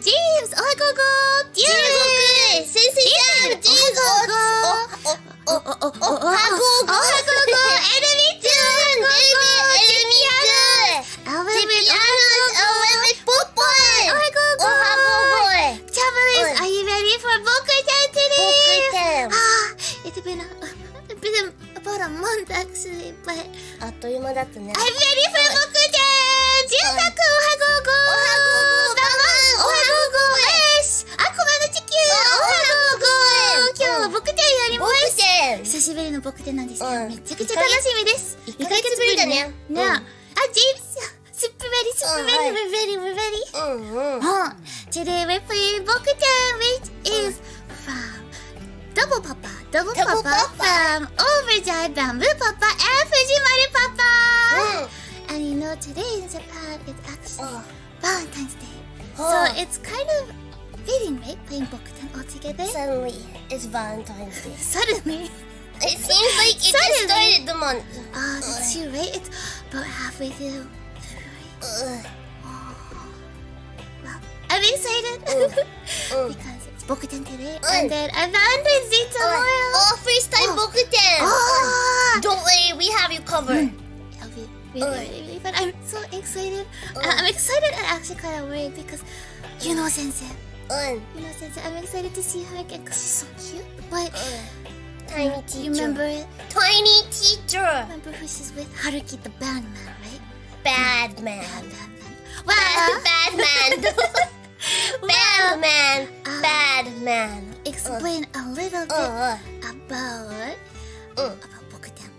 James! Ohagogo! James! Sensei James! James! Ohagogo! Enemy 2! Enemy 2! Elevate Pokemon! Ohagogo! Travelers, are you ready for Bokuten today? It's been about a month actually, but あっという間だったね。 I'm ready for Bokuten! Jiusaku, ohagogo! Ohagogo! Yes! Akuma no Chikyu! Ohagogo! 今日はBokutenやります。久しぶりのBokutenなんですけど、めちゃくちゃ楽しみです。1ヶ月ぶりだね。ね。あ、James! Super ready, super ready, we're ready, we're ready. Today we're playing Bokuten, which is from Double Papa from Overdrive, Bamboo Papa, and Fujimaru Papa. And you know, today in Japan it's actually Valentine's Day, so it's kind of fitting, right? Playing Bokuten all together. Suddenly, it's Valentine's Day. Suddenly. It seems like it just started the month. Oh, that's true, right? It's about halfway through February. Well, I'm excited because it's Bokuten today, and then Valentine's Day tomorrow. First time Bokuten. Don't worry, we have you covered. I'll be really fun. I'm so excited. I'm excited and actually kind of worried because Sensei. Sensei, I'm excited to see her again because she's so cute. But Tiny teacher. you remember it? Tiny teacher. Remember who she's with? Haruki the bad man, right? Bad man. Well, Bad man. Bad man. Explain a little bit about Bokuten.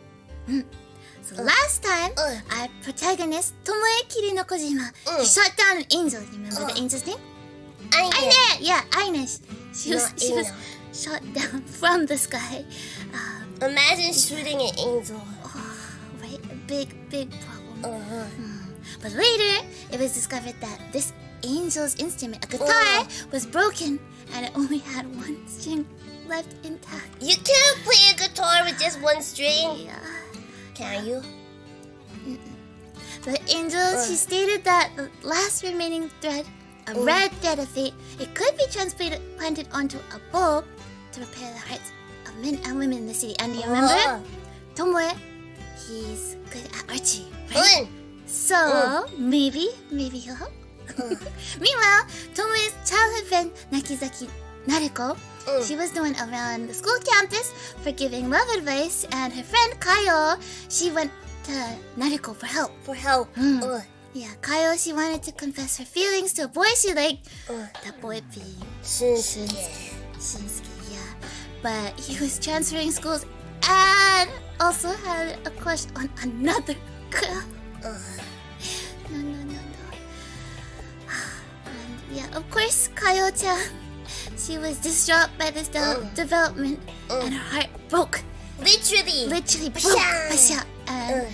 So last time, our protagonist Tomoe Kirinokojima shot down an angel. You remember the angel's name? Aine. Yeah, Aine. She was shot down from the sky. Imagine shooting an angel. Right, a big problem. But later, it was discovered that this angel's instrument, a guitar, was broken and it only had one string left intact. You can't play a guitar with just one string. Yeah. Can you? The angel, she stated that the last remaining thread, a red thread of fate, it could be planted onto a bulb to repair the hearts of men and women in the city. And do you remember? Tomoe, he's good at archery, right? So, maybe he'll help. Meanwhile, Tomoe's childhood friend, Nakizaki Naruko, she was known around the school campus for giving love advice, and her friend Kayo, she went to Naruko for help. Yeah, Kayo, she wanted to confess her feelings to a boy she liked. That boy being Shinsuke, yeah. But he was transferring schools and also had a crush on another girl. No. And yeah, of course, Kayo-chan, she was distraught by this development, and her heart broke. Literally broke. And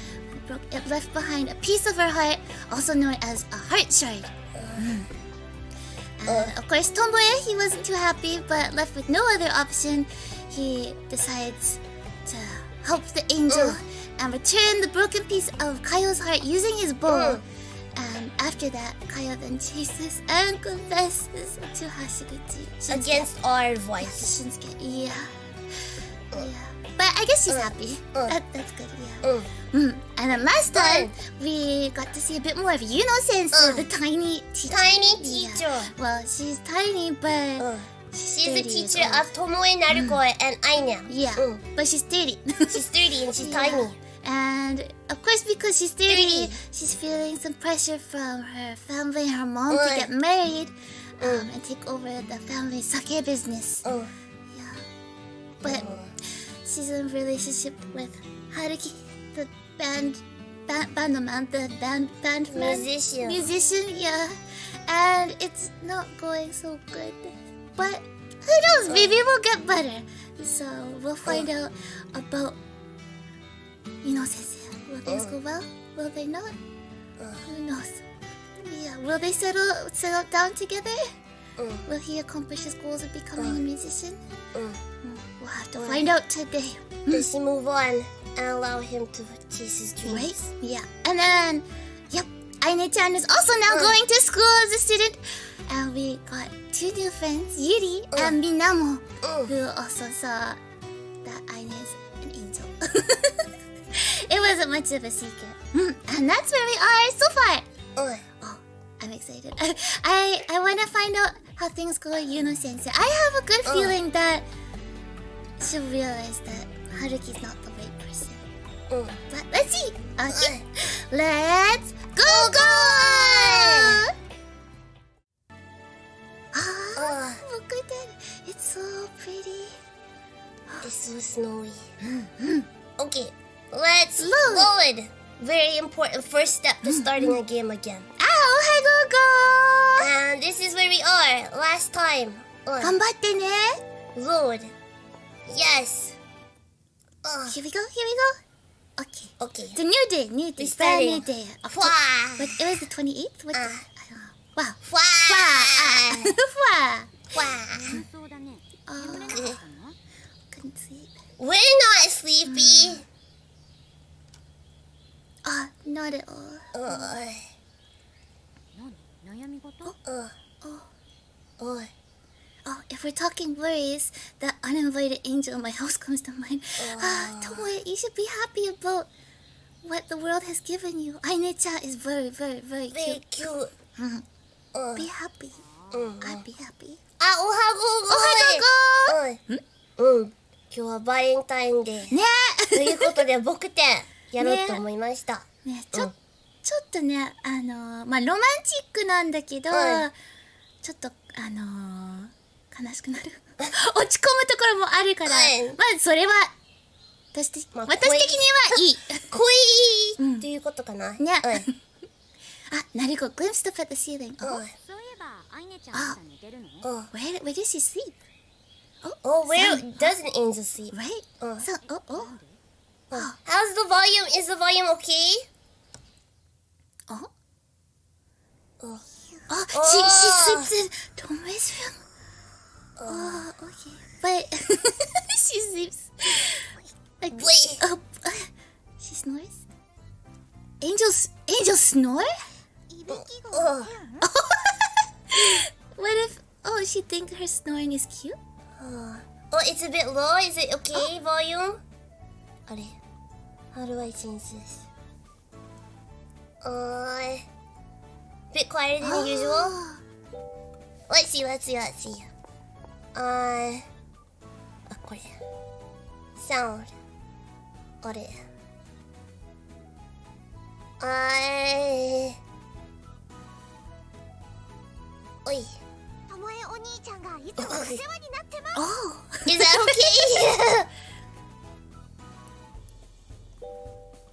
it left behind a piece of her heart, also known as a heart shard. And of course, Tomoe, he wasn't too happy, but left with no other option, he decides to help the angel and return the broken piece of Kayo's heart using his bow. And after that, Kayo then chases and confesses to Hashiguchi Against our advice. Shinsuke, yeah. But I guess she's happy. That's good, yeah. And then last time, we got to see a bit more of Sensei, the tiny teacher. Yeah. Well, she's tiny, but she's the teacher of Tomoe, Naruko, and Aine. Yeah, but she's 30. She's 30 and she's tiny. And of course, because she's 30, she's feeling some pressure from her family and her mom to get married and take over the family sake business. Yeah. But she's in a relationship with Haruki, the band musician, yeah. And it's not going so good. But who knows? Maybe we'll get better. So we'll find out about Sensei. Will things go well? Will they not? Who knows? Yeah. Will they settle down together? Will he accomplish his goals of becoming a musician? We'll have to find out today. Does he move on and allow him to chase his dreams? Right? Yeah. And then, Aine-chan is also now going to school as a student. and we got 2 new friends, Yuri and Minamo, who also saw that Aine is an angel. It wasn't much of a secret. And that's where we are so far. Oh, I'm excited. I want to find out how things go with Yuno Sensei. I have a good feeling that she'll realize that Haruki's not the right person. But let's see. Okay. Let's go! Bokuten. It's so pretty. It's so snowy. Okay, let's load. Very important first step to starting a game again. Ow, hi Gogo! And this is where we are last time. 頑張ってね. Load. Yes. Here we go. Okay. It's a new day. Brand starting. new day. Fwa. But it was the 28th? What the, I don't know. Wow. Fwa. Couldn't sleep. We're not sleepy. Not at all. If we're talking worries, that uninvited angel in my house comes to mind. Tomoe, you should be happy about what the world has given you. Aine-chan is very, very, very cute. Be happy. I'd be happy. おはご今日はバレンタインデーねということで僕てやろうと思いました。ちょっとね、ロマンチックなんだけど、ちょっと悲しくなる落ち込むところもあるから、それは私的にはいい。恋っていうことかな。ね。なるほど。glimpsed up at the ceiling. そういえばアイネちゃんまだ寝てるの？Where does she sleep? Where does an angel sleep? Right. How's the volume? Is the volume okay? She sleeps in Tomoe's room. Okay. But she sleeps like she snores. Angels snore? What if she thinks her snoring is cute? It's a bit low. Is it okay, volume? How do I change this? Bit quieter than usual. Let's see. これ sound おいともえお兄ちゃんがいつもお世話になってます。Is that okay?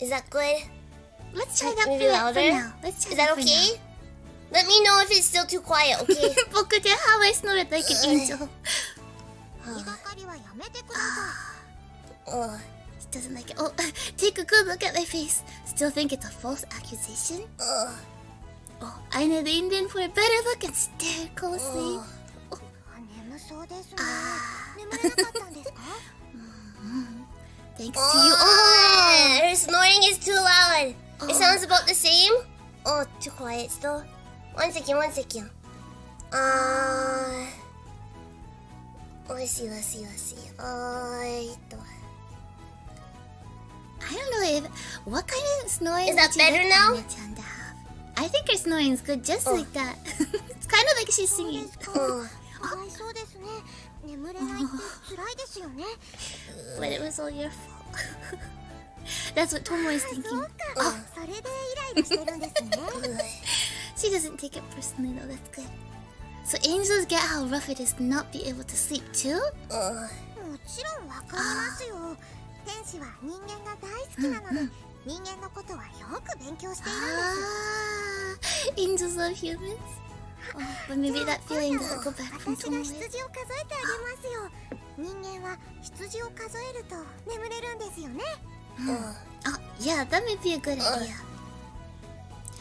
Is that good? Let's try that Maybe for louder? now. Let's try Is that for okay? Let me know if it's still too quiet, okay? now. Bokuten, how I snored like an angel. 言いがかりはやめてくださ She doesn't like it. Take a good look at my face. Still think it's a false accusation? Aina leaned in for a better look and stared closely. い。眠そうですね。眠れなかったんですか？ Thanks to you. Her snoring is too loud. It sounds about the same. Too quiet still. One second. Let's see. I don't know what kind of snoring Is that would you better like now? Aina-chan to have? I think her snoring is good just like that. It's kind of like she's singing. かわいそうですね。眠れないって辛いですよね。 But it was all your fault. That's what Tomo is thinking. そうか。それでイライラしてるんですね。 She doesn't take it personally though, that's good. So angels get how rough it is to not be able to sleep too? もちろんわかりますよ。天使は人間が大好きなので、人間のことはよく勉強しているんです。 Angels love humans? But maybe that feeling doesn't go back from 私が Tomo. 羊を数えてあげますよ。人間は羊を数えると眠れるんですよね。Yeah, that may be a good idea.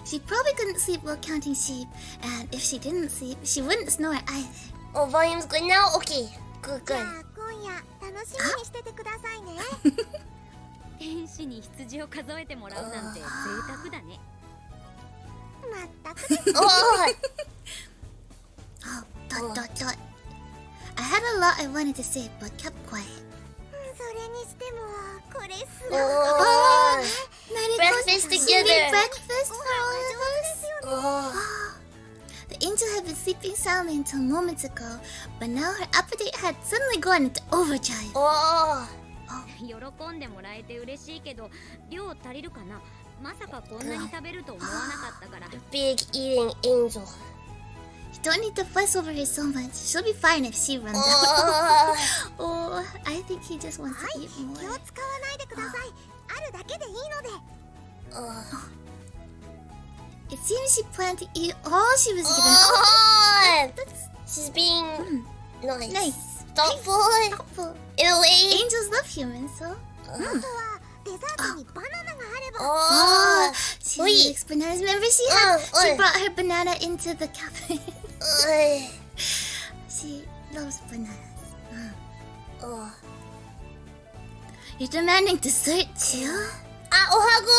She probably couldn't sleep while counting sheep, and if she didn't sleep, she wouldn't snore either. Volume's good now? Okay. Good. じゃあ今夜楽しみにしててくださいね。天使に羊を数えてもらうなんて贅沢だね。まったくです。Dot. I had a lot I wanted to say, but kept quiet. それにしてもこれすごい Breakfast together. Breakfast for all of us. Oh. The angel had been sleeping soundly until moments ago, but now her appetite had suddenly gone into overdrive. Oh. 喜んでもらえて嬉しいけど量足りるかな。まさかこんなに食べると思わなかったから。 Big eating angel. You don't need to fuss over her so much. She'll be fine if she runs out. Oh, I think he just wants to eat 気を more. 使わないでくださいあるだけでいいので It seems she planned to eat all she was given. Oh. That's She's being nice. nice. Thoughtful. Thoughtful. In a way. Angels love humans, so. あとはデザートにバナナがあれば Oh. She Wait. likes bananas. Remember, she Oi. brought her banana into the cafe. Oi. She loves bananas. Oh. You're demanding dessert too? Ohago.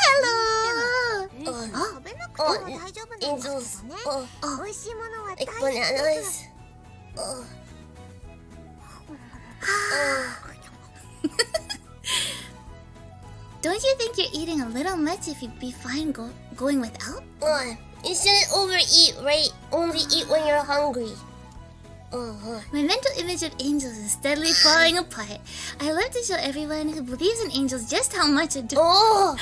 Hello. 食べなくても大丈夫なんですけどね Oh. 美味しいものは大 Like 好き bananas. Oh. Don't you think you're eating a little much if you'd be fine going without? You shouldn't overeat, right? Only eat when you're hungry. My mental image of angels is steadily falling apart. I love to show everyone who believes in angels just how much I do. Oh.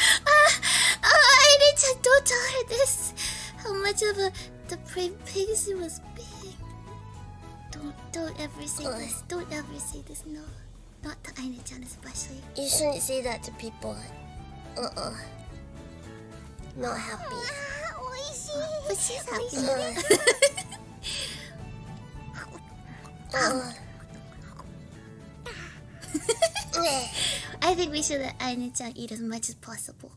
I don't tell her this. How much of a depraved pig she was being. Don't ever say this. Don't ever say this. No, not to Aina-chan especially. You shouldn't say that to people. Not happy. 美味しい But she's happy. I think we should let Aina-chan eat as much as possible.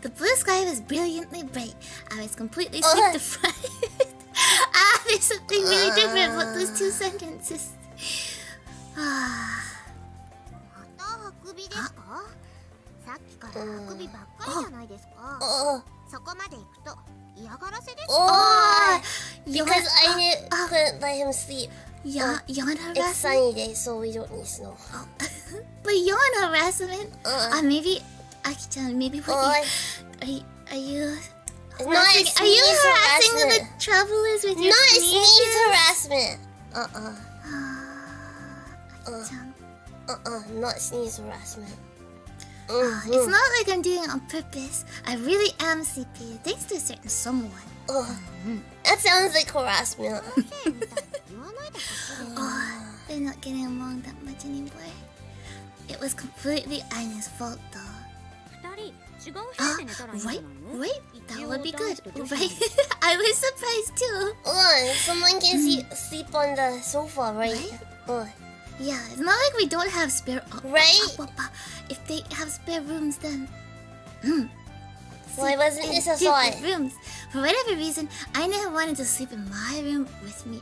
The blue sky was brilliantly bright. I was completely sick to fright. There's something really different about those two sentences. またあくびですかさっきからあくびばっかりじゃないですか Oh. そこまで行くと嫌がらせです Oh. Yawn- Because I couldn't let him sleep. yawn It's harassment? sunny day, so we don't need snow. But yawn harassment? Maybe, Aki-chan, maybe what are you It's not a are you sneeze harassing the harassment. travelers with your Not a sneezes? sneeze harassment. Aki-chan. Not sneeze harassment. It's not like I'm doing it on purpose. I really am sleepy, thanks to a certain someone. That sounds like harassment. 言わないでほしい They're not getting along that much anymore. It was completely Aina's fault, though. 二人違う部屋で寝たらいいんじゃない Right? の Right? That would be good. 一応男子と女子 Right? I was surprised too. Someone can sleep on the sofa, right? Yeah, it's not like we don't have spare. Right? If they have spare rooms, then. Why wasn't in this a different thought? rooms. For whatever reason, Aina had wanted to sleep in my room with me.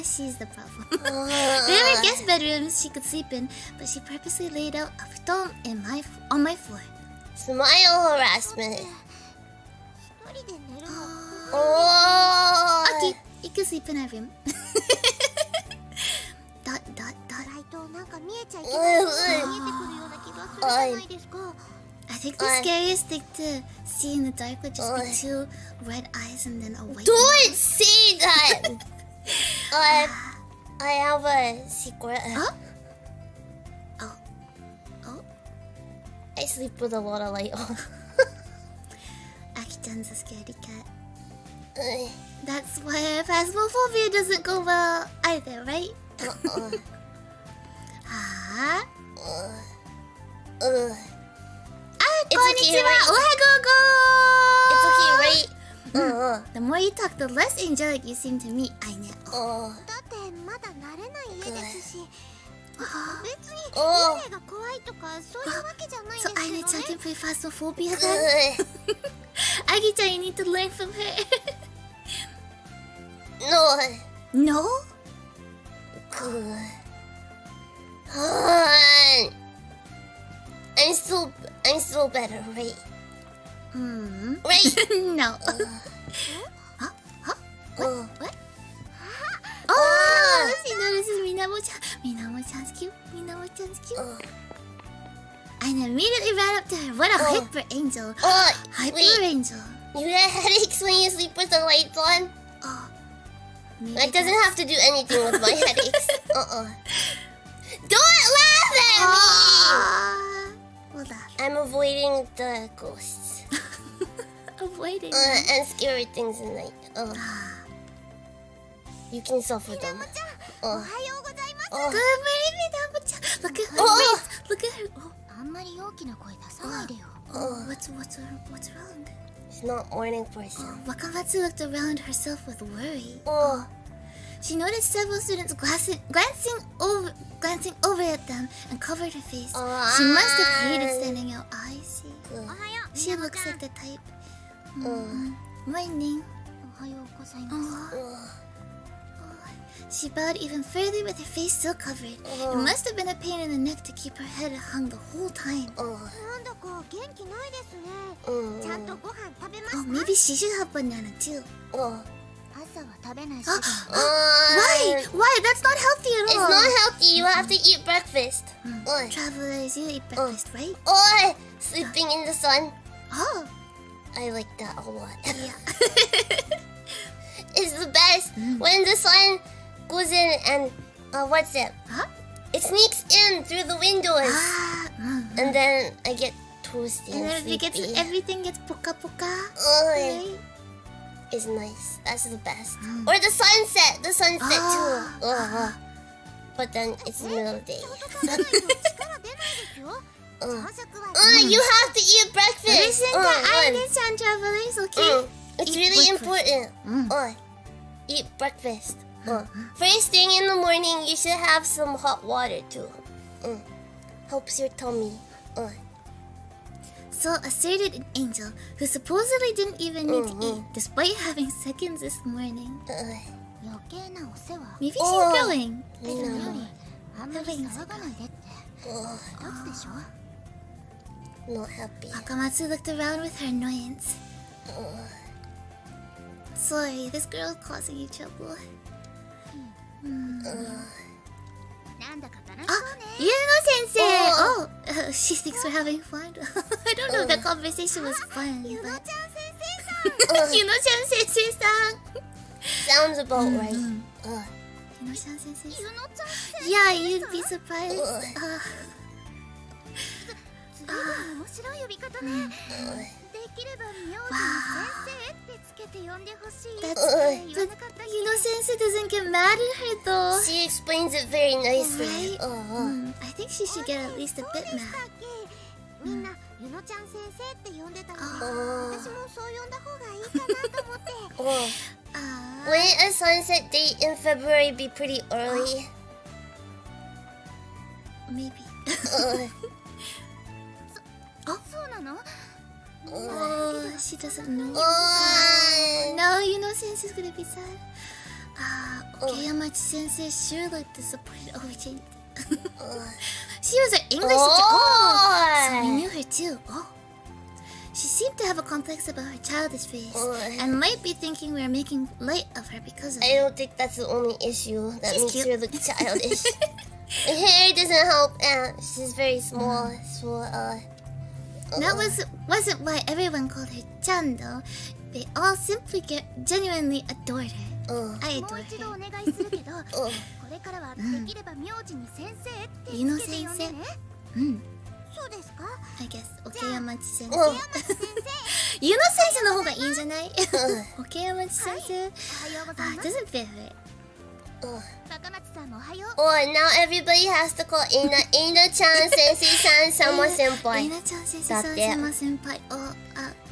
She's the problem. There were guest bedrooms she could sleep in, but she purposely laid out a futon on my floor. Smile harassment. 一人で寝るの Oh. Okay, you can sleep in our room. Dot. ライトなんか見えちゃいけないものが見えてくるような気がするじゃないですか I think the scariest thing to see in the dark would just be two red eyes and then a white Don't say that. I have a secret. Oh. I sleep with a lot of light on. Aki-chan's a scaredy cat. That's why phasmophobia doesn't go well either, right? It's okay, Konnichiwa, right? ohagogo! It's okay, right? The more you talk, the less angelic you seem to me, Aina. だってまだ慣れない家ですし別にOh. 幽霊が怖いとかそういうわけじゃないん So ですけ Aina-chan ど can ね play phasmophobia then? Aki-chan, you need to learn from her. No. No? I'm still better, right? Right? No. Oh. What? Oh, she notices Minamo-chan. Minamo-chan's cute. Minamo-chan's cute. And immediately ran up to her. What a hyper angel. Hyper Wait. angel. You get headaches when you sleep with the lights on? Oh. That doesn't have to do anything with my headaches. Don't laugh at me! Well, that. I'm avoiding the ghosts. Avoiding. And scary things in night. You can suffer them. おはようございます。 Good morning, Minamo-chan. Look at her Oh. waist. Look at her. Oh. あんまり大きな声出さないでよ。 What's wrong? She's not morning person. Wakamatsu looked around herself with worry. Oh. She noticed several students glancing over at them and covered her face. She must have hated standing out. I see. おはよう。 She looks like the type. Morning. おはようございます。 She bowed even further with her face still covered. It must have been a pain in the neck to keep her head hung the whole time. なんだか元気ないですね。ちゃんとご飯食べま Oh, すか？ maybe she should have banana too. 朝は食べないし。 Why? That's not healthy at It's all. not healthy. You have to eat breakfast. Travelers, you eat breakfast, right? Sleeping in the sun. Oh, I like that a lot. yeah. It's the best when the sun goes in and what's it? Huh? It sneaks in through the windows, and then I get toasty And and sleepy. everything gets poka poka. Right? It's nice. That's the best. Or the sunset. The sunset too. But then it's the middle of the day. 力出ないですよ。朝食は You have to eat breakfast. Listen to Aiden-san, travelers, okay? It's Eat really breakfast. important. Eat breakfast. First thing in the morning, you should have some hot water too. Helps your tummy. So asserted an angel who supposedly didn't even need to eat despite having seconds this morning. 余計なお世話。 Maybe she's growing. それよりあんまり騒がないでって。一つでしょ？ Not happy. Wakamatsu looked around with her annoyance. Sorry, this girl's causing you trouble. なんだか楽し Ah, そうね。 Yuno-sensei! Oh, she thinks we're having fun. I don't know if the conversation was fun, ゆの but... ちゃん先生さん。 Yuno-chan-sensei-san! Sounds about right. Yuno-chan-sensei-san? ゆのちゃん先生。 Yeah, you'd be surprised. ずいぶん面白い呼び方ね。できれば名字に先生ってつけて呼んでほしい。 That's... 言わなかったっけ？ Yuno-sensei doesn't get mad at her, though. She explains it very nicely. Right? I think she should get at least a そう bit でした mad. っけ？みんなゆのちゃん先生って呼んでたので、私もそう呼んだ方がいいかなと思って。 Wouldn't a sunset date in February be pretty early? Maybe. そうなの？ Oh, she doesn't know. Oh. No, Yuno-sensei's gonna be sad. Okay, Yamachi-sensei sure looked disappointed. Oh, we changed it. She was an English teacher. Oh, so we knew her too. Oh. She seemed to have a complex about her childish face and might be thinking we are making light of her because of I it. don't think that's the only issue that She's makes cute. her look childish. Her hair doesn't help, and she's very small. So, That wasn't why everyone called her Chan though. They all simply genuinely adored her. I もう adore 一度お her. 願いするけど、これからはできれば名字に先生ってゆのつけて呼んでね。そうですか？ I guess. Okay, Yamachi-sensei. 山地先生。 Yuno-sensei の方がいいんじゃない Okay, Yamachi-sensei. おはようござい It ます。 doesn't fit her. 高松さんもおはよう。 now everybody has to call Ina-chan, Sensei-san, Sama Senpai. Ina-chan sensei-san, Date. Sama senpai. Oh,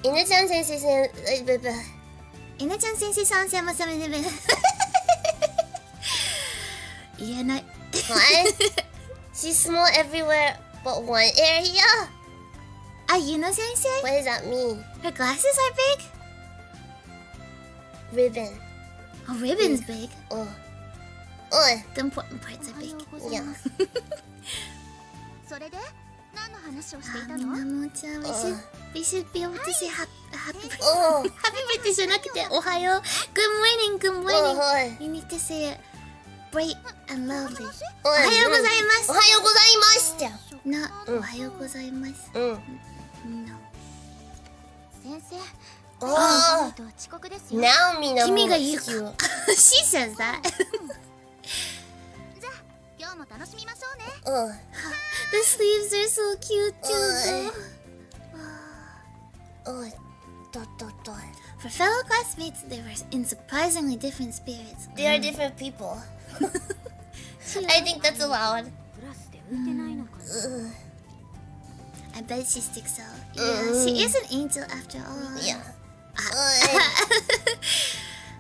Ina-chan, Sensei-san, Ina-chan sensei-san, Sama senpai. 言えない。 what? She's small everywhere but one area? Yuno-sensei? What does that mean? Her glasses are big? Ribbon. Oh, ribbon's big. Oh, The important parts are おは big. ようございます。それで何の話をしていたの？ Minamo-chan, we should be able to say happy Oh. birthday じゃなくておはよう Good morning, good morning. You need to say it bright and loudly. おはようございますおはようございますって。な、おはようございます うん。 No. 先生、おー。と遅刻ですよ。Now みんなも君が言うか必要 She says that じゃあ今日も楽しみましょうね。うん。 The sleeves are so cute too though. おい。For fellow classmates, they were in surprisingly different spirits. They are different people. I think that's allowed. クラスで浮いてないのかな。 I bet she sticks out. Yeah, she is an angel after all. Yeah.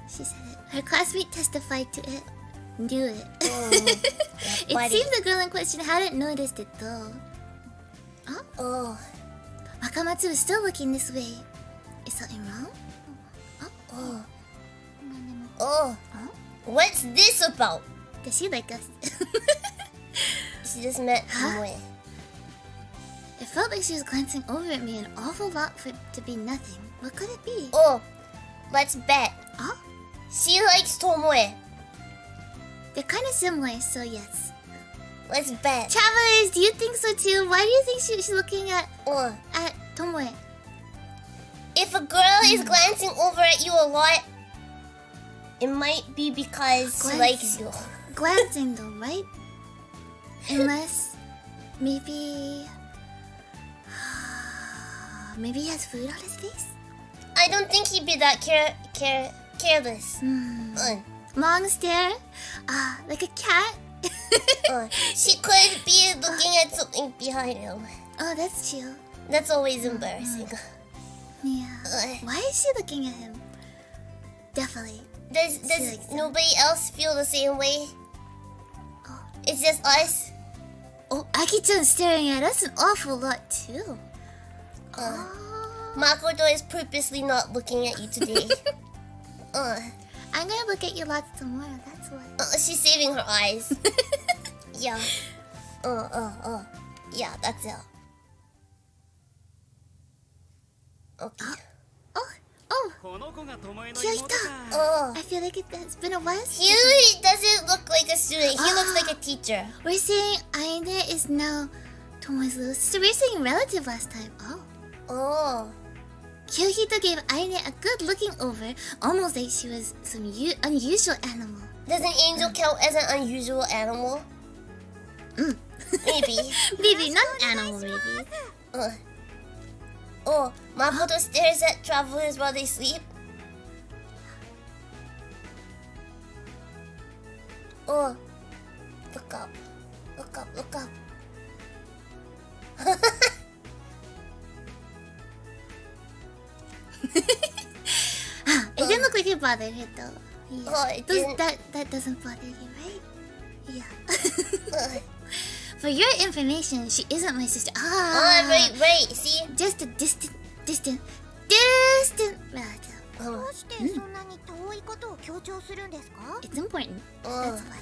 She said it. Her classmate testified to it. Knew it. It Buddy. seemed the girl in question hadn't noticed it though. Oh. Wakamatsu is still looking this way. Is something wrong? Oh. 何でも。 Oh. What's this about? Does she like us? She just met Tomoe. It felt like she was glancing over at me an awful lot for it to be nothing. What could it be? Oh. Let's bet. Oh, She likes Tomoe. they're kind of similar, so yes. Let's bet. Travelers, do you think so too? Why do you think she's looking at Oh. Tomoe? If a girl is glancing over at you a lot, it might be because she likes you. Glancing though, right? Unless maybe maybe he has food on his face? I don't think he'd be that careless. Long stare? Like a cat? She could be looking at something behind him. Oh, that's chill. That's always embarrassing. Yeah. Why is she looking at him? Definitely. Does likes him. nobody else feel the same way? It's just us? Oh, Aki-chan's staring at us an awful lot too. Makoto is purposely not looking at you today. I'm gonna look at you lots tomorrow, that's why. She's saving her eyes. Yeah. Yeah, that's it. Okay. Oh, この子が巴の妹 Kyohito. か。 I feel like it has been a while since He doesn't look like a student. He looks like a teacher. we're saying Aine is now Tomoe's little sister. We were saying relative last time. Oh. Oh. Kyohito gave Aine a good looking over, almost like she was some unusual animal. Does an angel count as an unusual animal? Maybe. Maybe not an animal, maybe. Oh, Makoto stares at travelers while they sleep. Oh. Look up. Look up, look up. It didn't look like it bothered her though. Yeah. Oh, it didn't. That doesn't bother you, right? Yeah. For your information, she isn't my sister. Right. See? Just a distant relative. どうしてそんなに遠いことを強調するんですか？ It's important. That's why.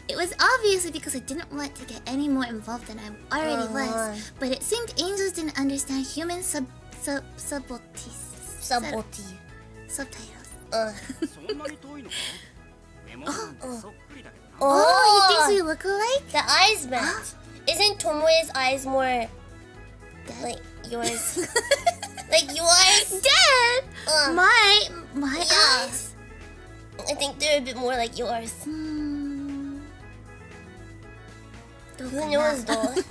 It was obviously because I didn't want to get any more involved than I already was. But it seemed angels didn't understand human subtleties. Subtlety. Subtitles. そんなに遠いのか。目元なんてそっくりだけどな。 Oh, he thinks we look alike? The eyes match. Isn't Tomoe's eyes more like yours? Like yours? Dad! My Yeah. eyes? I think they're a bit more like yours. Who knows though? そうで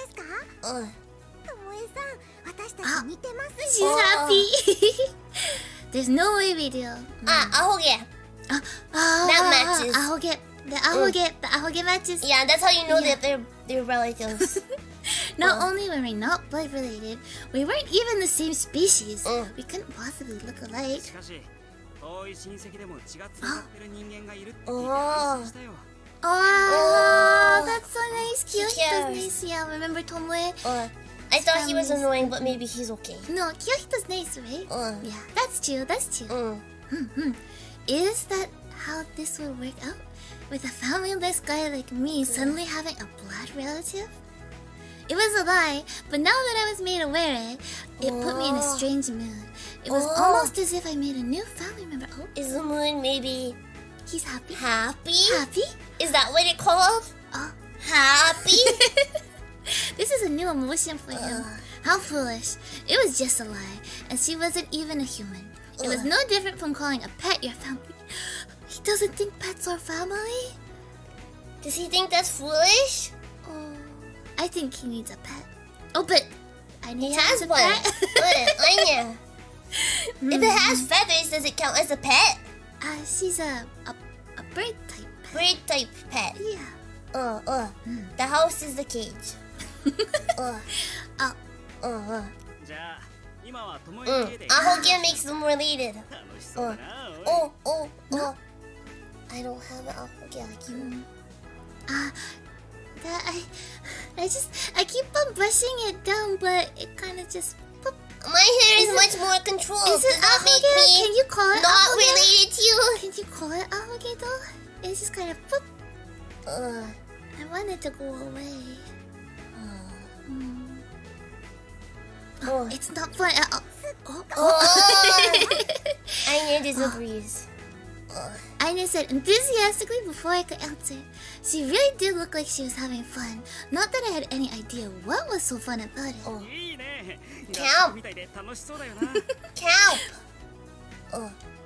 すか？ともえさん、私たち似てますよ。 She's happy. There's no way we do. Ahoge. That matches. The ahoge matches. Yeah, that's how you know Yeah. that they're relatives. Not only were we not blood related, we weren't even the same species. Mm. We couldn't possibly look alike. しかし、遠い親戚でも血がつながってる人間がいるって聞いて安心したよ。 Oh, that's so nice. Cute. cares? That's nice. Yeah, remember Tomoe? I thought he was annoying, but maybe he's okay. No, Kyohito's nice, right? Yeah, that's true. That's true. Is that how this would work out? With a family-less guy like me suddenly having a blood relative? It was a lie, but now that I was made aware it put me in a strange mood. It was almost as if I made a new family member. Oh, Is the moon maybe he's happy. happy? Happy? Is that what it called? Oh. Happy? This is a new emotion for him. How foolish. It was just a lie, and she wasn't even a human. It was no different from calling a pet your family. He doesn't think pets are family? Does he think that's foolish? Oh, I think he needs a pet. Oh, but I need He to has a one. pet. Anya. If it has feathers, does it count as a pet? She's a bird type pet. Bird type pet. Yeah. The house is the cage. じゃあ今は友うん。達家で Ahogia makes them related. 楽しそうだなおい Oh. I don't have an Ahogia like you. That I keep on brushing it down, but it kind of just. Poop. My hair is much more controlled. Is Does it that make ahoge? Can me you call it not ahoge? related to you? Can you call it ahoge though? It's just kind of poop. I want it to go away. Oh. It's not fun at all. Anya disagrees. Anya said enthusiastically before I could answer. She really did look like she was having fun. Not that I had any idea what was so fun about it. いいね キャンプ学校みたいで楽しそうだよな Camp.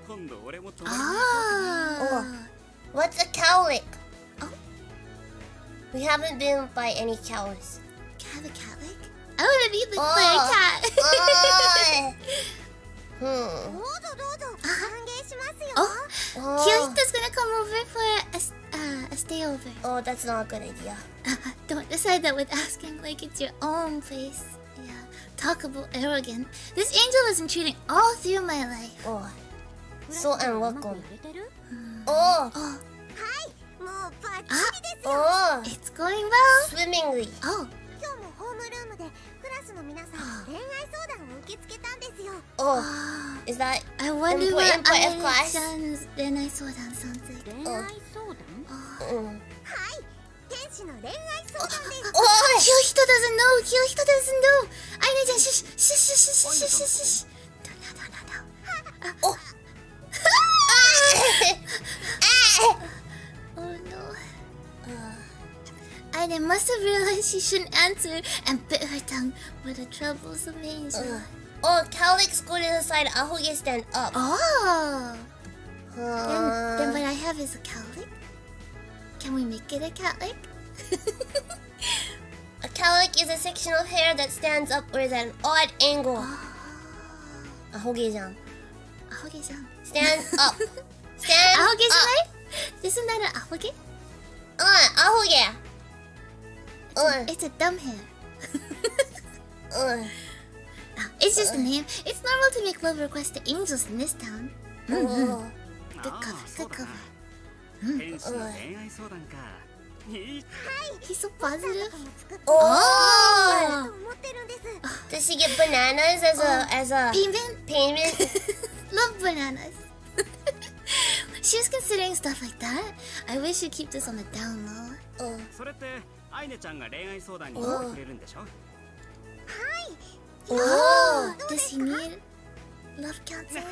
今度俺も泊まりに行こうかな Ah. What's a cowlick? Oh. We haven't been by any cows. Have a cat like? I wouldn't even play a cat. どうぞどうぞ歓迎しますよ Oh, Kyohito's gonna come over for a stayover. Oh, that's not a good idea. Don't decide that with asking like it's your own place. Yeah. Talk about arrogant. This angel was intruding all through my life. Oh. So うまく unwelcome. やれてる Oh. はいもうバッチリですよ Oh. It's going well. Swimmingly. Oh. 今日もホームルームでクラスの皆さんに恋愛相談を受け付けたんですよ Oh. Ah. Is that I wonder Important what part of class. Ayan-chan's then I saw that something. 恋愛相談 はい天使の恋愛相談です Oh. Kyohito doesn't know. Kyohito doesn't know. Aina-chan, shush, shush, shush, shush, shush, shush, shush. No. Oh. Oh no. Aina must have realized she shouldn't answer and bit her tongue. What a troublesome angel. Oh, cowlicks go to the side. Ahoge stand up. Oh. Then what I have is a cowlick? Can we make it a cowlick? A cowlick is a section of hair that stands upwards at an odd angle. Ahoge-san. Ahoge-san. Stand up. Stand up. Ahoge-san? Isn't that an ahoge? Ahoge. It's a dumb hair. Uh. It's just a name. It's normal to make love requests to angels in this town. Oh. Good あ cover, あそう good だ cover. な天使の恋愛相談かいい He's so positive. も作ってと Oh. 思ってるんです Does she get bananas as a Payment. payment? Love bananas. She was considering stuff like that. I wish she'd keep this on the down low. それってアイネちゃんが恋愛相談に乗ってくれるんでしょ Oh, does he need love counseling?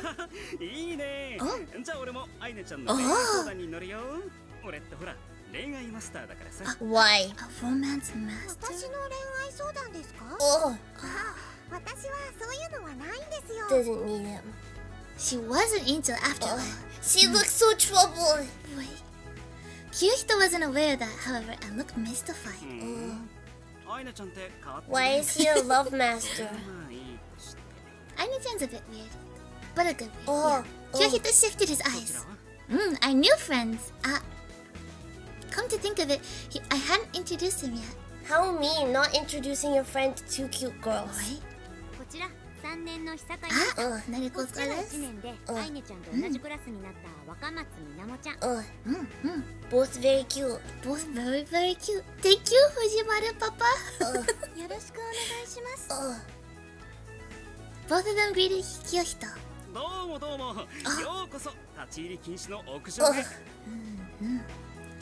いいねじゃあ俺もアイネちゃんおの恋愛相談に乗るよ俺ってほら恋愛マスターだからさ Why? A romance master? 私の恋愛相談ですか Oh. 私はそういうのはないんですよ Doesn't need him. She was an angel after all. She looks so troubled. Wait. Kyohito wasn't aware of that, however, and looked mystified. アイネちゃんって変わって Why is he a love master? まあいいとして Aina-chan's a bit weird, but a good weird. Oh, Yeah. Kyohito shifted his こち eyes. らは Our new friends. Come to think of it, I hadn't introduced him yet. How mean not introducing your friend to two cute girls. Right? こちら3年の久かい Ah, Nariko こっちは Scholars. 1年でアイネちゃんと同じクラスになった若松みなもちゃん Both very cute. Both very, very cute. Thank you, Fujimaru Papa. よろしくお願いします Both of them greeted Kyohito. どうもどうもようこそ立ち入り禁止の屋上へ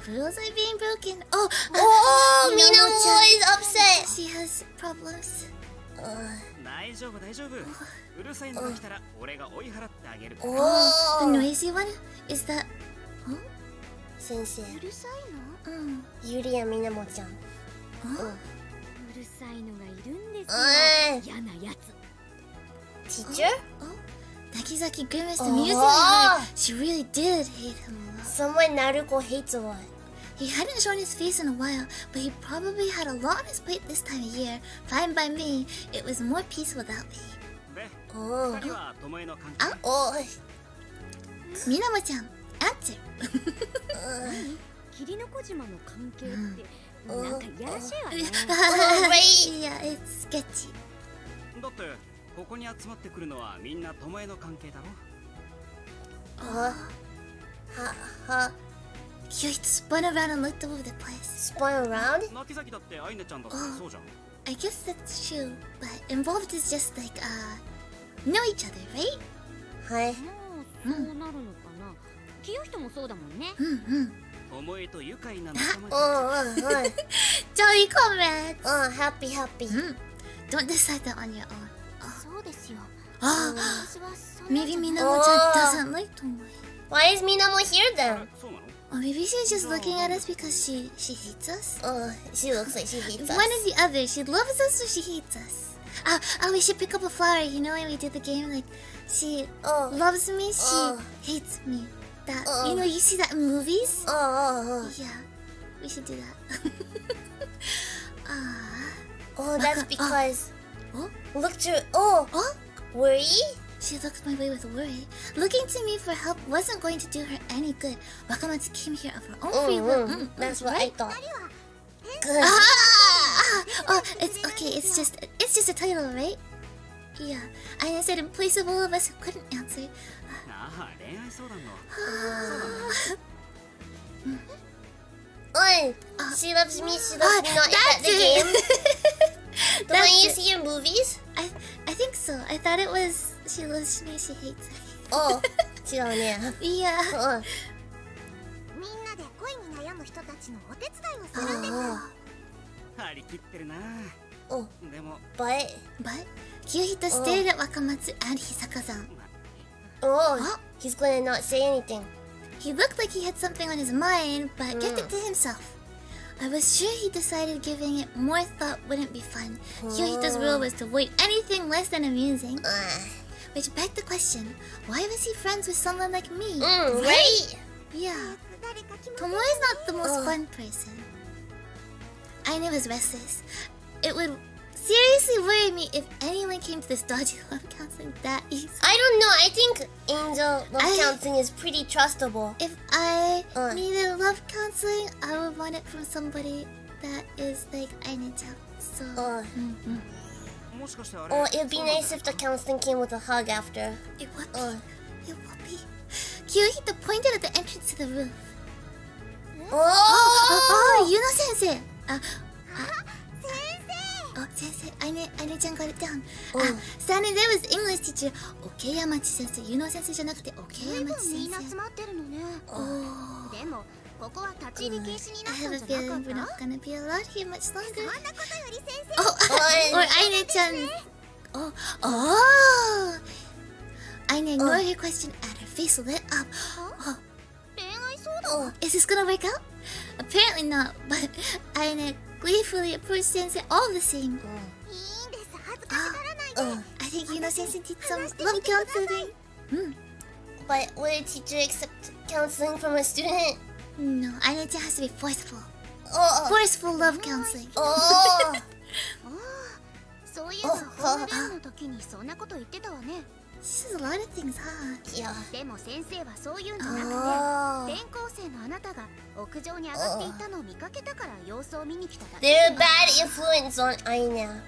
Rules are being broken. Oh, Oh, Minamo Minamo-chan. is upset. She has has problems. 大丈夫大丈夫。うるさいのが来たら俺が追い払ってあげる。お The ー noisy one? Is that... 先生うるさいの？ゆりやみなもちゃんうるさいのがいるんですよ。おい嫌なやつ。 Teacher? Takizaki grimaced amusingly hard. She really did hate him a lot. Someone Naruko hates a lot. He hadn't shown his face in a while, but he probably had a lot on his plate this time of year. Fine by me. It was more peace without me. で、お二人は巴の関係。おい Minamo-chan, answer. 霧の小島の関係ってなんかいやらしいわね。Yeah, it's sketchy. だってここに集まってくるのはみんな巴の関係だろ。は Kyohito spun around and looked over the place. Spun around? 泣き崎だってアイネちゃんだってそうじゃん。 I guess that's true, but involved is just like, know each other, right? はいもうそうなるのかな。清人もそうだもんね。巴と愉快な仲間おたち。いおいおい Jolly comrades! ハッピーハッピー Don't decide that on your own. そうですよ。 Ah, 私はそんな maybe じゃない Minamo-chan doesn't like Tomoe. Why is Minamo here あ then? れそうなの？ Or maybe she's just looking at us because she hates us. She looks like she hates us. One or the other. She loves us or she hates us. We should pick up a flower. You know when we did the game? Like, she loves me, she hates me. That, you know, you see that in movies? Yeah, we should do that. That's because look to worry? She looked my way with worry. Looking to me for help wasn't going to do her any good. Wakamatsu came here of her own free will. That's what I thought. 二人は It's okay. It's just a title, right? Yeah. I said in place of all of us who couldn't answer. ああ、恋愛相談の。 She loves me, she loves me not at the game. Don't you see your movies? I think so. I thought it was she loves me, she hates me. 違うね Yeah. みんなで恋に悩む人たちのお手伝いをするんです。張り切ってるな。でも、 But But Kyohito stared at Wakamatsu and Hisaka-san. he's gonna not say anything. He looked like he had something on his mind, but kept it to himself. I was sure he decided giving it more thought wouldn't be fun. Kyohito's rule was to avoid anything less than amusing. Which begged the question, why was he friends with someone like me? Right? Yeah. 誰か気持ち Tomoe is not the most fun person. Aine was restless. It would seriously worry me if anyone came to this dodgy love counseling that easy. I don't know. I think angel love counseling is pretty trustable. If I needed love counseling, I would want it from somebody that is like Aine-chan. So, もしかしてあれ。 Or it'd be nice if the counseling came with a hug after. it would be. It would be. Kyohito pointed at the entrance to the roof. Yuno-sensei! Sensei, Aine-chan got it down. Standing there was English teacher Okeyamachi-sensei. Yuno-sensei じゃなくてみんな Okeyamachi-sensei. 集まってるのね。でもここは立ち入り禁止に I な have っ a たんじゃ feeling な we're かっ not gonna be allowed here much た？ longer. そんなことより先生。 Or Aine-chan. Oh! Aine ignored her question and her face lit up. 恋愛相談？ Is this gonna work out? Apparently not, but Aine gleefully approached Sensei all the same. いいんです。恥ずかしがらないで。 I think Yuno-sensei did some love counseling. But would a teacher accept counseling from a student? No, Aine-chan has to be forceful. Oh, Forceful love counseling. oh. そういえばホームルームの時にそんなこと言ってたわね。 She says a lot of things, huh? Yeah. でも先生はそういうんじゃなく Oh. て、転校生のあなたが屋上に上がっていたのを見かけたから様子を見に来ただけ。 They're a bad influence on Aina.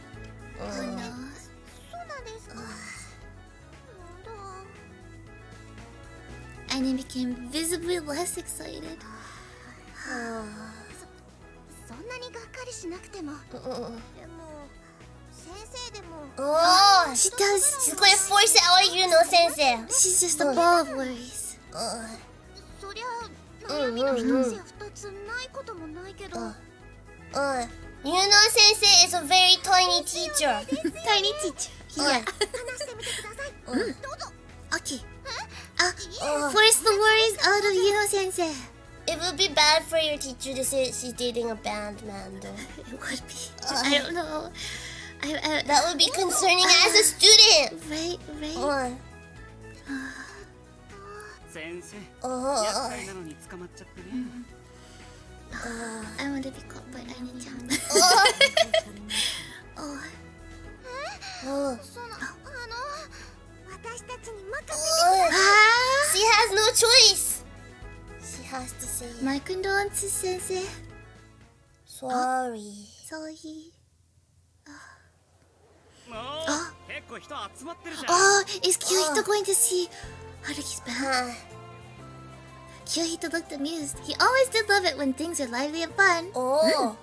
Who knows? そうなんですか。 Aine became visibly less excited. そんなにがっかりしなくても。でも先生でも。 Oh, She does. she's gonna force it out of you, no sensei. She's just a ball of worries. そりゃ悩みの一つや二つないこともないけど。 You know, sensei is a very tiny teacher. Tiny teacher. Yeah. 話してみてください。どうぞ。 Okay. Force the worries out of Yuno sensei. It would be bad for your teacher to say she's dating a band man, though. It would be. I don't know. That would be concerning as a student. Right. 先生、Oh. 厄介なのに捕まっちゃってね。I want to be caught by Aina-chan. Oh. 私たちに任せて。 She has no choice. She has to say My condolences, sensei. sorry. Sorry. 結構人集まってるじゃん。 Oh, is Kyohito going to see Haruki's band? Ah. Kyohito looked amused. He always did love it when things are lively and fun. Oh.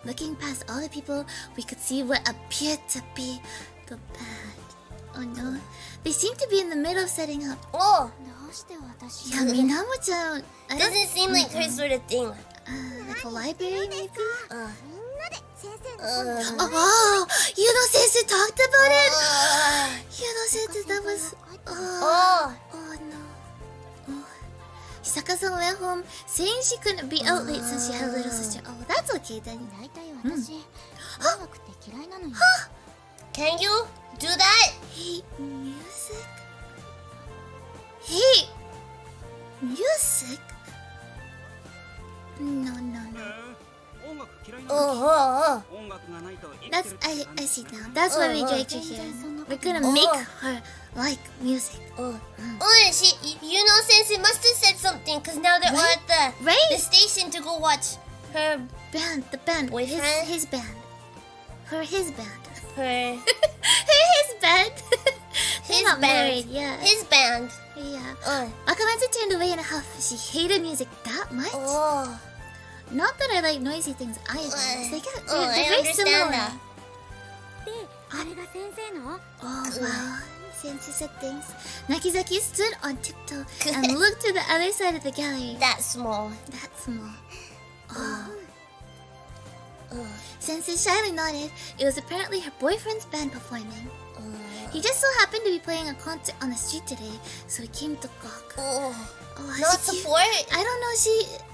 Looking past all the people, we could see what appeared to be the band. Oh no. They seemed to be in the middle of setting up. Oh. どうして私 Yeah, Minamo-chan. I don't- Doesn't seem like her sort of thing. like a library, maybe? みんなで先生の声を Oh, Yuno Sensei talked about it? Yuno Sensei, that was... Oh. Oh no. Oh. Hisaka-san went home saying she couldn't be out late since she had a little sister. Oh, that's okay then. 大体私音楽って嫌いなのよ Can you do that? Hate music? Hate music? No. 音楽嫌いなの。 Oh. 音楽がないと生きて That's るって I 感じ see now. That's why we dragged you here. We're gonna make her like music. Oh, she, you know, Sensei must have said something because now they're all at the Right? station to go watch her, The band. Boyfriend? His band. His band. her, His band. They're his not band, married, yeah. his band. Yeah. Akamatsu turned away in a huff. She hated music that much. Oh, Not that I like noisy things either. They get, oh, they're I very understand similar. that. であれが先生の Oh wow. Sensei said things. Nakizaki stood on tiptoe and looked to the other side of the gallery. That small. That small. Sensei shyly nodded. It was apparently her boyfriend's band performing. He just so happened to be playing a concert on the street today, so he came to gawk. Oh, Oh, not she keep- support. I don't know,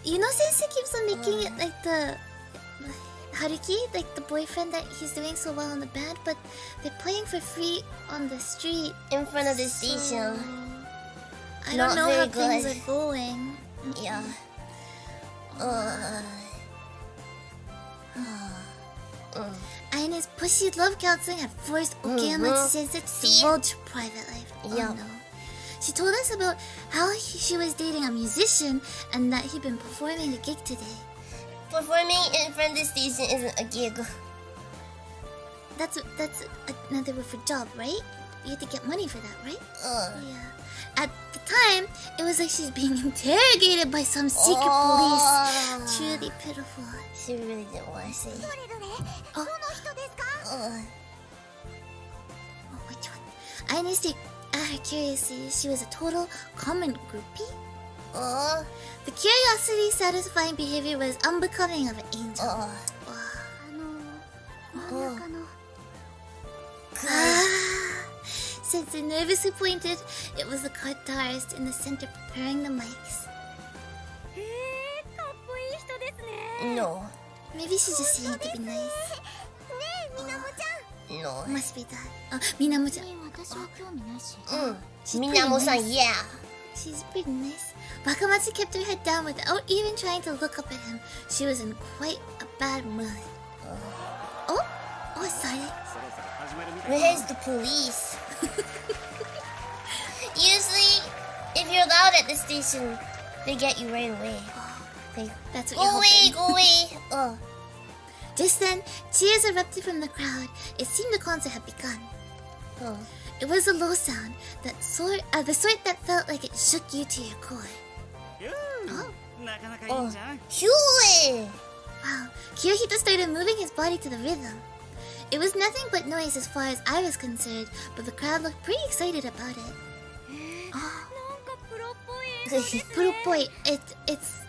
you know, Sensei keeps on making it like the Haruki, like the boyfriend that he's doing so well in the band, but they're playing for free on the street. In front of the station. I Not don't know very how things good. are going. Yeah. Aina's pushy love counseling had forced Okayamatsu Sensei to divulge her private life. Oh Yeah. no. She told us about how she was dating a musician and that he'd been performing a gig today. Performing in front of the station isn't a gig. That's another word for job, right? You have to get money for that, right? Yeah. At the time, it was like she's being interrogated by some secret police. Truly pitiful. She really didn't want to say. どれどれどの人ですか Oh, Oh, which one? Aina stared at her curiously. She was a total common groupie. oh, The curiosity-satisfying behavior was unbecoming of an angel. oh. 真ん中の Sensei nervously pointed. It was the guitarist in the center preparing the mics. かっこいい人ですね No, Maybe she's just saying it to be nice. ねえみなもちゃん no. Must be that. Oh, Minamo-chan. 私は興味ないし Minamo-san, yeah. She's pretty nice. Wakamatsu kept her head down without even trying to look up at him. She was in quite a bad mood. Oh, sorry. そろそろ始まるみたい。 Where's the police? Usually, if you're loud at the station, they get you right away. They That's what go you're away, hoping. go away. Oh, Just then, cheers erupted from the crowd. It seemed the concert had begun. oh. It was a low sound, the sort that felt like it shook you to your core. なかなかいいじゃん。 Huey! Wow, Kyohito started moving his body to the rhythm. It was nothing but noise as far as I was concerned, but the crowd looked pretty excited about it. なんかプロっぽい映像ですね Puro-poi, it's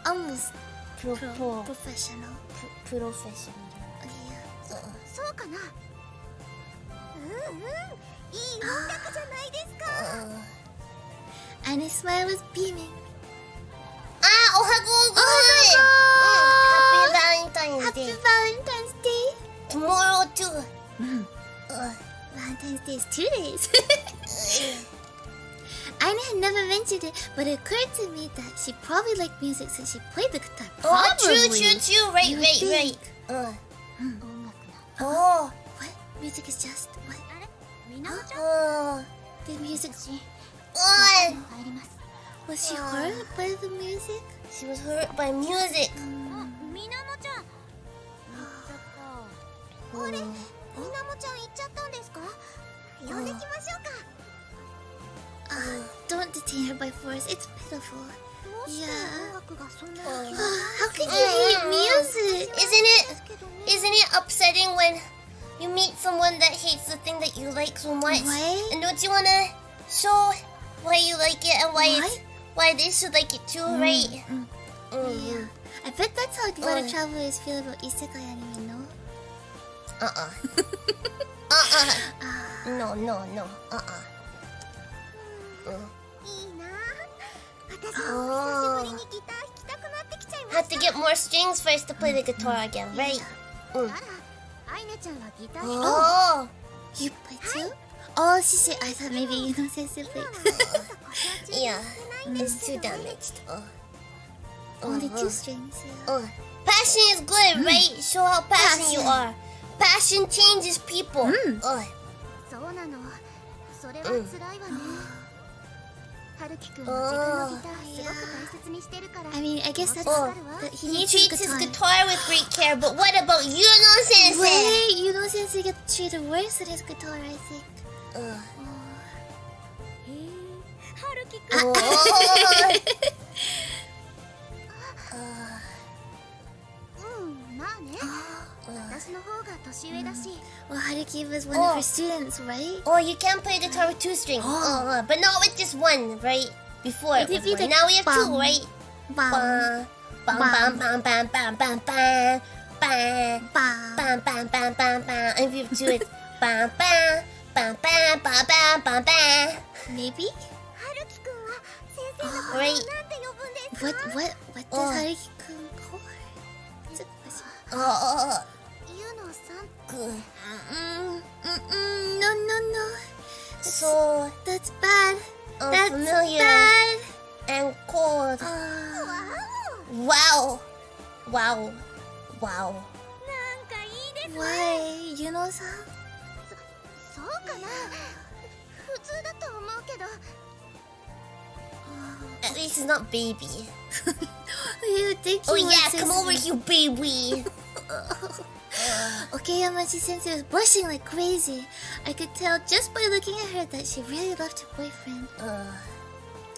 almost Pro, professional. professional. Yeah. な。いい音楽じゃないですか。And his smile was beaming. おはごうごい。Happy Happy Valentine's Day. Valentine's Day. Tomorrow too. Valentine's Day is 2 days. Aina had never mentioned it, but it occurred to me that she probably liked music since she played the guitar. Oh, true. You would think. Oh. What? Music is just what? あれみなもちゃん The music. おい。帰ります Was she hurt by the music? She was hurt by music. あみなもちゃん行っちゃったあれ、みなもちゃん行っちゃったんですか？呼んできましょうか。Don't detain her by force. It's pitiful. どうして音楽がそんなに How could you hate music? Isn't it upsetting when you meet someone that hates the thing that you like so much? Right? And don't you wanna show why you like it and why they should like it too, right? Yeah. I bet that's how a lot of travelers feel about isekai anime, no? No. いいな。私も久しぶりにギター弾きたくなってきちゃいま Have し to た。 get more strings first to play the guitar again, right? あら、アイナちゃんはギター Oh. You play too? Oh, she said, I thought maybe you know sensei played. Yeah, it's too damaged. Only 2 strings, yeah. Passion is good, right? Show how passionate you are. Passion changes people. そうなの。それは辛いわね。はるきくんは自分のギターすごく大切にしてるから。 I mean, I guess that's that He he treats needs his his guitar with great care, but what about you, no sensei? Wait, you know sensei gets treated worse than his guitar, I think. へえはるきくん まあね。私の方が年上だし。 Well, Haruki was one of her students, right? Oh, you can play guitar with 2 strings. But not with just 1, right? Before it was 1. Now we have 2, right? Bam. Bam, bam, bam, bam, bam, bam, bam, Bam. bam, bam, bam, bam, bam. And if you have 2, it's bam, bam, bam, bam, bam, bam, bam, bam. Maybe? はるきくんは先生のことを Right. なんて呼ぶんですか？ What does Haruki-kun call her? That's a question. Oh, ゆのさん。 good. No. So That's bad. That's unfamiliar bad. and cold. Wow. なんかいいですね Why? You know, san? そうかな。普通だと思うけど。 At least it's not baby. You think Oh he yeah, would say come over something? here, baby. Okay, Yamachi sensei was blushing like crazy. I could tell just by looking at her that she really loved her boyfriend.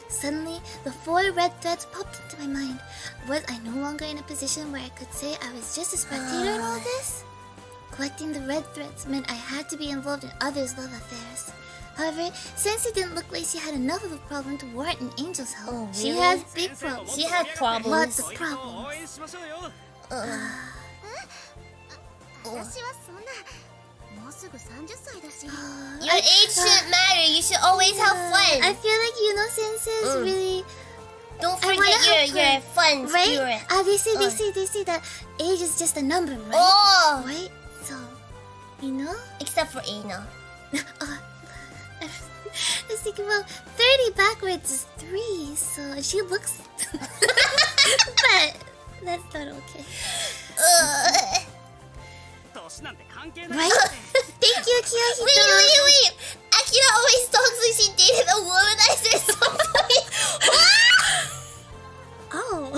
Suddenly, the 4 red threads popped into my mind. Was I no longer in a position where I could say I was just a spectator in all this? Collecting the red threads meant I had to be involved in others' love affairs. However, Sensei didn't look like she had enough of a problem to warrant an angel's help. Oh, She really? has big problems. She had problems. Lots of problems. 応援しましょうよ。私はそんな。もうすぐ30歳だし。 Your age shouldn't matter. You should always have fun. I feel like Sensei is really Don't I wanna forget have your fun right. spirit. They say that age is just a number, right? Oh, Right. So, you know. except for Aina. I was thinking, well, 30 backwards is 3, so she looks. But that's not okay. 年なんて関係ない。 Right? Thank you, Akira. Wait. Akira always talks like she dated a womanizer or something. Oh.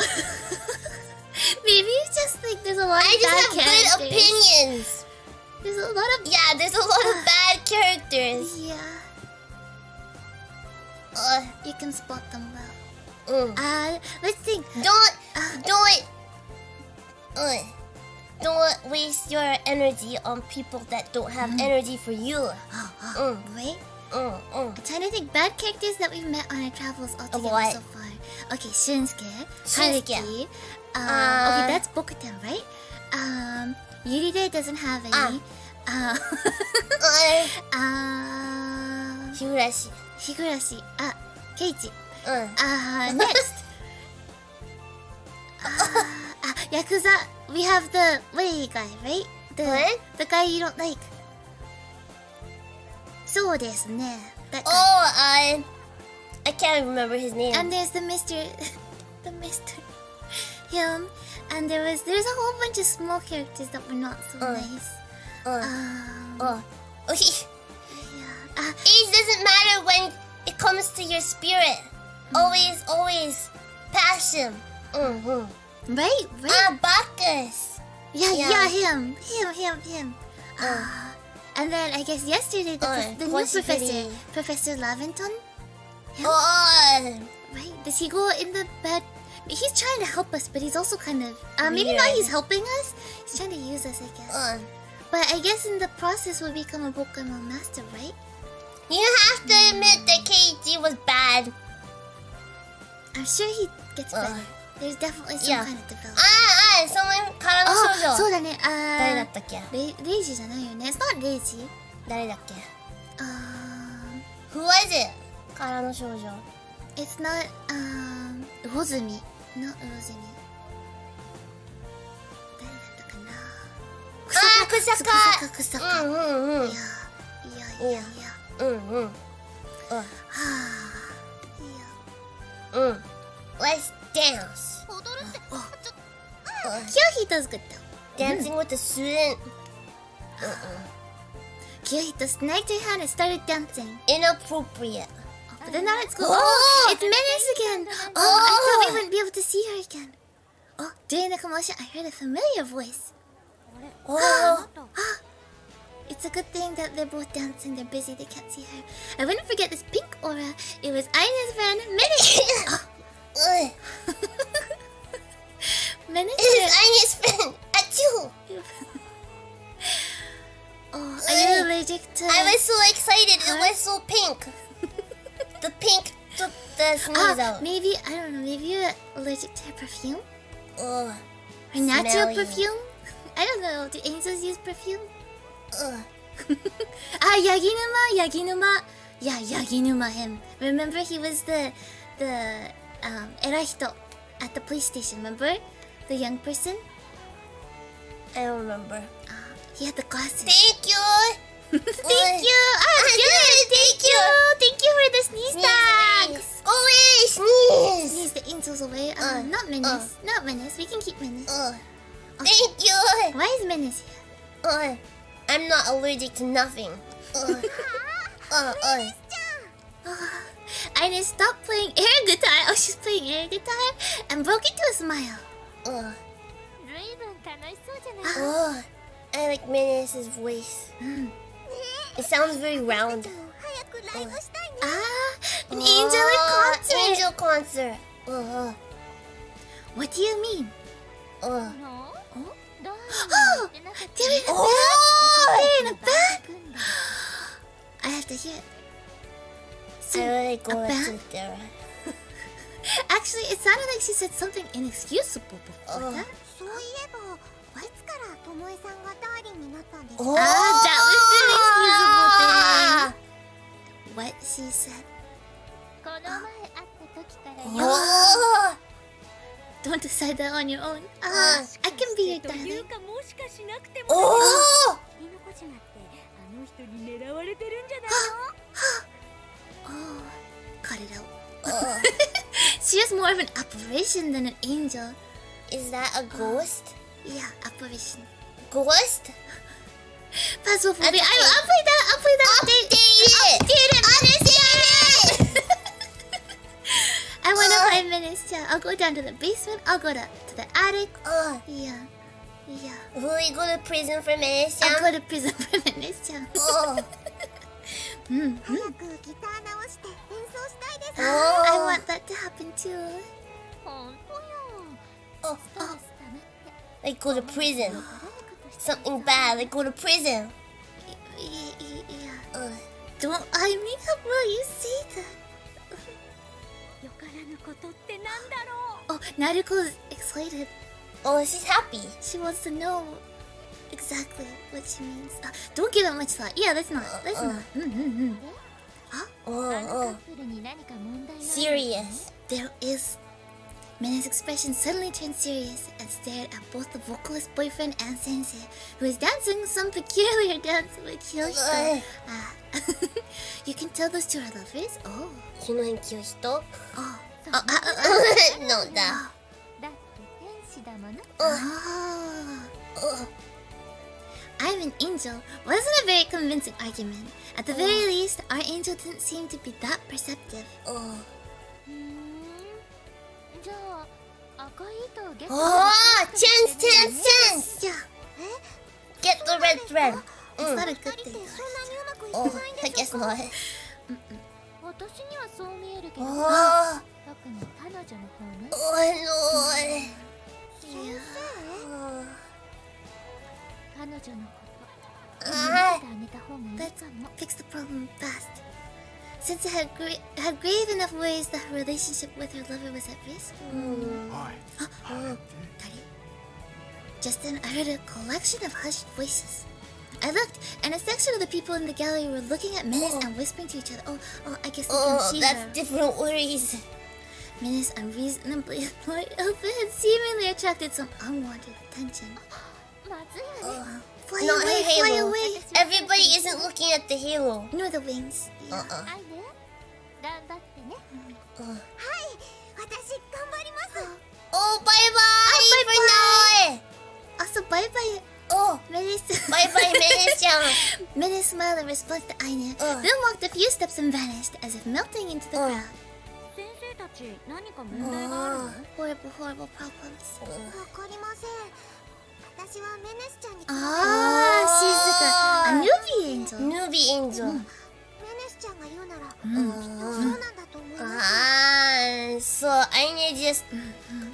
Maybe it's just like there's a lot I of just bad have characters. good opinions. There's a lot of. Yeah, there's a lot of bad characters. Yeah. You can spot them well. Let's think. Don't waste your energy on people that don't have energy for you. Wait. I'm trying to think bad characters that we've met on our travels altogether What? so far. Okay, Shinsuke, Shinsuke. Haruki. Okay, that's Bokuten, right? Yuride doesn't have any. あうん。あ日暮らし。日暮らし。あ、ケイチ。うん。next. ヤクザ. We have the Wei guy, right? What? The guy you don't like. そうですね。That guy. Oh, I can't remember his name. And there's the Mr. the Mr. him. And there's a whole bunch of small characters that were not so nice. Oh, Yeah. age doesn't matter when it comes to your spirit. Always passion. Mm-hmm. Right. Bacchus. Yeah, him. And then I guess yesterday the new what's professor, the- Professor Laventon. Him? Oh, Right? Does he go in the bed? He's trying to help us, but he's also kind of maybe Weird. not. He's helping us. He's trying to use us, I guess. But I guess in the process we'll become a Pokemon master, right? you have to admit that KG was bad. I'm sure he gets better. There's definitely some Yeah. kind of development. someone からの少女。そうだね。誰だったっけ？レイジじゃないよね。It's not レイジ。誰だっけ？ Who was it? からの少女。It's not 魚住。not 魚住。誰だったかな。草か。うん。いや。はあ。Let's dance. 踊るってキヨヒto's good though. Dancing with the student. Kyohito snagged her hand and started dancing. Inappropriate. But then now it's cool. Oh! It's Menace again. I thought we wouldn't be able to see her again. During the commotion, I heard a familiar voice. Oh. It's a good thing that they're both dancing. They're busy. They can't see her. I wouldn't forget this pink aura. It was Aina's friend, Menace. Menace. It is Anya's friend. Achoo. Are you allergic to? I was so excited. It was so pink. The pink took the sneeze out. Maybe I don't know. Maybe you're allergic to her perfume. Ugh. Her natural Smelly. perfume. I don't know. Do angels use perfume? Ugh. Yaginuma. Yeah, Yaginuma him. Remember he was the erahito at the police station, remember? The young person? I don't remember. He had the glasses. Thank you. Thank you! Good! Thank you for the sneeze tags! Go away, sneeze. Sneeze the angels away. Not Menace. Not Menace. We can keep Menace. Thank you. Why is Menace here? I'm not allergic to nothing. I just stopped playing air guitar. Oh, she's playing air guitar and broke into a smile. I like Menace's voice. It sounds very round. 早くライブしたいね。 An angel concert. Angel concert. What do you mean? Oh. They're in a Oh! They're in a band. I have to hear it. So, I really go a to band? there. Actually, it sounded like she said something inexcusable before that. そういえば、いつからともえさんがダーリンになったんですか？ Oh! That was the inexcusable thing. What she said. この前会った時からよ。 Oh! Don't decide that on your own. I can be your という darling. かもしかしなくても Oh! 見残しまってあの人に狙われてるんじゃない Oh, cut it out. She has more of an apparition than an angel. Is that a ghost? Yeah, apparition. Ghost? Phasmophobia. I'll play that. Update it! I want to play Menace. Yeah, I'll go down to the basement. I'll go to the attic. Yeah. Will we go to prison for Menace? I'll go to prison for Menace. Oh. 早くギター直して演奏したいです。 I want that to happen too. 本当よ。 Oh. ストレス溜まって。 Like go to prison. 誰かとして Something bad, like go to prison. Yeah. Don't I mean how will you say that? よからぬことってなんだろう Oh, Naruko's excited. Oh, she's happy. She wants to know. exactly what she means. Don't give it much thought. Yeah, let's not. Let's not. Serious. There is. Mina's expression suddenly turned serious and stared at both the vocalist boyfriend and Sensei, who was dancing some peculiar dance with Kyohito. You can tell those two are lovers? Oh. You know Kyohito? Oh. No, da. I'm an angel wasn't a very convincing argument. At the very least, our angel didn't seem to be that perceptive. Chance! Yeah, Get the red thread. it's not a good thing. I guess not. 私にはそう見えるけど、 Oh, 特に彼女の方ね。 no. 彼女のこと Ah, 見てあげた方がいい Let's かも。 fix the problem fast. Since it had grave enough worries that her relationship with her lover was at risk. Just then, I heard a collection of hushed voices. I looked, and a section of the people in the gallery were looking at Menace and whispering to each other. Oh, I guess they can see that's her. different worries. Menace unreasonably light outfit had seemingly attracted some unwanted attention. まずいわね。 Fly Not away, her fly halo. away! Everybody isn't looking at the halo. Nor the wings. Yeah. 愛ね。頑張ってね。 Uh. はい、私頑張ります。 Oh, bye-bye for now. Also, bye-bye, Oh, Menace. bye-bye, Menace-chan. Menace smiled in response to Aine, then walked a few steps and vanished, as if melting into the crowd. 先生たち何か問題があるの？ Horrible, horrible problems. わかりません。私はメネスちゃんに。 She's like a newbie angel. Newbie angel. メネスちゃんが言うなら、きっとそうなんだと思います。 Ah, so Aine just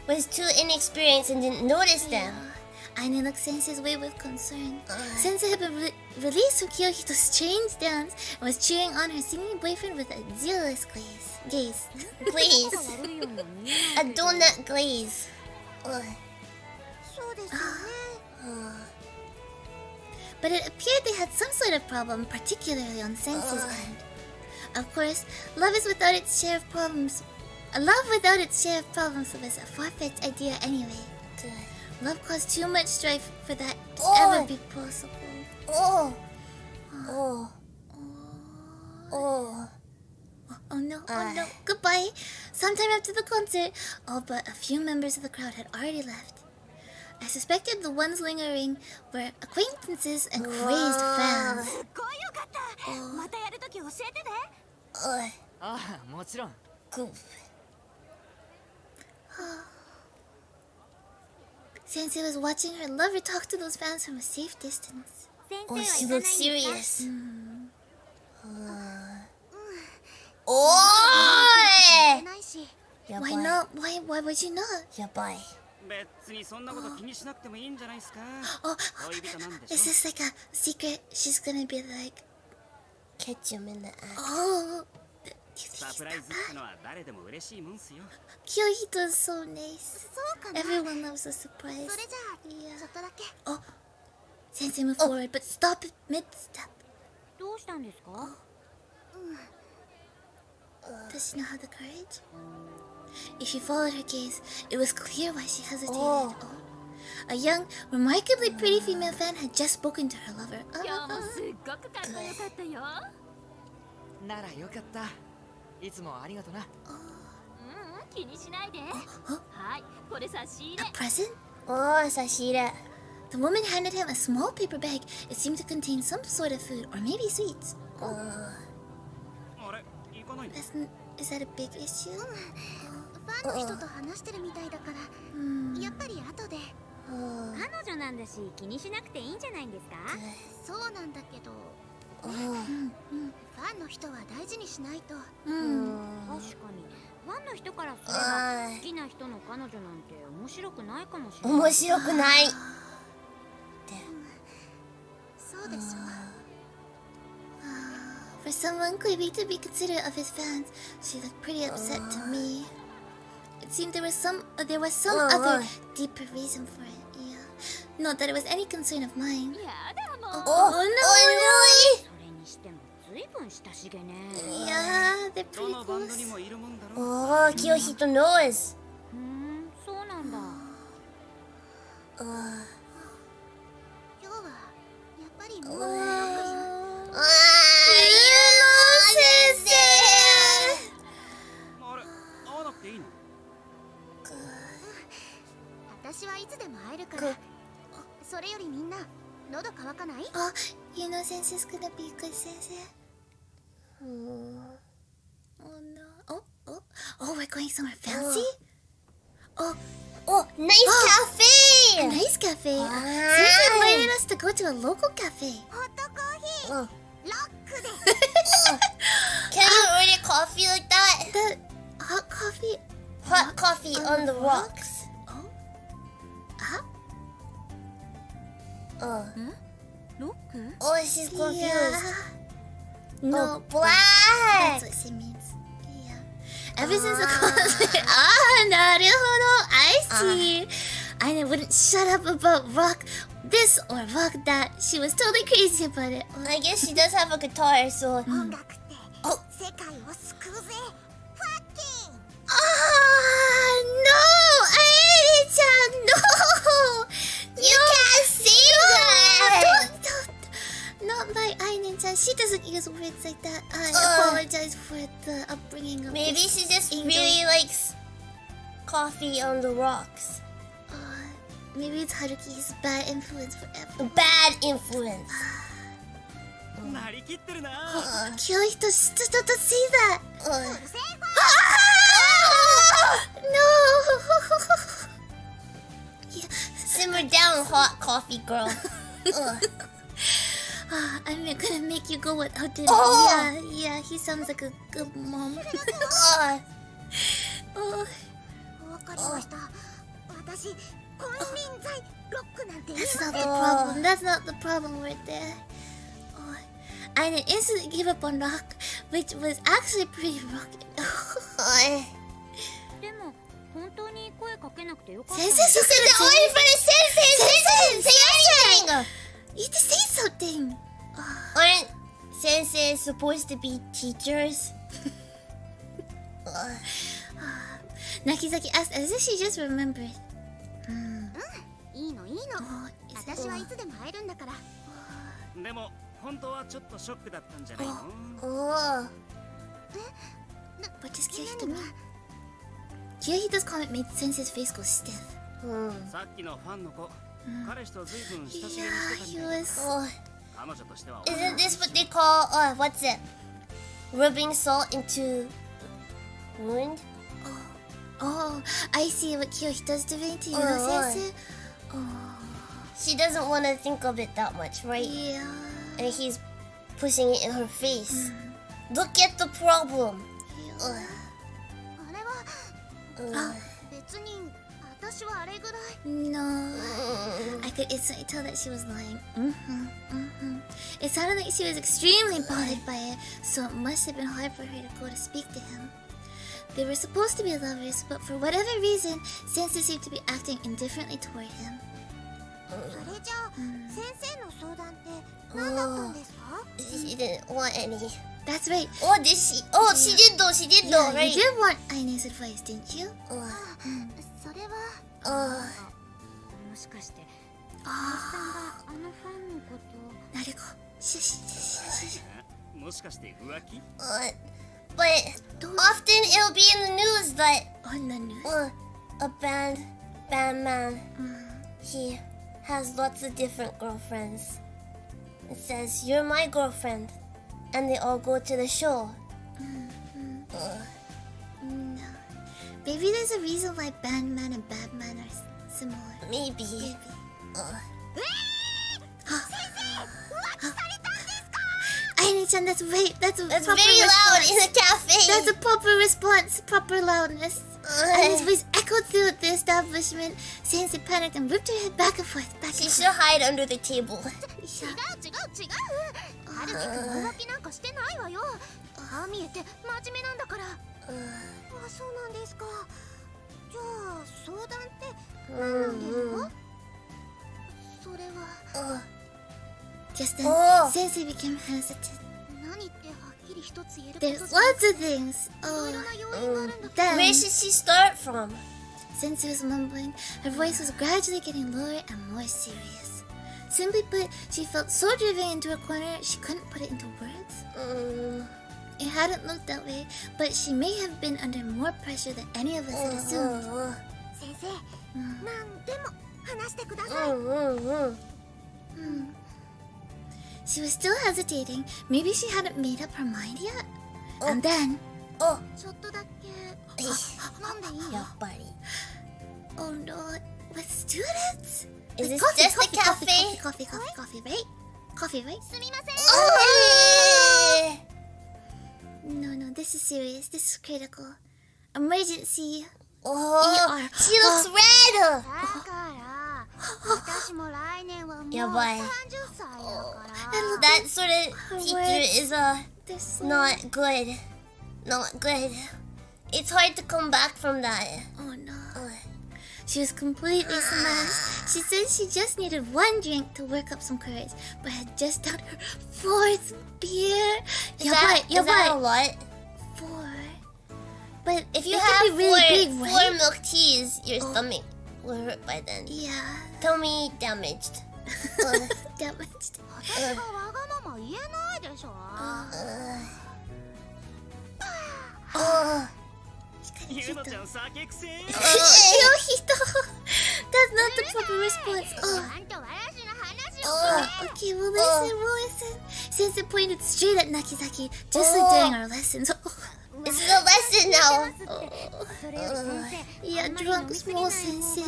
was too inexperienced and didn't notice them. Aine looked Sensei's way with concern. Sensei had been released from Kyohito's strange dance and was cheering on her singing boyfriend with a zealous gaze. Please. 悪いようには見え A ないけど。 donut glaze. Ugh. そうですよね。 But it appeared they had some sort of problem, particularly on Sensei's end. Of course, love without its share of problems was a far-fetched idea anyway. Love caused too much strife for that to ever be possible. Oh. Oh. Oh. Oh no, goodbye. Sometime after the concert, all but a few members of the crowd had already left. I suspected the ones lingering were acquaintances and crazed fans. すっごいよかった。またやるとき教えてね。 Ugh. ああ、もちろん。 Goof. Sensei was watching her lover talk to those fans from a safe distance. 先 Oh, 生 she は行か looks ないんですか？ serious. Oh! ないし。 Why not? Why would you not? Yabai. 別にそんなこと気にしなくてもいいんじゃないですか。 Oh, 恋人なんで is し this like a secret? She's gonna be like, Catch him in the act. oh, ょ。サプライズってのは誰でも嬉しいもんすよ。 Kyohito's so nice. そうかな。 Everyone loves a surprise. それじゃあ、ちょっとだけ。 Sensei moved forward, but stopped mid-step. どうしたんですか？ Does she not have the courage? If you followed her gaze, it was clear why she hesitated. Oh. A young, remarkably pretty female fan had just spoken to her lover. 今日もすっごくかっこよかったよ。ならよかった。いつもありがとな。気にしないで。はい、これ差し入れ。 A present? Oh, Sashira. The woman handed him a small paper bag. It seemed to contain some sort of food, or maybe sweets. あれ行かないの？ Is that a big issue? ファンの人と話してるみたいだから、やっぱり後で。彼女なんだし気にしなくていいんじゃないんですか？そうなんだけど、 Oh. ファンの人は大事にしないと。確かにファンの人からすれば好きな人の彼女なんて面白くないかもしれない。面白くない。そうでしょ。 For someone claiming to be considerate of his fans, she looked pretty upset to me. It seemed there was some other deeper reason for it. Yeah. Not that it was any concern of mine. やだもん。 Oh, oh, really? それにしてもずいぶん親しげね。 Yeah, they're ど pretty のバンド close. にもいるもんだろ。 Oh, Kiyohito knows. そうなんだ。 今日はやっぱりもう Ah, Yuno-sensei! あれ、会わなくていいの？私はいつでも会えるからそれよりみんな喉乾かない Oh, you know Sensei's gonna be a good sensei. Oh no. Oh, we're going somewhere fancy? Oh, Oh, nice cafe! a nice cafe. Wow. Sensei invited us to go to a local cafe. ホットコーヒー Oh. ロックで Can you order coffee like that? The hot coffee. Hot coffee on the rocks. Oh. Huh? Oh, ロック？ oh, she's confused. Yeah. No, Oh, black! that's what she means. Yeah. Ever since the concert. Ah, naruhodo. I see. I wouldn't shut up about rock this or rock that. She was totally crazy about it. Oh, I guess she does have a guitar, so... 音楽って世界を救うぜファッキン no! Airi-chan, no! You can't say that! Not by Aine-chan. She doesn't use words like that. I apologize for the upbringing of Maybe this she just angel. really likes coffee on the rocks. Maybe it's Haruki's bad influence for everyone. Bad influence. なりきってるな。 Kyohito, just don't say that. Uh, No! Yeah. simmer down, hot coffee girl. I'm gonna make you go without dinner. Oh! Yeah, he sounds like a good mom. Oh, わかりました私金輪際ロックなんて言え that's ま not せ the ん problem. That's not the problem right there. Oh, I instantly gave up on rock, which was actually pretty rocking. でも本当に声かけなくてよかった。 Sensei, She said the only for the sensei! Sensei didn't say anything! you need to say something. Aren't sensei supposed to be teachers? Nakizaki asked as if she just remembered. いいのいいの Oh, is it? 私はいつでも会えるんだからでも本当はちょっとショックだったんじゃないの？ Oh. What does Kyohito mean? Kyohito's comment made Sensei's face go stiff. さっきのファンの子、彼氏と随分親しげにして Yeah, た he みたいだ。 was. Oh. 彼女としては Isn't this what they call, what's it? Rubbing salt into wound? Oh, I see what Kyohito's doing to you, Oh, Sensei. Oh, She doesn't want to think of it that much, right? yeah. And he's pushing it in her face. Look at the problem. あれは別に私はあれぐらい No. I could instantly tell that she was lying. It sounded like she was extremely bothered by it, so it must have been hard for her to go to speak to him. They were supposed to be lovers, but for whatever reason, Sensei seemed to be acting indifferently toward him. それじゃあ先生の相談って何だったんですか She didn't want any. That's right. Oh, did she? Oh, she did though. She did though, Yeah, right? you did want Aine's advice, didn't you? それは Oh. もしかしてさ Ah, んがあのファンのことを。 Nariko. Shh. もしかして浮気？ But Don't often it'll be in the news that on the news. a bandman, he has lots of different girlfriends. It says, "You're my girlfriend," and they all go to the show. No. Maybe there's a reason why Bandman and Badman are similar. Maybe. Aine-chan, that's right. That's That's proper very loud response. in a cafe. That's a proper response. Proper loudness. And his voice echoed through the establishment. Sensei panicked and whipped her head back and forth. Back She and should forth. hide under the table. 違うはるきくん浮気なんかしてないわよああ見えて真面目なんだからあそうなんですかじゃあ相談って何なんですかそれは Just then, Oh. Sensei became hesitant. 何ってはっきり一つ言えること There's じゃ lots of things. いろいろな要因があるんだけど Then, Where should she start from? Sensei was mumbling. Her voice was gradually getting lower and more serious. Simply put, she felt so driven into a corner she couldn't put it into words. It hadn't looked that way, but she may have been under more pressure than any of us had assumed. 先生、何でも話してください。 She was still hesitating. Maybe she hadn't made up her mind yet. And then, ちょっとだけなんでいいよ。やっぱり Oh no, with students? Is this Coffee, just a coffee, cafe? coffee, right? Coffee, right? すみません No, this is serious. This is critical. Emergency. Oh, she looks red! だから私も来年はもうやばい30歳だから That sort of teacher is There's so... not good. Not good. It's hard to come back from that. Oh no. She was completely smashed. She said she just needed one drink to work up some courage, but had just downed her 4th beer. Is that a lot? 4. But If you it have could be really big, four right? milk teas, your stomach will hurt by then. Yeah, Tummy damaged. damaged. 私がわがまま言えないでしょゆのちゃん酒くせー That's not the proper response. ちゃんと私の話を Okay, we'll listen. Sensei pointed straight at Nakizaki, just like during our lessons. This is a lesson now. それより先生 Yeah, あんまり飲 drunk みすぎない small 方 sensei.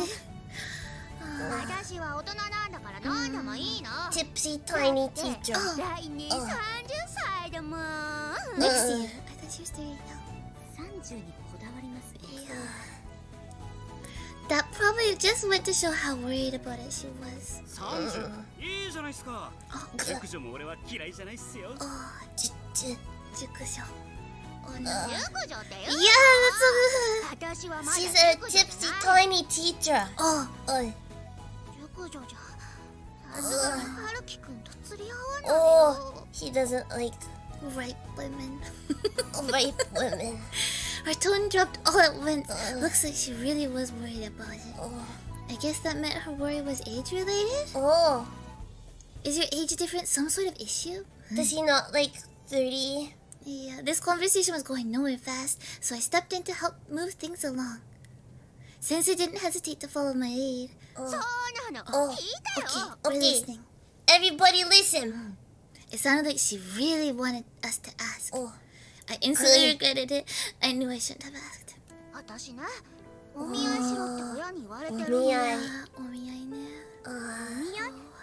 が私は大人なんだから飲んでもいいの Tipsy tiny teacher. 来年30歳だもん Next year. I thought she was 30 now. 30にこだわりますね That probably just went to show how worried about it she was. 30いいじゃないっすか熟女も俺は嫌いじゃないっすよ Jukusho. Oh no. 熟女って言 Yeah, う that's 私はまだ She's 熟 a 女じゃ tipsy ない tiny teacher. Oh, 熟女じゃさすがに春樹くんと釣り合わない Oh, よ he doesn't like ripe women. rape women. Her tone dropped all at once. Looks like she really was worried about it. I guess that meant her worry was age related? Oh, Is your age difference some sort of issue? does he not like 30? Yeah, this conversation was going nowhere fast, so I stepped in to help move things along. Sensei didn't hesitate to follow my lead. そうなの Oh, 聞いたよ We're Okay. listening. Everybody listen. It sounded like she really wanted us to ask. Oh, I instantly Good. regretted it. I knew I shouldn't have asked. 私ねお見合いしろって親に言われてるのお見合い お見合いね。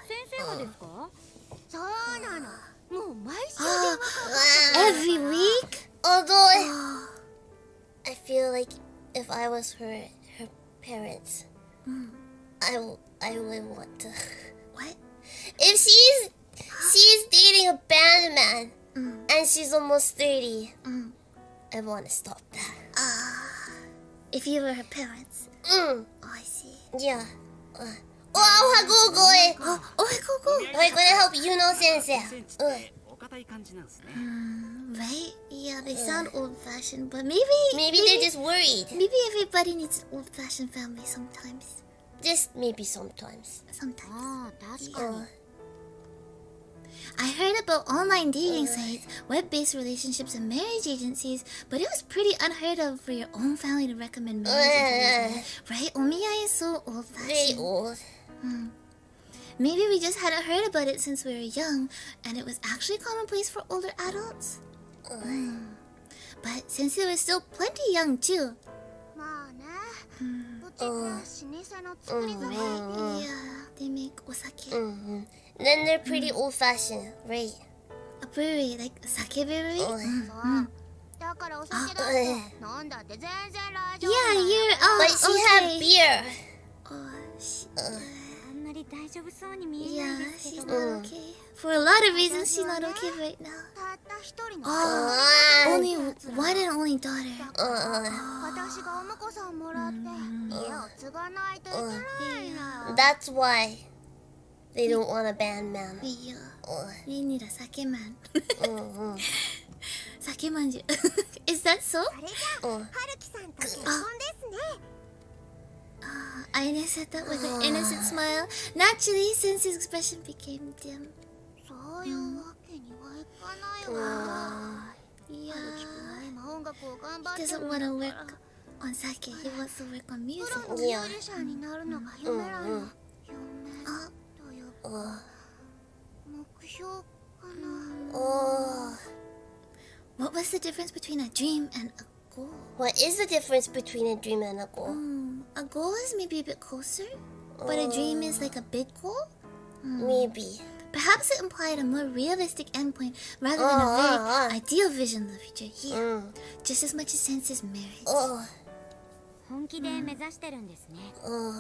先生がですかそうなのもう毎週 Every week? although I feel like if I was her parents, I would want to. What? If she's dating a band man and she's almost 30, I want to stop that. If you were her parents. Mm, Oh, I see. yeah. Oh, go. Oh, go, go. I'm gonna help you know sensei. センチってお堅い感じなんですね Right? Yeah, they sound old-fashioned, but Maybe they're just worried. maybe everybody needs an old-fashioned family sometimes. Just maybe sometimes. Sometimes. ああ確かに I heard about online dating sites, web-based relationships, and marriage agencies, but it was pretty unheard of for your own family to recommend marriage information, right? Omiyai is so Very old-fashioned. old. Maybe we just hadn't heard about it since we were young, and it was actually commonplace for older adults. But Sensei was still plenty young too. まあねうちって老舗の作り酒 Yeah, they make osake. Mm-hmm. Then they're pretty old-fashioned, right? A brewery, like a sake brewery. そうだからお酒だって飲んだって全然大丈夫 Yeah, you're. Oh, But she had okay. beer. Oh, あんまり大丈夫そうに見えない yeah, ですけ she's ど not okay. For a lot of reasons, she's not okay right now. たった一人の Oh, only one and only daughter. 私がお婿さんもらって家を継がないといけないの That's why They don't want a band man. Yeah. Oh. We need a sake man. うんうん Sake manju. Is that so? それじゃあ、はるきさんと結婚ですね。Aine said that with an innocent smile. Naturally, since his expression became dim. そういうわけにはいかないわ。 Yeah. 今音楽を頑張 He ってる doesn't ん want だ to か work ら。 on sake. He wants to work on プ music. ロのミュージシャンになるのが夢なの。夢というか目標かな。 Oh. What was the difference between a dream and a goal? What is the difference between a dream and a goal? A goal is maybe a bit closer, but a dream is like a big goal. Maybe. Perhaps it implied a more realistic endpoint rather than a very ideal vision of the future. Yeah, just as much as Sensei's marriage. Oh. 本気で目指してるんですね。 Oh.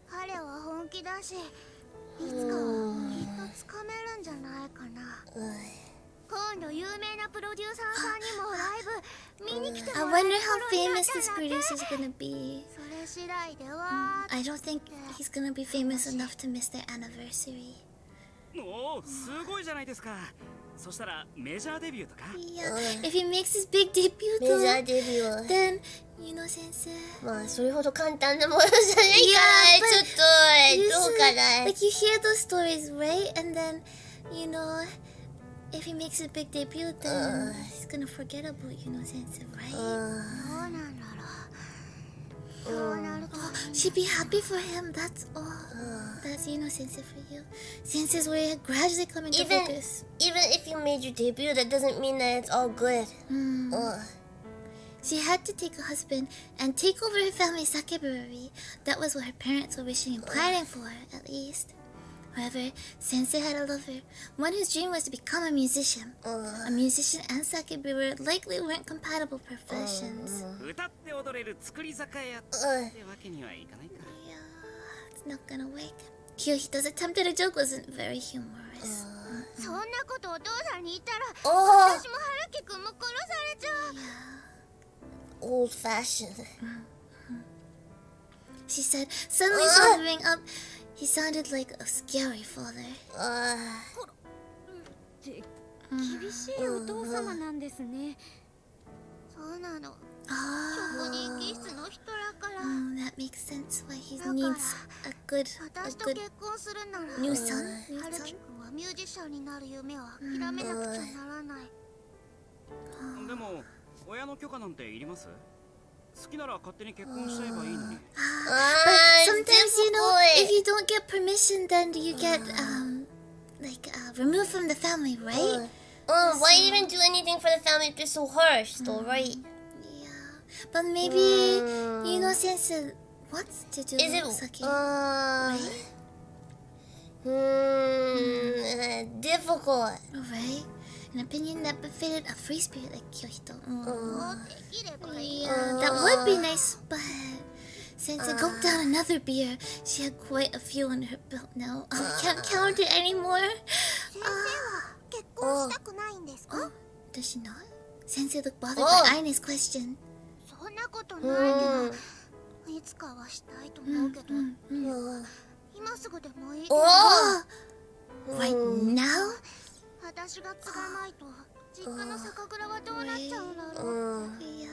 彼は本気だし、いつかはきっとつかめるんじゃないかな。今度有名なプロデューサーさんにもライブ見に来て I もらえ wonder る how 頃にな famous った this ら producer is gonna be. それ次第では。 I don't think he's gonna be famous enough to miss their anniversary. おお、すごいじゃないですか。そしたらメジャーデビューとか。 Yeah, if he makes his big debut メジャ though, ーデビュー then, you know, Sensei. まあそれほど簡単なものじゃないからちょっとどうかな Like you hear those stories, right? And then, you know, if he makes a big debut, then he's gonna forget about, you know, Sensei, right? どうなんだろう。そうなると She'd be happy for him, that's all. That's, you know, Sensei for you. Sensei's way gradually coming to Even focus. if you made your debut, that doesn't mean that it's all good. She had to take a husband and take over her family's sake brewery. That was what her parents were wishing and planning for, at least. However, Sensei had a lover, one whose dream was to become a musician. A musician and sake brewer likely weren't compatible professions. 歌って踊れる作り酒屋ってわけにはいかないか。 Yeah, it's not gonna work. Kyohito's attempt at a joke wasn't very humorous. そんなことお父さんに言ったら、 Oh, 私も春樹くんも殺されちゃう。 old fashioned. She said, suddenly sobering up. He sounded like a scary father. 厳しいお父様なんですね。そうなの。 Oh, 職人気質の人だから。 that makes sense why he needs a good 私と結婚するなら、 new son. 春樹くんはミュージシャンになる夢を諦めなくちゃならない。でも親の許可なんていります？好きなら勝手に結婚しちゃえばいいのに。 But sometimes, you know, if you don't get permission, then you get removed from the family, right? Why even do anything for the family if they're so harsh, though, right? Yeah. But maybe, you know, Sensei wants to do Is it sake. Difficult. Right? An opinion that befitted a free spirit like Kyohito. できればいい。 Yeah, that would be nice, but Sensei gulped down another beer. She had quite a few under her belt now. I can't count it anymore. 先生は結婚したくないんですか？ Does she not? Sensei looked bothered by Aine's question. そんなことないけど、いつかはしたいと思うけど、今すぐでもいいけど、 Right now? 私が継がないと実家の酒蔵はどうなっちゃうんだろう。 Yeah.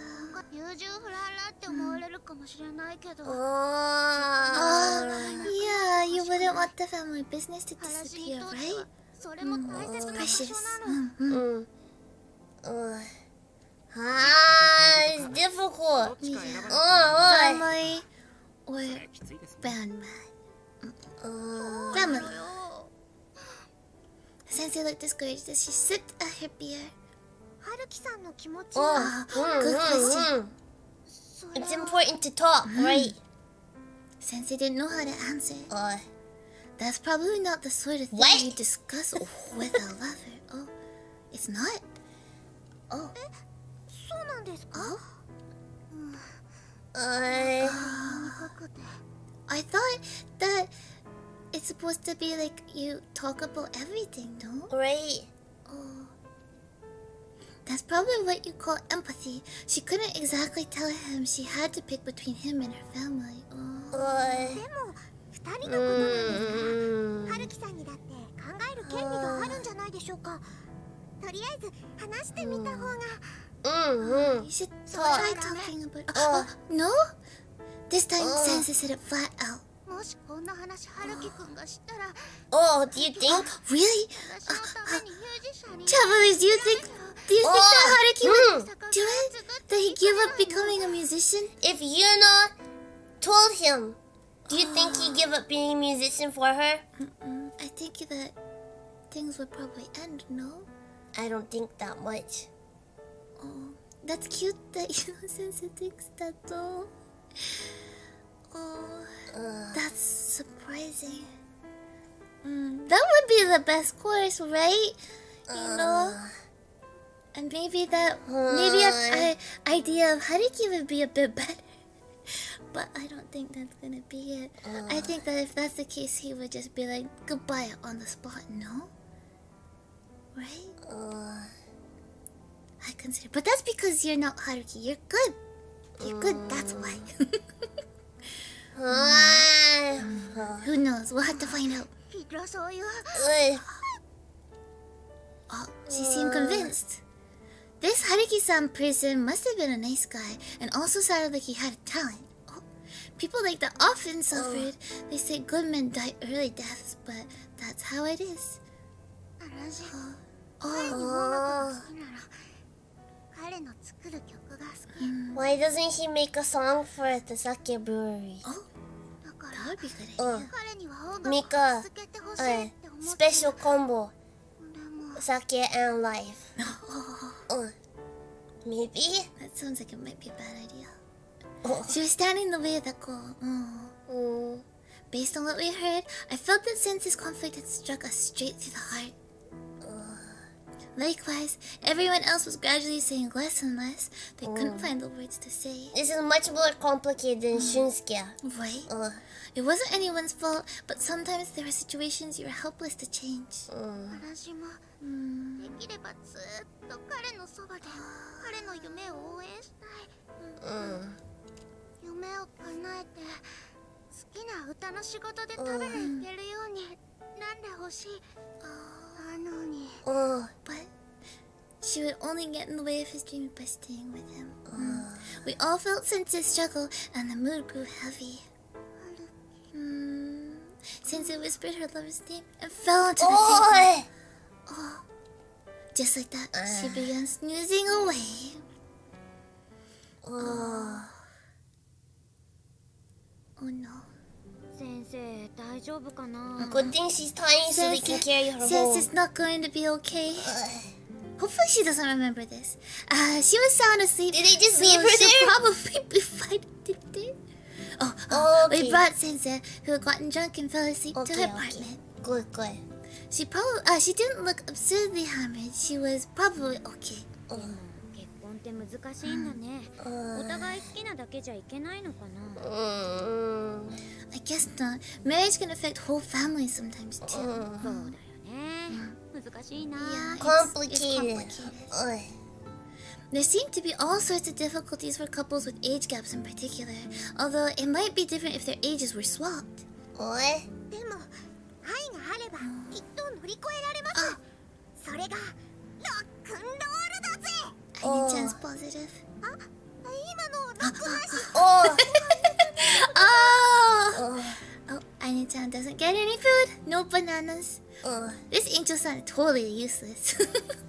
優柔不断だって思われるかもしれないけど、 Yeah, you wouldn't want the family business to 話に disappear, とって right? はそれも大切な場 Precious. 所なの。 It's difficult. どっちか選ばれて Family or きついですね。 bandman? Family. よ Sensei looked discouraged as she sipped at her beer. 春樹さんの気持ちは、 Good question. それ It's は important to talk, right? Sensei didn't know how to answer. Uh, That's probably not the sort of thing What? you discuss with a lover. Oh, it's not? Oh. そうなんですか？ uh, 短くて。 I thought that it's supposed to be like you talk about everything, no? right? Oh. That's probably what you call empathy. She couldn't exactly tell him she had to pick between him and her family. Oh. でも普二人のことなんですから、春樹さんにだって考える権利があるんじゃないでしょうか。とりあえず話してみた方が。You should try talking about. No? This time, Sensei said it flat out. もしこんな話春樹くんが知ったら、 Oh, do you think? Really? 私のためにミュージシャンに。 Travelers, do you think that Haruki would do it? That he give up becoming a musician? If Yuno told him, do you think he'd give up being a musician for her? I think that things would probably end, no? I don't think that much. Oh, that's cute that Sensei thinks that though. Oh, that's surprising. That would be the best course, right? You know? And maybe an idea of Haruki would be a bit better. But I don't think that's gonna be it. I think that if that's the case, he would just be like, goodbye on the spot, no? Right? I consider, but that's because you're not Haruki. You're good. You're good. That's why. Who knows? We'll have to find out. そういう。 Oh, she seemed convinced. This Haruki-san person must have been a nice guy, and also sounded like he had talent. Oh, people like that often suffered. They say good men die early deaths, but that's how it is. 彼に音楽が好きなら、彼の作る曲が好き。 Why doesn't he make a song for the sake brewery? だから That would be a good idea. 彼には音楽 Make を a 続けてほしいって思ってる。 special combo. でも Sake and live. Maybe? That sounds like it might be a bad idea. She was standing in the way of that goal. Based on what we heard, I felt that Sensei's conflict had struck us straight through the heart. Likewise, everyone else was gradually saying less and less. They couldn't find the words to say. This is much more complicated than Shunsuke. Right? It wasn't anyone's fault, but sometimes there are situations you are helpless to change. 私もできればずっと彼のそばで彼の夢を応援したい。夢を叶えて好きな歌の仕事で食べに行けるようになんでほしい。なのに。 But she would only get in the way of his dream by staying with him. We all felt Sensei's struggle, and the mood grew heavy. Sensei whispered her lover's name and fell onto the table. Oh, just like that, she began snoozing away. Oh no. 先生大丈夫かな。 Good thing she's tiny so they can carry her home. Sensei's not going to be okay. Hopefully she doesn't remember this. She was sound asleep. Did they just so leave her she'll there? probably be fine. Did they? Okay. We brought Sensei, who had gotten drunk and fell asleep, to her Okay. apartment. Good. She didn't look absurdly hammered. She was probably okay. 結婚って難しいんだね。お互い好きなだけじゃいけないのかな。 I guess not. Marriage can affect whole families sometimes too. そうだよね。難しいな。 Yeah, it's Complicated. complicated. There seem to be all sorts of difficulties for couples with age gaps in particular, although it might be different if their ages were swapped. でも愛があればきっと乗り越えられます。それがロックンロールだぜ。Aini-chan's positive. 今のロック配信。 Oh, Aini-chan doesn't get any food. No bananas. This angel sounded totally useless.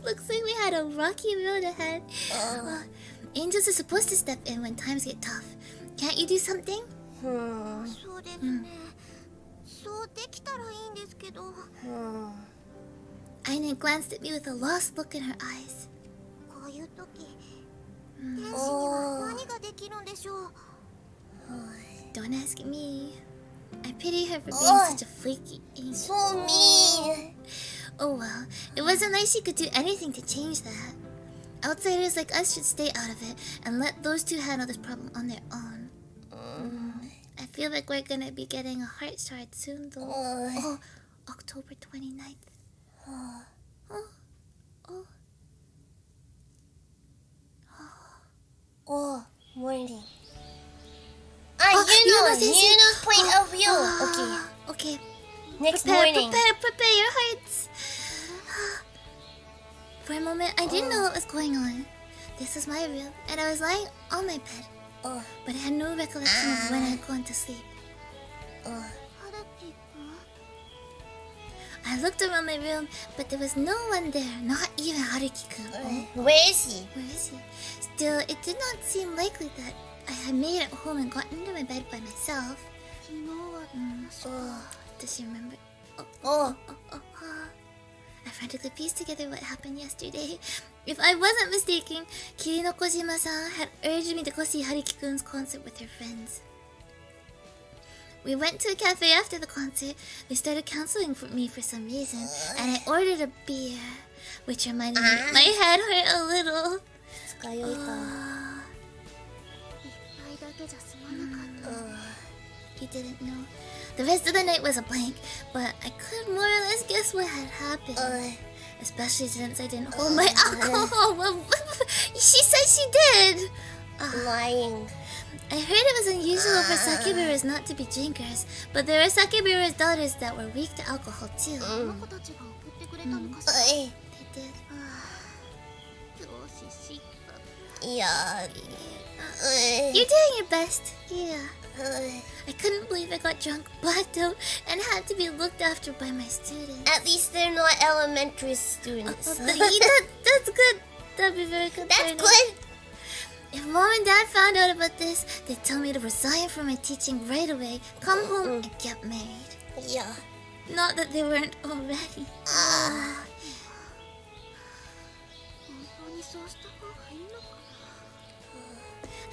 Looks like we had a rocky road ahead. Angels are supposed to step in when times get tough. Can't you do something? そうですね。そうできたらいいんですけど。 Aina glanced at me with a lost look in her eyes. こういう時、天使には何ができるんでしょう。 Don't ask me. I pity her for being such a flaky angel. So mean. Oh well, it wasn't like she could do anything to change that. Outsiders like us should stay out of it and let those two handle this problem on their own. I feel like we're gonna be getting a heart shard soon though. Oh, October 29th. Morning. Yuno's Yuno's point of view. you. Okay. Next Prepare morning. your hearts. For a moment, I didn't know what was going on. This was my room, and I was lying on my bed. But I had no recollection of when I had gone to sleep. I looked around my room, but there was no one there, not even Haruki-kun. Where is he? Where is he? Still, it did not seem likely that I had made it home and gotten into my bed by myself. Does she remember? I frantically pieced together what happened yesterday. If I wasn't mistaken, Kirinokojima-san had urged me to go see Haruki-kun's concert with her friends. We went to a cafe after the concert. They started counseling me for some reason, and I ordered a beer, which reminded me my head hurt a little. He didn't know. The rest of the night was a blank, but I could more or less guess what had happened. Especially since I didn't hold my alcohol. Well, she said she did. Lying. I heard it was unusual for sake brewers not to be drinkers, but there are sake brewers' daughters that were weak to alcohol too. They did. Yeah. You're doing your best. Yeah. I couldn't believe I got drunk, blacked out, and had to be looked after by my students. At least they're not elementary students. That's good. That'd be very good. That's good. If mom and dad found out about this, they'd tell me to resign from my teaching right away, come home, and get married. Yeah. Not that they weren't already.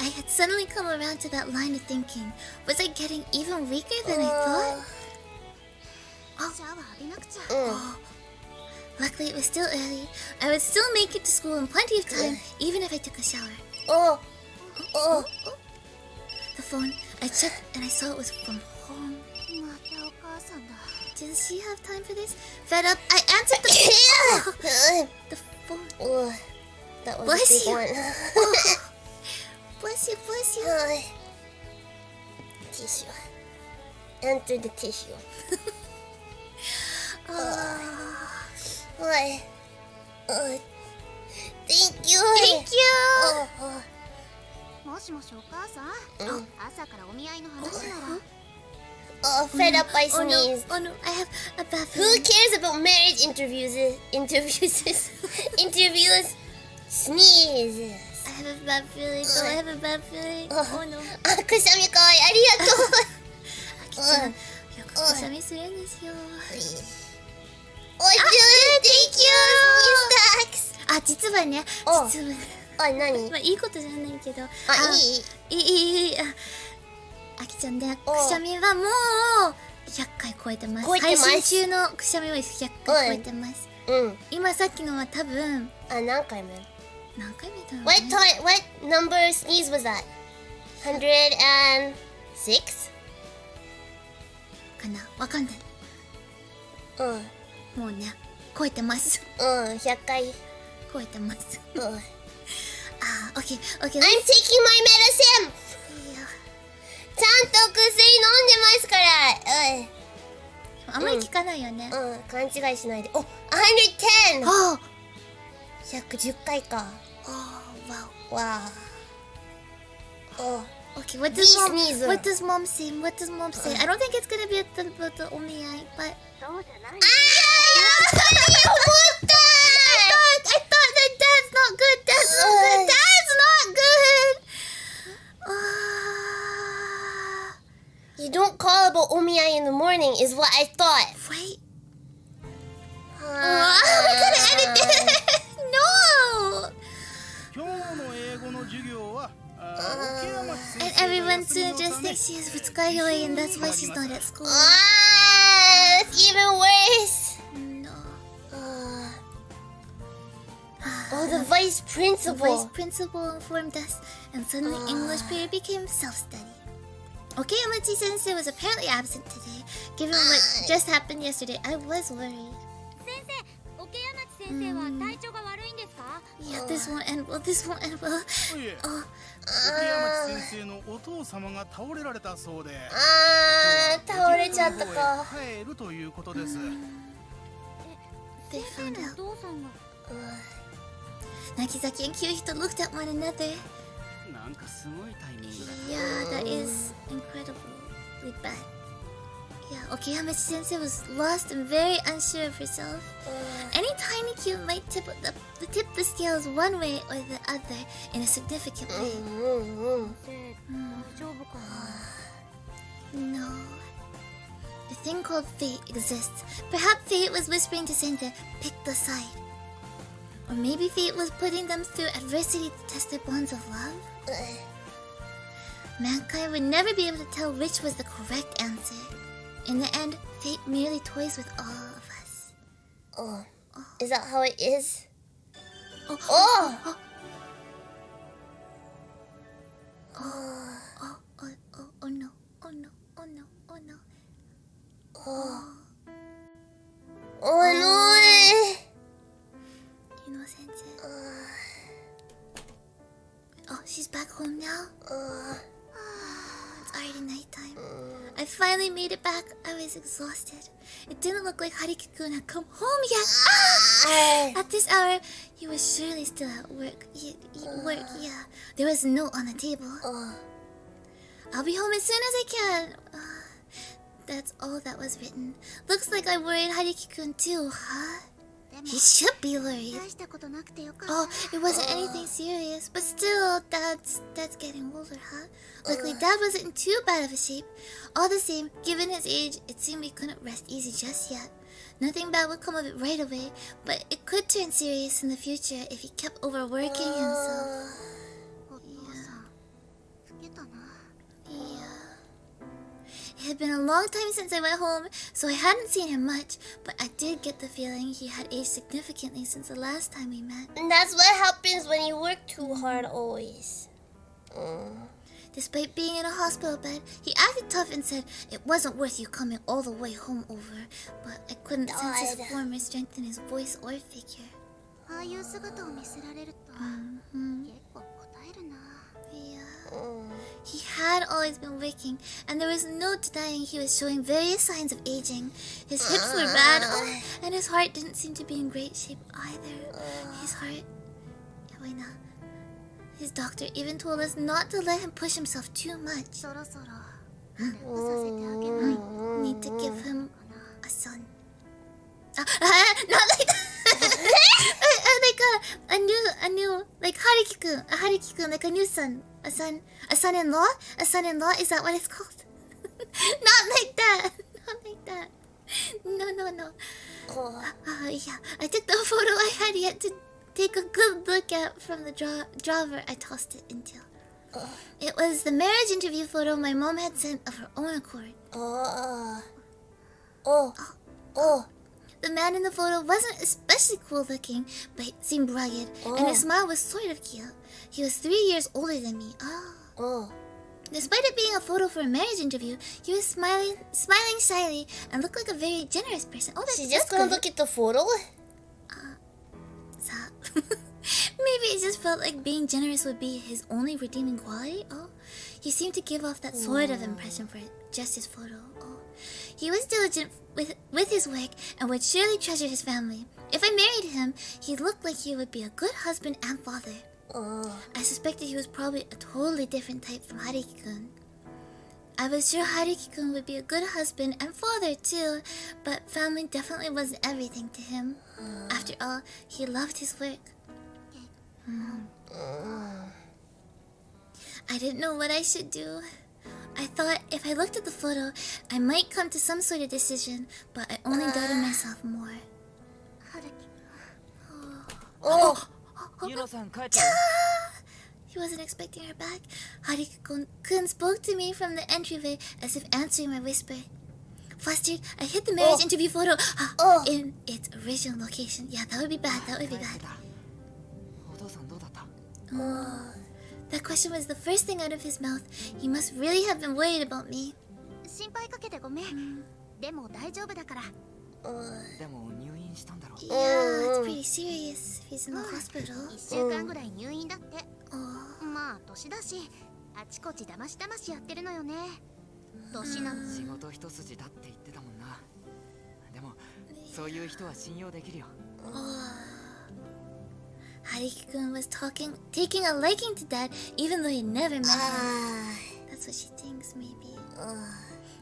I had suddenly come around to that line of thinking. Was I getting even weaker than I thought? Luckily, it was still early. I would still make it to school in plenty of time, even if I took a shower. The phone. I checked and I saw it was from home. Does she have time for this? Fed up, I answered the the phone. That was Bless a big you. one. Bless you, bless you. Tissue. Enter the tissue. Thank you. Thank you. Fed up, I sneezed. Oh no, I have a bad Who feeling. cares about marriage interviews? Sneezes. I have a bad feeling. Oh, I have a bad feeling. Oh no. くしゃみかわいい。ありがとう。あきちゃん、よくくしゃみするんですよ。おいしい。Thank you. Sneeze stacks. あ、実はね、何？まあいいことじゃないけど。いい？あきちゃんね、くしゃみはもう100回超えてます。超えてます。配信中のくしゃみは100回超えてます。今さっきのは多分何回目？何回目だろうね。What number sneeze was that? 106? かな、わかんない。もうね、超えてます。100回。超えてます。OK。I'm taking my medicine! ちゃんと薬飲んでますから。あんまり聞かないよね。勘違いしないで。110! 110回か。Wow. Okay, what does mom say? What does mom say? I don't think it's gonna be about the only eye, but... I thought that that's not good. That's not good. That's not good. You don't call about omiai in the morning is what I thought. Wait. We gotta edit this. No. And everyone soon just thinks she has Futsukaioi and that's why she's not at school. It's even worse. No. The vice principal. The vice principal informed us, and suddenly English period became self-study. Okeyamachi sensei was apparently absent today. Given what just happened yesterday, I was worried. 先生、奥山地先生は体調が悪いんですか？ Yeah, this won't end well. This won't end well. いえ、栗山先生のお父様が倒れられたそうで、倒れちゃったか。帰るということです。They 先 found 生の out. お父さんが。Nagizaki and Kirito looked at one another. なんかすごいタイミングだ。 Yeah, that is incredibly bad. Yeah, Okiyama Sensei was lost and very unsure of herself. Any tiny cue might tip the scales one way or the other in a significant way. 先生、大丈夫かな？ No. A thing called fate exists. Perhaps fate was whispering to Sensei, pick the side. Or maybe fate was putting them through adversity to test their bonds of love. Mankind would never be able to tell which was the correct answer. In the end, fate merely toys with all of us. Oh, is that how it is? Oh! Oh! Oh! Oh no! Oh no! Oh no! Oh no! Oh no! You know, Sensei. Oh, she's back home now? It's already nighttime. I finally made it back. I was exhausted. It didn't look like Hariki-kun had come home yet. At this hour, he was surely still at work. Yeah. There was a note on the table. I'll be home as soon as I can. That's all that was written. Looks like I worried Hariki-kun too, huh? He should be worried. 大したことなくてよかった。 Oh, it wasn't anything serious, but still, Dad's getting older, huh? Luckily, Dad wasn't in too bad of a shape. All the same, given his age, it seemed we couldn't rest easy just yet. Nothing bad would come of it right away, but it could turn serious in the future if he kept overworking himself. お父さん、老けたな。 Yeah. It had been a long time since I went home, so I hadn't seen him much, but I did get the feeling he had aged significantly since the last time we met. And that's what happens when you work too hard always. Despite being in a hospital bed, he acted tough and said it wasn't worth you coming all the way home over, but I couldn't sense his form or strength in his voice or figure. ああいう姿を見せられると、結構答えるな。 Yeah. He had always been working, and there was no denying he was showing various signs of aging. His hips were bad, and his heart didn't seem to be in great shape either. His heart... Wait, now. His doctor even told us not to let him push himself too much. そろそろレップさせてあげない。 Need to give him a son. Not like that! a new, like Hariki-kun, like a new son. A son-in-law? A son-in-law? Is that what it's called? Not like that. Not like that. No. Yeah. I took the photo I had yet to take a good look at from the drawer I tossed it into. It was the marriage interview photo my mom had sent of her own accord. The man in the photo wasn't especially cool looking, but seemed rugged, and his smile was sort of cute. He was 3 years older than me. Despite it being a photo for a marriage interview, he was smiling shyly and looked like a very generous person. Oh, She's just gonna look at the photo? Maybe it just felt like being generous would be his only redeeming quality. He seemed to give off that sort of impression for just his photo. He was diligent with his work and would surely treasure his family. If I married him, he looked like he would be a good husband and father. I suspected he was probably a totally different type from Hariki-kun. I was sure Hariki-kun would be a good husband and father too, but family definitely wasn't everything to him. After all, he loved his work. I didn't know what I should do. I thought if I looked at the photo, I might come to some sort of decision, but I only doubted myself more. He wasn't expecting her back. Hariki-kun spoke to me from the entryway as if answering my whisper. Flustered, I hid the marriage interview photo in its original location. Yeah, that would be bad. That question was the first thing out of his mouth. He must really have been worried about me. 心配かけてごめん。でも大丈夫だから。でも入院したんだろう。 Yeah, That's pretty serious if he's in the hospital. 1週間ぐらい入院だって。まあ年だし、あちこちだましだましやってるのよね。年なの。仕事一筋だって言ってたもんな。でもそういう人は信用できるよ。Hariki-kun was taking a liking to Dad, even though he never met him. That's what she thinks, maybe.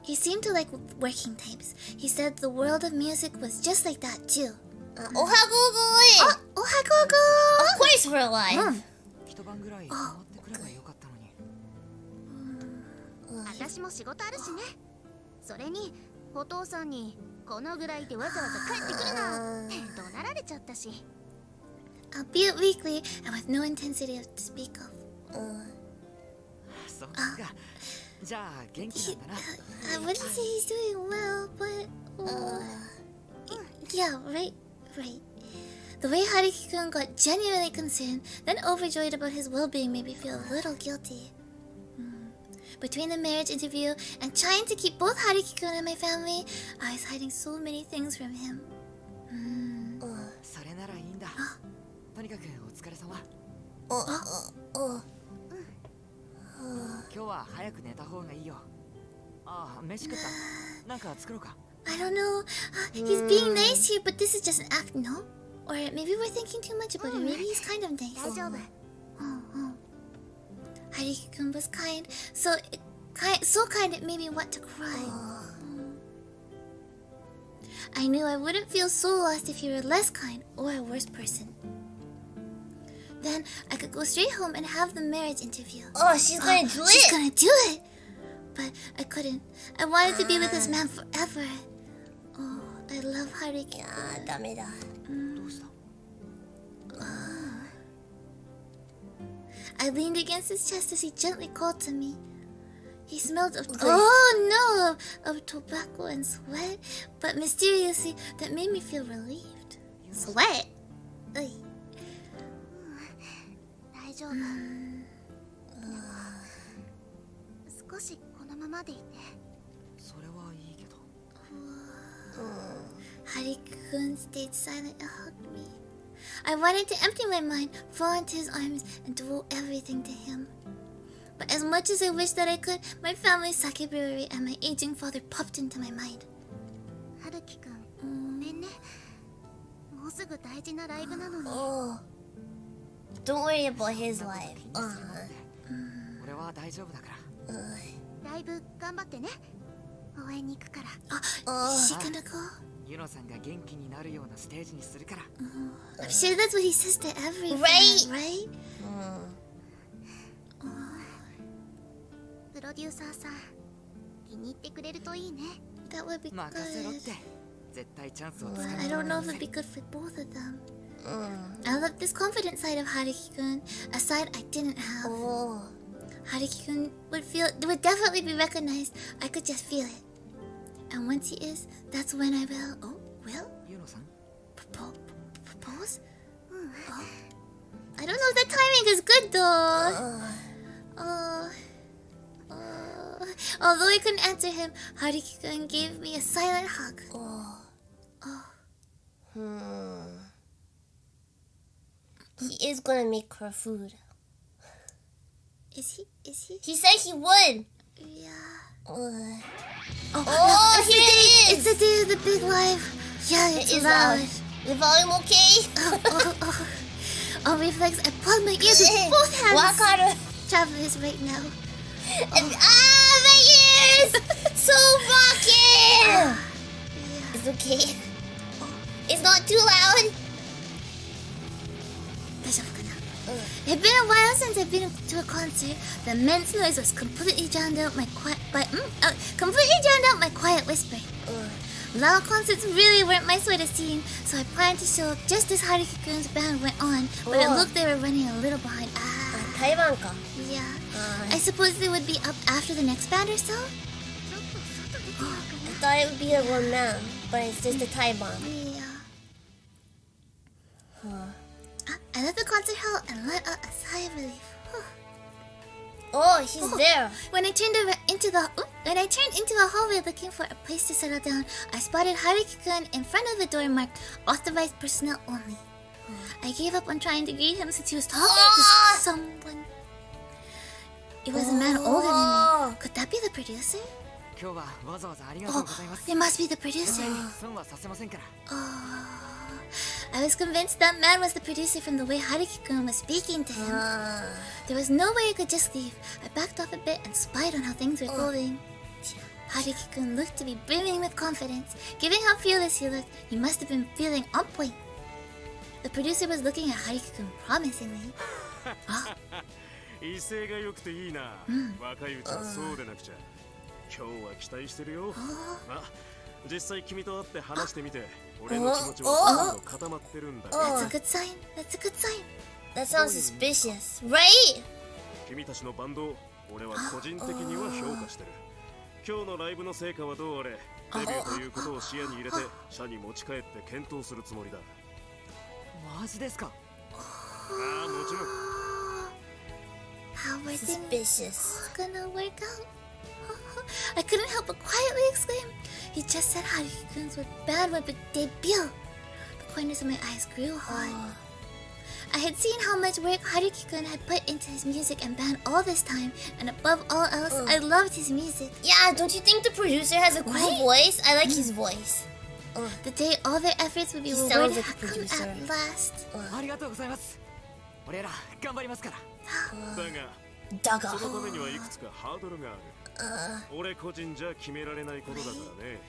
He seemed to like working types. He said the world of music was just like that too. Ohagogo! Ohagogo! Of course we're alive. 一晩ぐらい泊まってくればよかったのに。私も仕事あるしね。それにお父さんにこのぐらいでわざわざ帰ってくるなって怒鳴られちゃったし。Albeit weakly and with no intensity to speak of. そっか。じゃあ元気なんだな。I wouldn't say he's doing well, but yeah, right. The way Hariki-kun got genuinely concerned, then overjoyed about his well-being, made me feel a little guilty. Between the marriage interview and trying to keep both Hariki-kun and my family, I was hiding so many things from him. それならいいんだ。とにかくお疲れ様。今日は早く寝た方がいいよ。ああ、飯食った。なんか作ろうか。I don't know. He's being nice here, but this is just an act, no? Or maybe we're thinking too much about it. Maybe he's kind of nice. 大丈夫。Hariki-kun was kind, so kind it made me want to cry. I knew I wouldn't feel so lost if he were less kind or a worse person. Then I could go straight home and have the marriage interview. Oh, she's gonna do it! She's gonna do it! But I couldn't. I wanted to be with this man forever. Oh, I love Hariki. ダメだ。どうした？ I leaned against his chest as he gently called to me. He smelled of tobacco and sweat, but mysteriously that made me feel relieved. Sweat? Ugh. 大丈夫。少しこのままでいて。それはいいけど。Hariki-kun stayed silent and hugged me. I wanted to empty my mind, fall into his arms, and devote everything to him. But as much as I wished that I could, my family's sake brewery and my aging father popped into my mind. 春樹くん、ごめんね。もうすぐ大事なライブなのに。Don't worry about his life. 俺は大丈夫だから。ライブ頑張ってね。応援に行くから。Is she gonna go? ユノさんが元気になるようなステージにするから。I'm sure that's what he says to everyone, right? プロデューサーさん、気に入ってくれるといいね。That would be 任せろっ good. て。絶対チャンスをつか I む。 don't know if it'd be good for both of them. I love this confident side of Hariki-kun, a side I didn't have. Hariki-kun would definitely be recognized. I could just feel it. And once he is, that's when I will.ユノさん。Propose? I don't know if that timing is good though. Although I couldn't answer him, Hariki-kun gave me a silent hug. He is gonna make her food. Is he? He said he would. Yeah. Oh, No, here it is! It's the day of the big live. Yeah, it's It is loud. loud. The volume okay? On reflex, I plug my ears with both hands. Wakaru. Travelers right now. And my ears! So rocking! It's okay. It's not too loud. It had been a while since I've been to a concert. The immense noise was completely drowned out my quiet whisper. Loud concerts really weren't my sort of scene, so I planned to show up just as Hariki-kun's band went on, but it looked they were running a little behind. Taiwan ka. Yeah. I suppose they would be up after the next band or so? I thought it would be a one man, but it's just a Taiwan. Yeah. I left the concert hall and let out a sigh of relief. Oh, he's there. When I turned into the hallway looking for a place to settle down, I spotted Haruki-kun in front of a door marked "Authorized Personnel Only." I gave up on trying to greet him since he was talking to someone. It was a man older than me. Could that be the producer? 今日はわざわざありがとうございます。 It must be the producer. 損はさせませんから。 I was convinced that man was the producer from the way Haruki-kun was speaking to him. There was no way I could just leave. I backed off a bit and spied on how things were going. Haruki-kun looked to be brimming with confidence. Given how fearless he looked, he must have been feeling on point. The producer was looking at Haruki-kun promisingly. 威勢が良くていいな。若いうちはそうでなくちゃ。今日は期待してるよ。まあ、実際君と会って話してみて、俺の気持ちはどんどん固まってるんだ。That's a good sign. That's a good sign. That sounds suspicious, right? 君たちのバンドを俺は個人的には評価してる。今日のライブの成果はどうあれ、デビューということを視野に入れて、社に持ち帰って検討するつもりだ。マジですか？ああ、もちろん。How are Suspicious. things gonna work out? I couldn't help but quietly exclaim. He just said Haruki-kun's band would debut. The corners of my eyes grew hot. I had seen how much work Haruki-kun had put into his music and band all this time, and above all else, I loved his music. Yeah, don't you think the producer has a cool voice? I like his voice. The day all their efforts would be He rewarded sounds like a had come producer. at last. ありがとうございます。俺ら頑張りますから。だが、そのためにはいくつかハードルがある。俺個人じゃ決められないことだからね。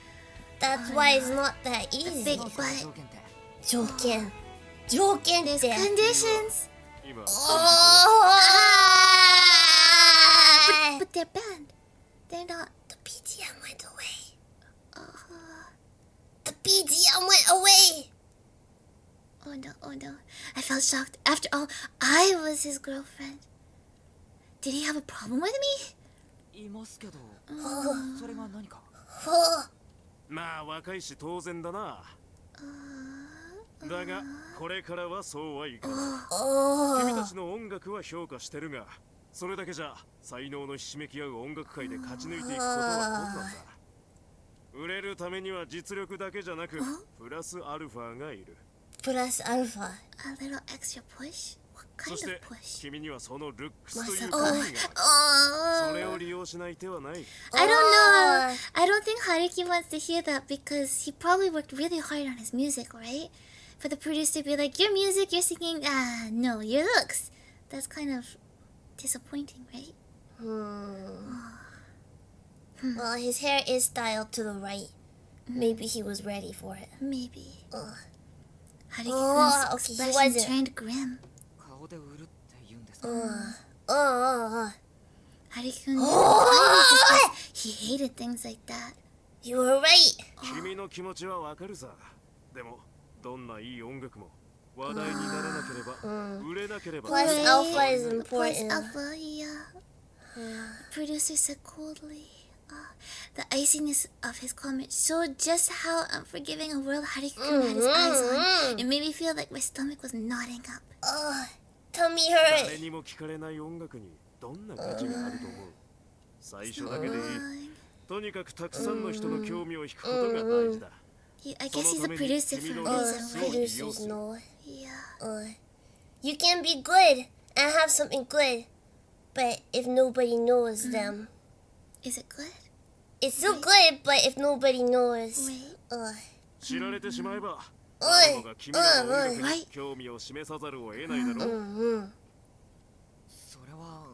That's why it's not that easy. Big butt. 条件。条件って。Conditions. 今。But they're banned. They're not. The BGM went away. The BGM went away. Oh no, oh no. I felt shocked. After all, I was his girlfriend. Did he have a problem with me? いますけど、それが何か。まあ若いし当然だな。だがこれからはそうはいかない。君たちの音楽は評価してるが、それだけじゃ才能のひしめき合う音楽界で勝ち抜いていくことは困難だ。売れるためには実力だけじゃなく、プラスアルファがいる。プラスアルファ。A little extra push? What kind そして of push? 君にはそのルックスという武器が。それを利用しない手はない。I don't know. I don't think Haruki wants to hear that because he probably worked really hard on his music, right? For the producer to be like, your music, you're singing, no, your looks. That's kind of disappointing, right? Well, his hair is styled to the right. Maybe he was ready for it. Maybe. Okay, Haruki-kun's he expression wasn't. turned grim. 顔で売るって言うんですか。Haruki-kun because he hated things like that. You were right. 君の気持ちはわかるさ。でもどんないい音楽も話題にならなければ、売れなければ。Plus alpha is Plus important. alpha, yeah. The producer said coldly. The iciness of his comment showed just how unforgiving a world Haruki-kun had his eyes on. It made me feel like my stomach was knotting up. Tummy hurt. 誰にも聞かれない音楽にどんな価値があると思う。最初だけでいい。とにかくたくさんの人の興味を引くことが大事だ。I guess he's a producer for a reason, right? Producers know. Yeah. You can be good and have something good, but if nobody knows them, Is it good? it's still good. But if nobody knows, Wait. 知られてしまえば、誰もが君らの音楽に興味を示さざるを得ないだろう。それは。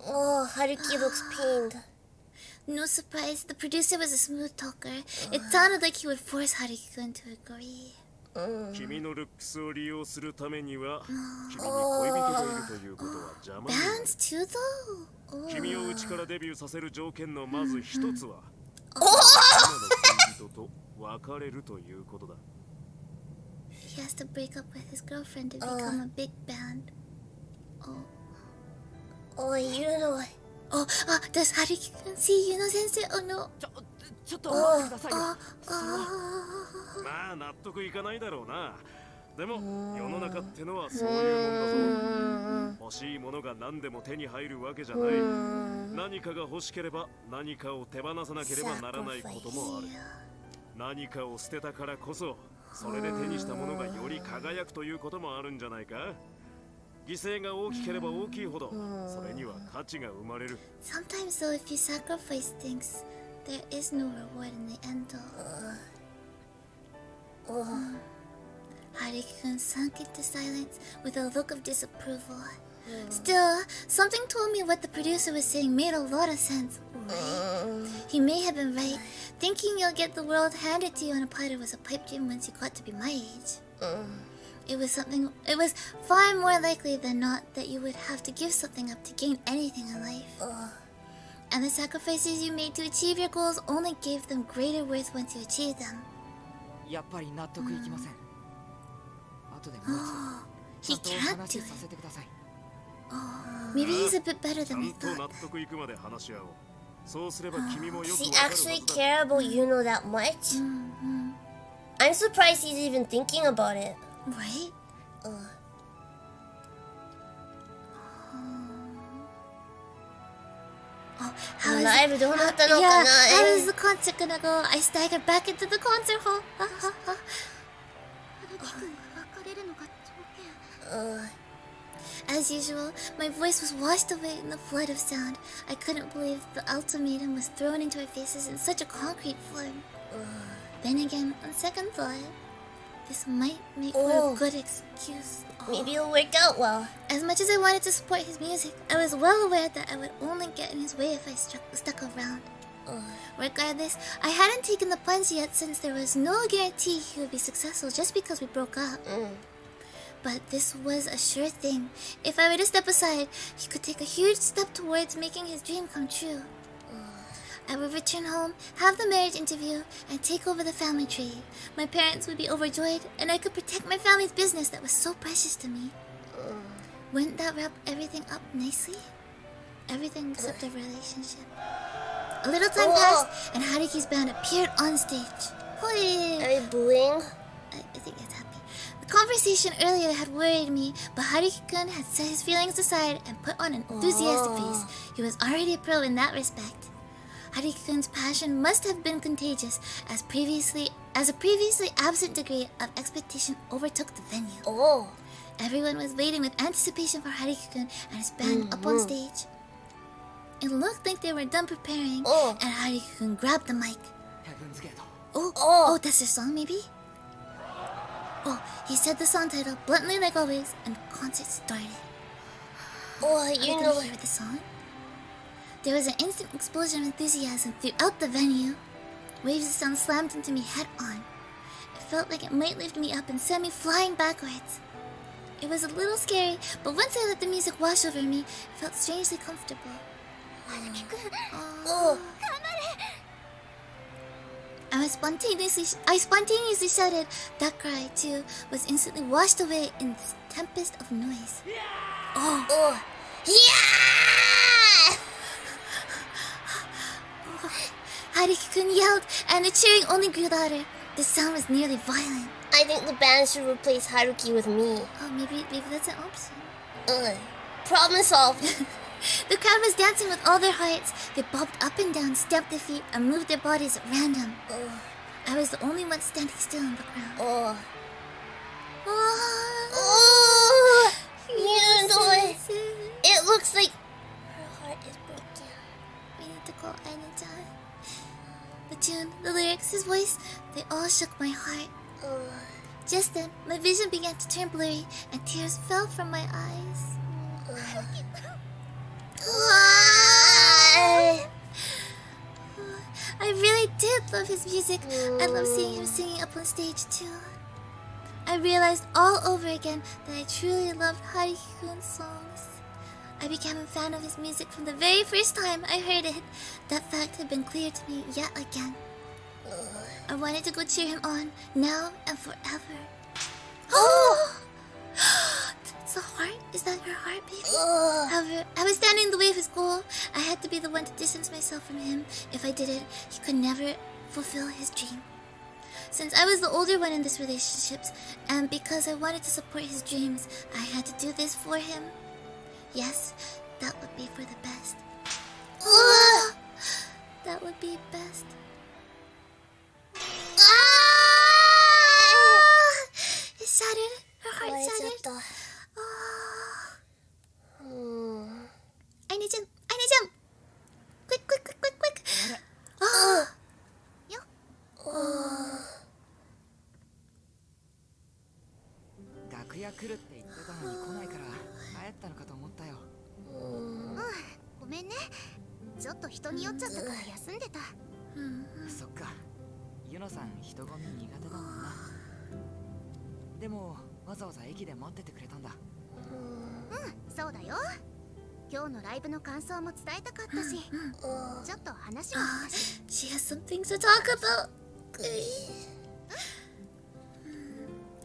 Oh, Haruki looks pained. No surprise, the producer was a smooth talker. It sounded like he would force Haruki-kun to agree. 君のルックスを利用するためには、君に恋人がいるということは邪魔になる。 Bands too, though? 君をうちからデビューさせる条件のまず一つは、今の恋人と別れるということだ。He has to break up with his girlfriend to become a big band. Oh, you know. Does Haruki-kun see Yuno sensei? Oh no. ちょっと待ってくださいよ。まあ納得いかないだろうな。でも世の中ってのはそういうもんだぞ。欲しいものが何でも手に入るわけじゃない。何かが欲しければ何かを手放さなければならないこともある。何かを捨てたからこそそれで手にしたものがより輝くということもあるんじゃないか。犠牲が大きければ大きいほどそれには価値が生まれる。 Sometimes though, if you sacrifice things, there is no reward in the end though. Haruki-kun sunk into silence with a look of disapproval. Still, something told me what the producer was saying made a lot of sense, right? He may have been right. Thinking you'll get the world handed to you on a platter was a pipe dream once you got to be my age. It was far more likely than not that you would have to give something up to gain anything in life. And the sacrifices you made to achieve your goals only gave them greater worth once you achieved them. やっぱり納得いきません。後でもう一 He 度ちゃん can't と do 話 it. させてください。 Maybe he's a bit better ちゃ than ん we と thought. 納得いくまで話し合おう。そうすれば君もよく Does わ he かるは actually ずだ。 care about Yuno that much? I'm surprised he's even thinking about it. Right? How is Live どうなったのかな？ Yeah, how is the concert gonna go? I staggered back into the concert hall. 春樹くんが別れるのが条件。 As usual, my voice was washed away in the flood of sound. I couldn't believe the ultimatum was thrown into our faces in such a concrete form. Then again, on second thought, this might make for a good excuse. Maybe it'll work out well. As much as I wanted to support his music, I was well aware that I would only get in his way if I stuck around. Regardless, I hadn't taken the plunge yet since there was no guarantee he would be successful just because we broke up. But this was a sure thing. If I were to step aside, he could take a huge step towards making his dream come true. I would return home, have the marriage interview, and take over the family tree. My parents would be overjoyed, and I could protect my family's business that was so precious to me. Wouldn't that wrap everything up nicely? Everything except the relationship. A little time passed, and Haruki's band appeared on stage. Hooray! Are they booing? I think it's happy. The conversation earlier had worried me, but Haruki-kun had set his feelings aside and put on an enthusiastic face. He was already a pro in that respect. Haruki-kun's passion must have been contagious, as a previously absent degree of expectation overtook the venue. Everyone was waiting with anticipation for Haruki-kun and his band up on stage. It looked like they were done preparing, and Haruki-kun grabbed the mic. Heaven's Gate. Oh, that's their song, maybe? He said the song title bluntly like always, and the concert started. You know. Hear the song? There was an instant explosion of enthusiasm throughout the venue. Waves of sound slammed into me head on. It felt like it might lift me up and send me flying backwards. It was a little scary, but once I let the music wash over me, it felt strangely comfortable. I spontaneously shouted. That cry, too, was instantly washed away in this tempest of noise. Yeah! Haruki-kun yelled, and the cheering only grew louder. The sound was nearly violent. I think the band should replace Haruki with me. Maybe that's an option. Problem solved. The crowd was dancing with all their hearts. They bobbed up and down, stamped their feet, and moved their bodies at random. I was the only one standing still in the crowd. You know it. It looks like her heart is broken. We need to call Aina-chan. The tune, the lyrics, his voice, they all shook my heart. Just then, my vision began to turn blurry, and tears fell from my eyes. I really did love his music. I love seeing him singing up on stage too. I realized all over again that I truly loved Haruki-kun's songs. I became a fan of his music from the very first time I heard it. That fact had been clear to me yet again. I wanted to go cheer him on, now and forever. That's a heart? Is that your heart, baby? However, I was standing in the way of his goal. I had to be the one to distance myself from him. If I didn't, he could never fulfill his dream. Since I was the older one in this relationship, and because I wanted to support his dreams, I had to do this for him. Yes, that would be for the best. That would be best. It shattered. Her heart shattered. I need him. Quick. Yo. 楽屋来るって言ってたのに来ないから帰ったのかと思ったよ。ごめんね。ちょっと人に酔っちゃったから休んでた。そっか。ユノさん人混み苦手だもんな。でもわざわざ駅で待っててくれたんだ。そうだよ。今日のライブの感想も伝えたかったし、ちょっと話をShe has some things to talk about.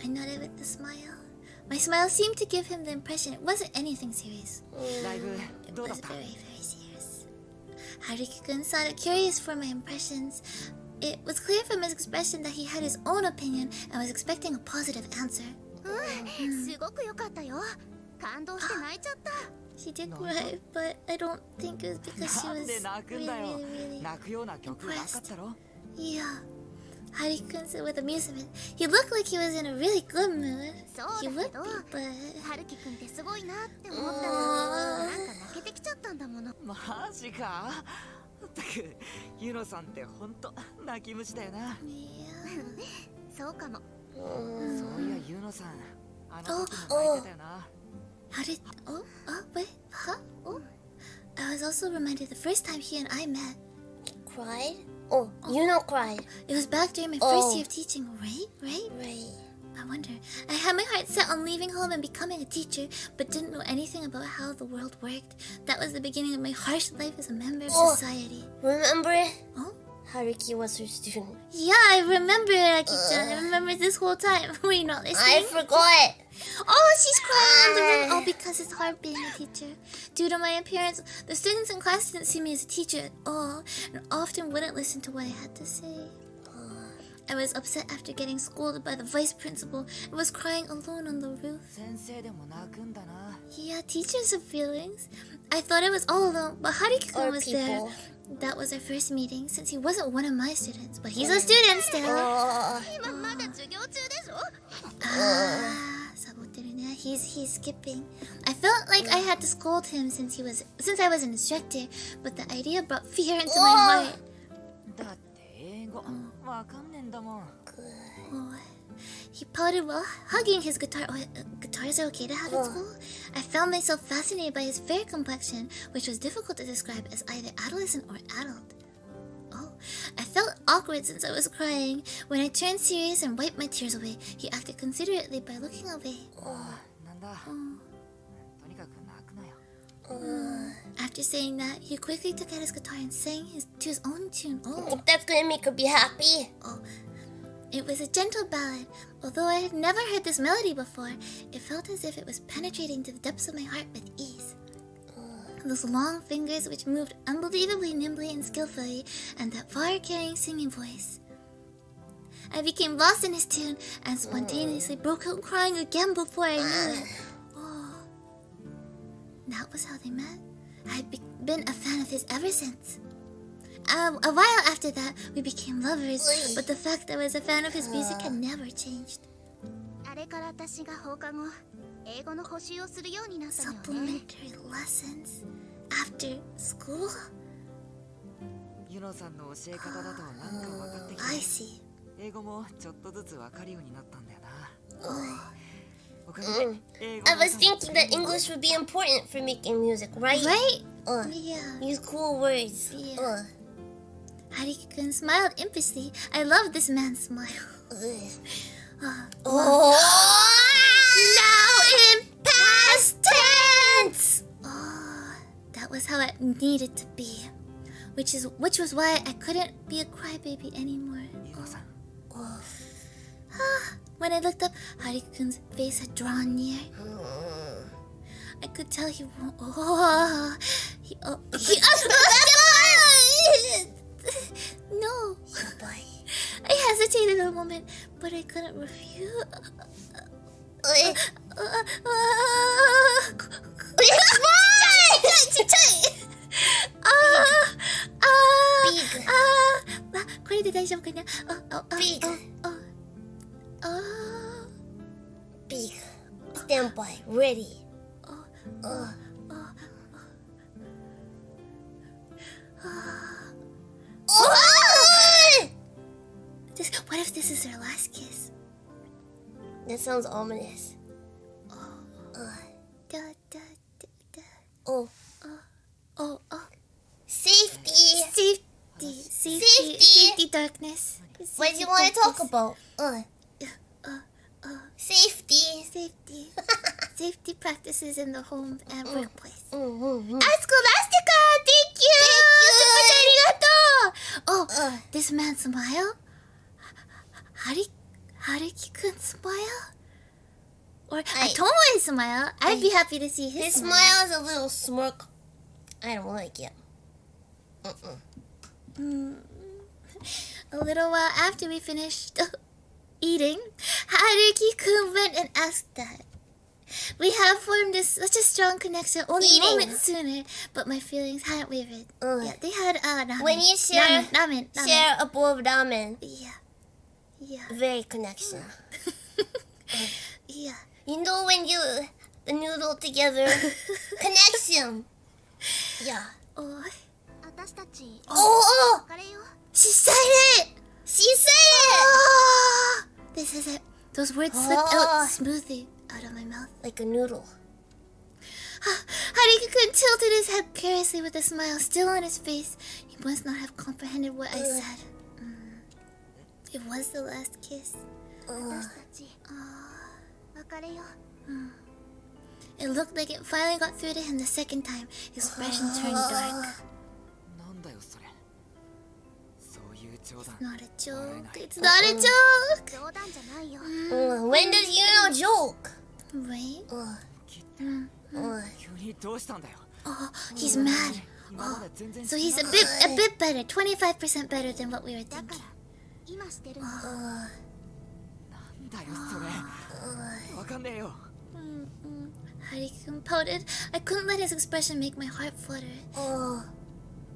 I nodded with a smile. My smile seemed to give him the impression it wasn't anything serious. ライブ It どうだ was った？ very, very serious. Haruki-kun sounded curious for my impressions. It was clear from his expression that he had his own opinion and was expecting a positive answer. すごく良かったよ。感動して泣いちゃった。 She did cry, but I don't think it was because she なん was で泣くん really, だよ。 really, really... 泣くような曲なかったろ？ Yeah. Haruki-kun said with amusement. He looked like he was in a really good mood. そう He だ would けど、 be, but... 春樹くんってすごいなって思ったら、なんか泣けてきちゃったんだもの。マジか？ったくユノさんってほんと泣き虫だよな。そうかも。そういやユノさんあの時も泣いてたよな。How did... wait, huh? Oh. I was also reminded the first time he and I met. Cried? Oh, Yuno cried. It was back during my first year of teaching, right? Right. I wonder. I had my heart set on leaving home and becoming a teacher, but didn't know anything about how the world worked. That was the beginning of my harsh life as a member of society. Remember? Oh? Haruki was her student. Yeah, I remember it, Akita. I remember this whole time. Were you not listening? I forgot. Oh, she's crying in the room. All because it's hard being a teacher. Due to my appearance, the students in class didn't see me as a teacher at all, and often wouldn't listen to what I had to say. I was upset after getting scolded by the vice principal and was crying alone on the roof. 先生でも泣くんだな。 Yeah, teachers have feelings. I thought I was all alone, but Haruki-kun Or was people. there. That was our first meeting, since he wasn't one of my students, but he's a student still. 今まだ授業中でしょ？ 사보테르네. He's skipping. I felt like I had to scold him since I was an instructor, but the idea brought fear into my heart. だって英語わかんねえんだもん。 Oh. He pouted while hugging his guitar. Guitars are okay to have at school? I found myself fascinated by his fair complexion, which was difficult to describe as either adolescent or adult. Oh, I felt awkward since I was crying. When I turned serious and wiped my tears away, he acted considerately by looking away. なんだ。とにかく泣くなよ。 After saying that, he quickly took out his guitar and sang to his own tune. Oh. That's gonna make her be happy. It was a gentle ballad. Although I had never heard this melody before, it felt as if it was penetrating to the depths of my heart with ease. Those long fingers which moved unbelievably nimbly and skillfully, and that far-carrying singing voice. I became lost in his tune and spontaneously broke out crying again before I knew it. Oh, that was how they met. I had been a fan of his ever since. A while after that, we became lovers, but the fact that I was a fan of his music had never changed. あれから私が放課後、英語の補習をするようになったのよね。 Supplementary lessons after school? ユノさんの教え方だとなんか分かってき I て、 see. 英語もちょっとずつ分かるようになったんだよな。おかげで英語 I was thinking that English would be important for making music, right? Right? Yeah. Use cool words. Yeah. Haruki-kun smiled impishly. I loved this man's smile. Oh! Now in past tense! Oh, that was how it needed to be. Which was why I couldn't be a crybaby anymore. ユノさん。 When I looked up, Haruki-kun's face had drawn near. I could tell he won't. No. I hesitated a moment, but I couldn't refuse. Big. Stand by. Ready. What if this is our last kiss? That sounds ominous. Safety. Safety, darkness. What do you want to talk about? Safety. Safety practices in the home and workplace. Scholastica, thank you! Oh, this man smile? Haruki-kun smile? Or Tomoe smile? I'd be happy to see his smile is a little smirk. I don't like it. A little while after we finished eating, Haruki-kun went and asked that. We have formed such a strong connection only moments sooner, but my feelings hadn't wavered. Yeah, they had ramen. When you share ramen. a bowl of ramen, Yeah. very connection. Yeah. You know when you the noodle together, connection. Yeah. 私たち Oh! 別れよう She said it! She said it! This is it. Those words slipped out smoothly out of my mouth. Like a noodle. Haruki-kun tilted his head carelessly with a smile still on his face. He must not have comprehended what I said. It was the last kiss. 私たち別れよう It looked like it finally got through to him the second time. His expression turned dark. なんだよそれ。そういう冗談。 Not a joke. It's not a joke! 冗談じゃないよ When does you know joke? Right? 急にどうしたんだよ。 Oh, he's mad. 今まで全然 So he's a bit better. 25% better than what we were だか thinking. ら今してるのなんだよそれ。わかんねえよ。 Haruki-kun pouted. I couldn't let his expression make my heart flutter.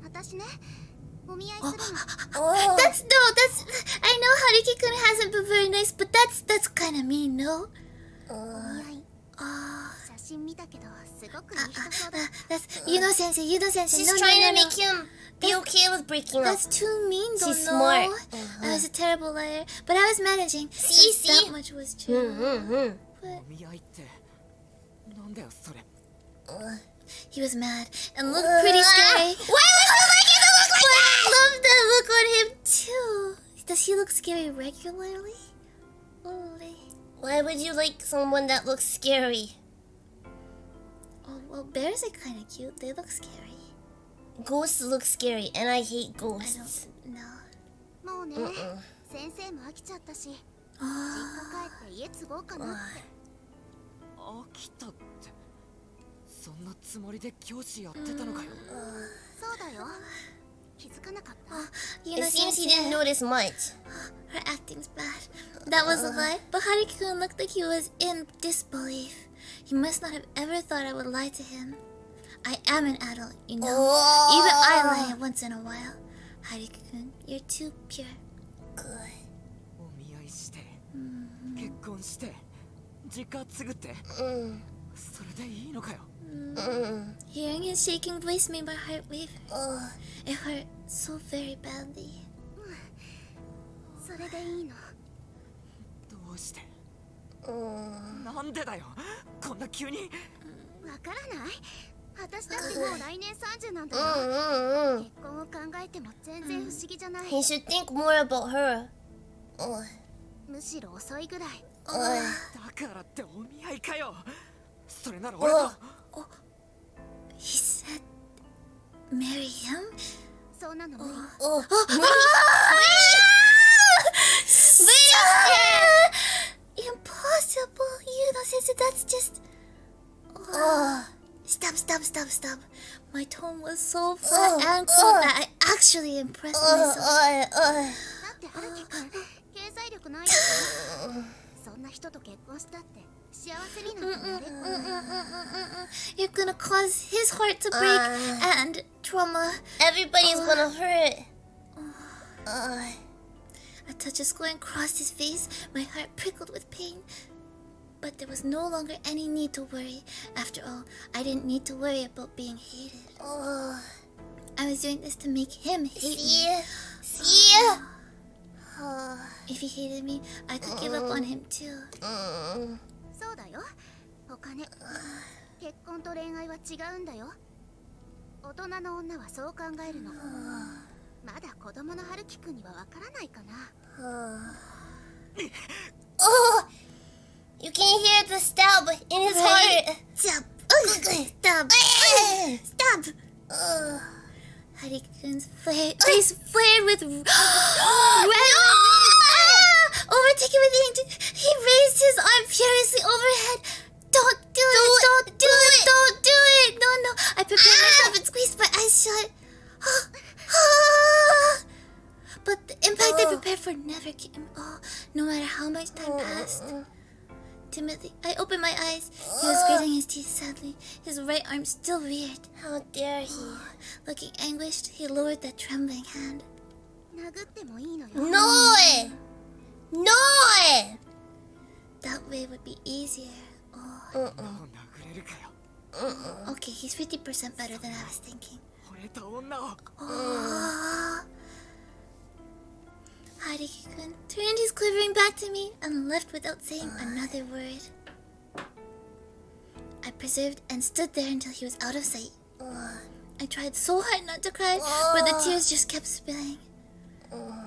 私ねお見合いするの That's I know Haruki-kun hasn't been very nice, but that's kind of mean, no? お見合い写真見たけどすごくいい人そうだ That's Yuno-sensei. She's No, trying no, to no, make him be okay with breaking up. That's too mean, don't She's know. smart. I was a terrible liar, but I was managing. See? That much was true. But お見合いってなんだよそれ。 he was mad and looked pretty scary. Why would you like it to look like But that? I love that look on him too. Does he look scary regularly? Why would you like someone that looks scary? Oh, well, bears are kind of cute. They look scary. Ghosts look scary, and I hate I ghosts. don't know. もうね先生も飽きちゃったし実家帰って家継ごうかなって飽きたってそんなつもりで教師やってたのかよ。そうだよ気づかなかった It seems he didn't notice much. Her acting's bad. That was a lie. But Haruki-kun looked like he was in disbelief. He must not have ever thought I would lie to him. I am an adult, you know. Even I lie once in a while. Haruki-kun, you're too pure. Good. お見合いして結婚して実家継ぐってそれでいいのかよ。 Hearing his shaking voice made my heart waver. It hurt so very badly. それでいいのどうしてなんでだよこんな急に。わからない私たちもう来年30なんだよ結婚を考えても全然不思議じゃない He should think more about her. むしろ遅いぐらいだからってお見合いかよ。それなら俺と。 He said, marry him? そうなの無理 Impossible! Yuno-sensei, that's just... Stop. My tone was so flat and cold that I actually impressed myself. って春樹くん経済力ないですか？そんな人と結婚したって幸せになんてなれっこない。 You're gonna cause his heart to break and trauma. Everybody's gonna hurt. A touch of scorn crossed his face. My heart prickled with pain. But there was no longer any need to worry. After all, I didn't need to worry about being hated. I was doing this to make him hate me. See? If he hated me, I could give up on him too. そうだよ。お金、結婚と恋愛は違うんだよ。大人の女はそう考えるの。まだ子供の春樹くんにはわからないかな。You can hear the stab in his heart. Stop! Stop! Stop! Hariki-kun's face flared with red. Overtaken with anger, he raised his arm furiously overhead. Don't do it! Don't do it! Don't do it! No! I prepared myself and squeezed my eyes shut. But the impact I prepared for never came. No matter how much time passed. Timidly, I opened my eyes. He was gritting his teeth sadly. His right arm still reared. How dare he? Looking anguished, he lowered that trembling hand. 殴ってもいいのよ。No! No! That way would be easier. Okay, he's 50% better than I was thinking. Hariki-kun turned his quivering back to me and left without saying another word. I persevered and stood there until he was out of sight. I tried so hard not to cry, but the tears just kept spilling.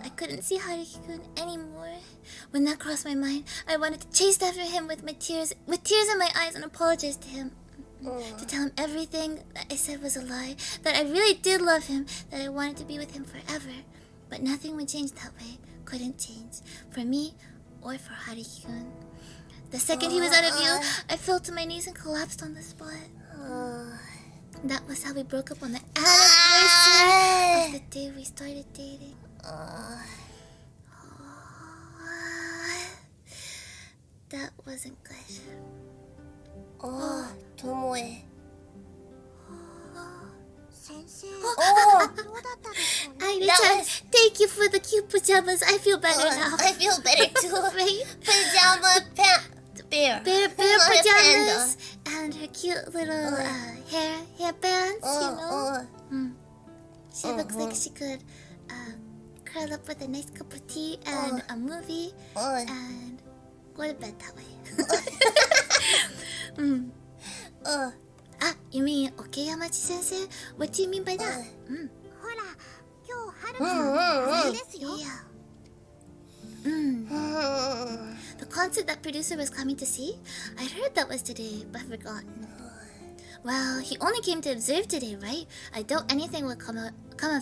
I couldn't see Hariki-kun anymore. When that crossed my mind, I wanted to chase after him with tears in my eyes and apologize to him. To tell him everything that I said was a lie, that I really did love him, that I wanted to be with him forever. But nothing would change that way. Couldn't change. For me or for Hariki-kun. The second he was out of view, I fell to my knees and collapsed on the spot. That was how we broke up on the anniversary of the day we started dating. That wasn't good. Tomoe. 先生、どうだったでしょうね。Airi-chan, thank you for the cute pajamas. I feel better now. I feel better too. Right? Pajama bear. Bear Not a pajamas and her cute little hairbands, you know? She looks like she could curl up with a nice cup of tea and a movie and go to bed that way. You mean Okeyamachi-sensei? What do you mean by that? ほら、今日春樹の話ですよ。The concert that producer was coming to see? I'd heard that was today, but forgotten. Well, he only came to observe today, right? I doubt anything will come of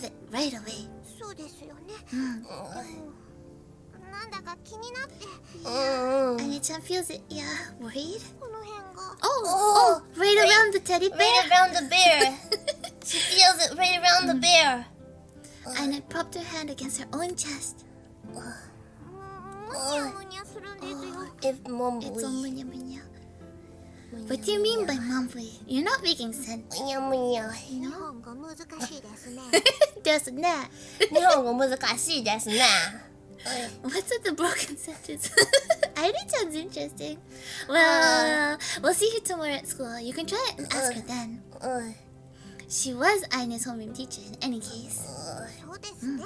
it right away. そうですよね。なんだか気になって。Airi-chan feels it, yeah. Worried? この辺が。Oh, right around the teddy bear? Right around the bear. She feels it right around the bear. And it propped her hand against her own chest. むにゃむにゃするんですよ。It's all munya-munya. What do you mean by mumbly? You're not making sense. むにゃむにゃ。日本語難しいですね。There's that. 日本語難しいですね。What's with the broken sentence? Airi-chan's interesting. Well, we'll see her tomorrow at school. You can try it and ask her then. She was Aine's homeroom teacher in any case. そうですね。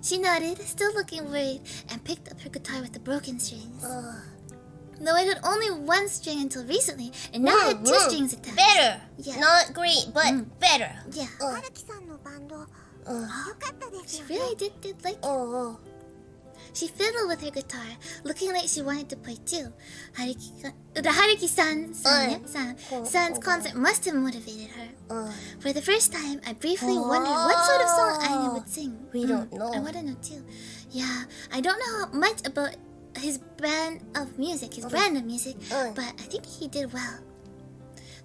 She nodded, still looking worried, and picked up her guitar with the broken strings. Though it had only one string until recently, and now it had two strings attached. Better. Yeah. Not great, but better. Yeah. 春樹さんのバンド、よかったですよ She ね。 really did like it. She fiddled with her guitar, looking like she wanted to play too. Hariki-san's concert must have motivated her. For the first time, I briefly wondered what sort of song Aine would sing. We don't know. I want to know too. Yeah, I don't know much about his brand of music, but I think he did well.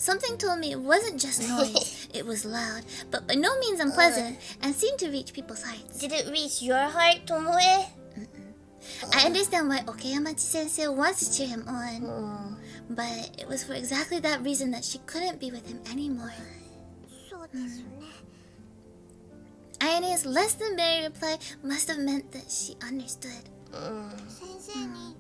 Something told me it wasn't just noise, it was loud, but by no means unpleasant, and seemed to reach people's hearts. Did it reach your heart, Tomoe? I understand why Okeyamachi-sensei wants to cheer him on, but it was for exactly that reason that she couldn't be with him anymore. そうですね。Ayane's less than merry reply must have meant that she understood. 先生に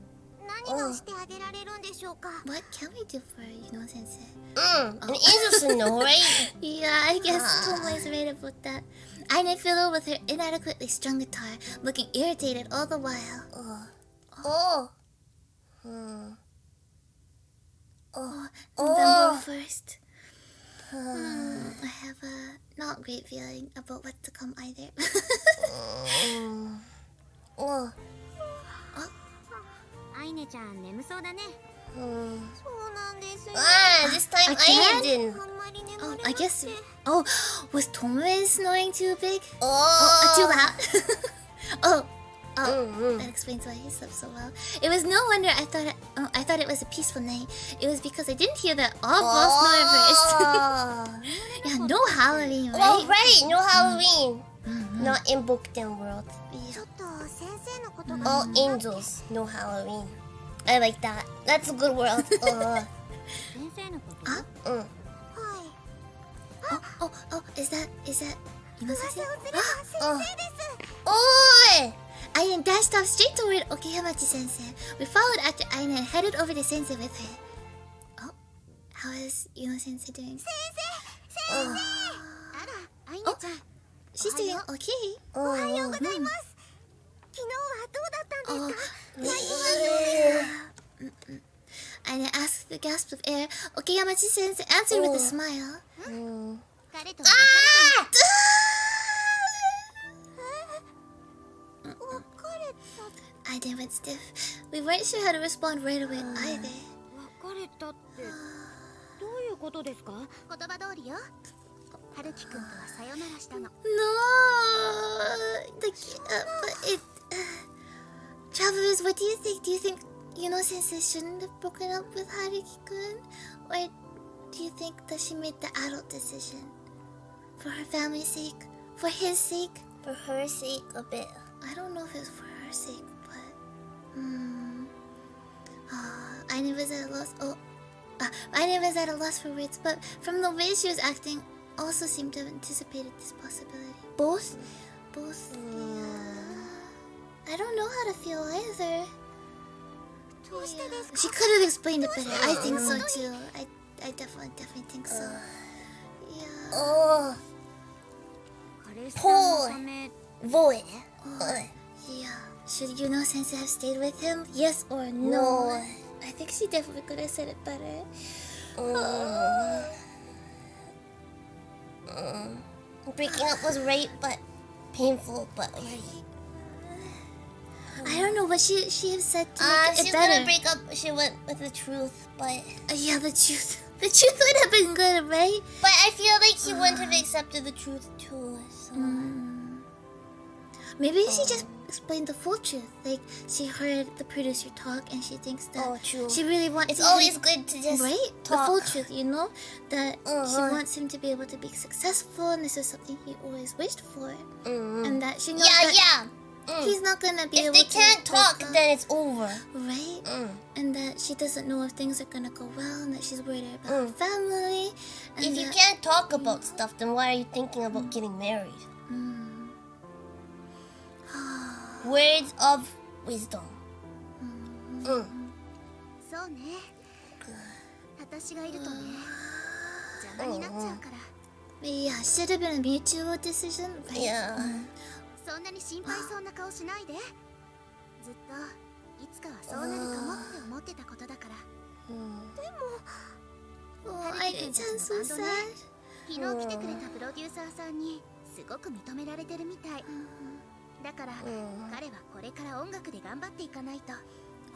何をしてあげられるんでしょうか。 What can we do for Sensei? An interesting note, right? Yeah, I guess Tomoe's right about that. Ayane fiddled with her inadequately strung guitar, looking irritated all the while. November 1st. I have a not great feeling about what to come either. アイネちゃん眠そうだね。そうなんですよ。This time I didn't. あんまり眠 Oh, れ I なくて。 guess. Oh, was Tomoe snoring too big? Oh, Too loud? That explains why he slept so well. It was no wonder I thought it was a peaceful night. It was because I didn't hear that awful snore first. Yeah, no Halloween, right? Oh, right, no Halloween. Not in Bokuten world. ちょっと先生のことが All angels, no Halloween. I like that. That's a good world. 先生のこと？ はい。 Oh, is that Ino-sensei? 先生です。 Oi! Aine dashed off straight toward Okeyamachi-sensei. We followed after Aine and headed over to Sensei with her. Oh, how is Ino-sensei doing? あら、アイネちゃん。 She's doing okay. おはようございます。昨日はどうだったんですか。 Aine asked with a gasp of air. Okeyamachi-sensei answered with a smile. 彼と別れた。 Aine went stiff. We weren't sure how to respond right away either. 別れたってどういうことですか？言葉通りよ。春樹くんとはさよならしたの。 No, but it. Travelers, what do you think? Do you think Sensei shouldn't have broken up with Haruki-kun, or do you think that she made the adult decision for her family's sake, for his sake? For her sake, a bit. I don't know if it's for her sake, but Aine was at a loss. Aine was at a loss for words, but from the way she was acting, also seemed to have anticipated this possibility. Both. I don't know how to feel either. どうしてですか。 She could have explained it better. I think so too. I definitely think so. Yeah. Oh, 彼氏さんのため boy. Yeah. Should Sensei have stayed with him? Yes or no? I think she definitely could have said it better. Breaking up was right, but painful, but right. I don't know what she have said to make it She's better. gonna break up. She went with the truth, but Yeah, the truth. The truth would have been good, right? I feel like she wouldn't have accepted the truth too. So. Maybe she just explained the full truth. Like she heard the producer talk and she thinks that True. she really wants. It's always good to just right talk. the full truth, that she wants him to be able to be successful, and this is something he always wished for, and that she knows that he's not gonna be able If they to. can't talk, break up, then it's over. right? And that she doesn't know if things are gonna go well, and that she's worried about her family. And If you that- can't talk about stuff, then why are you thinking about getting married? Words of wisdom. そうね。私がいるとね、邪魔になっちゃうから。 Yeah, should have been a mutual decision, right? Yeah. そんなに心配そうな顔しないで。ずっといつかはそうなるかもって思ってたことだから。 Oh, I it sounds so sad. 昨日来てくれたプロデューサーさんにすごく認められてるみたい。だから彼はこれから音楽で頑張っていかないと。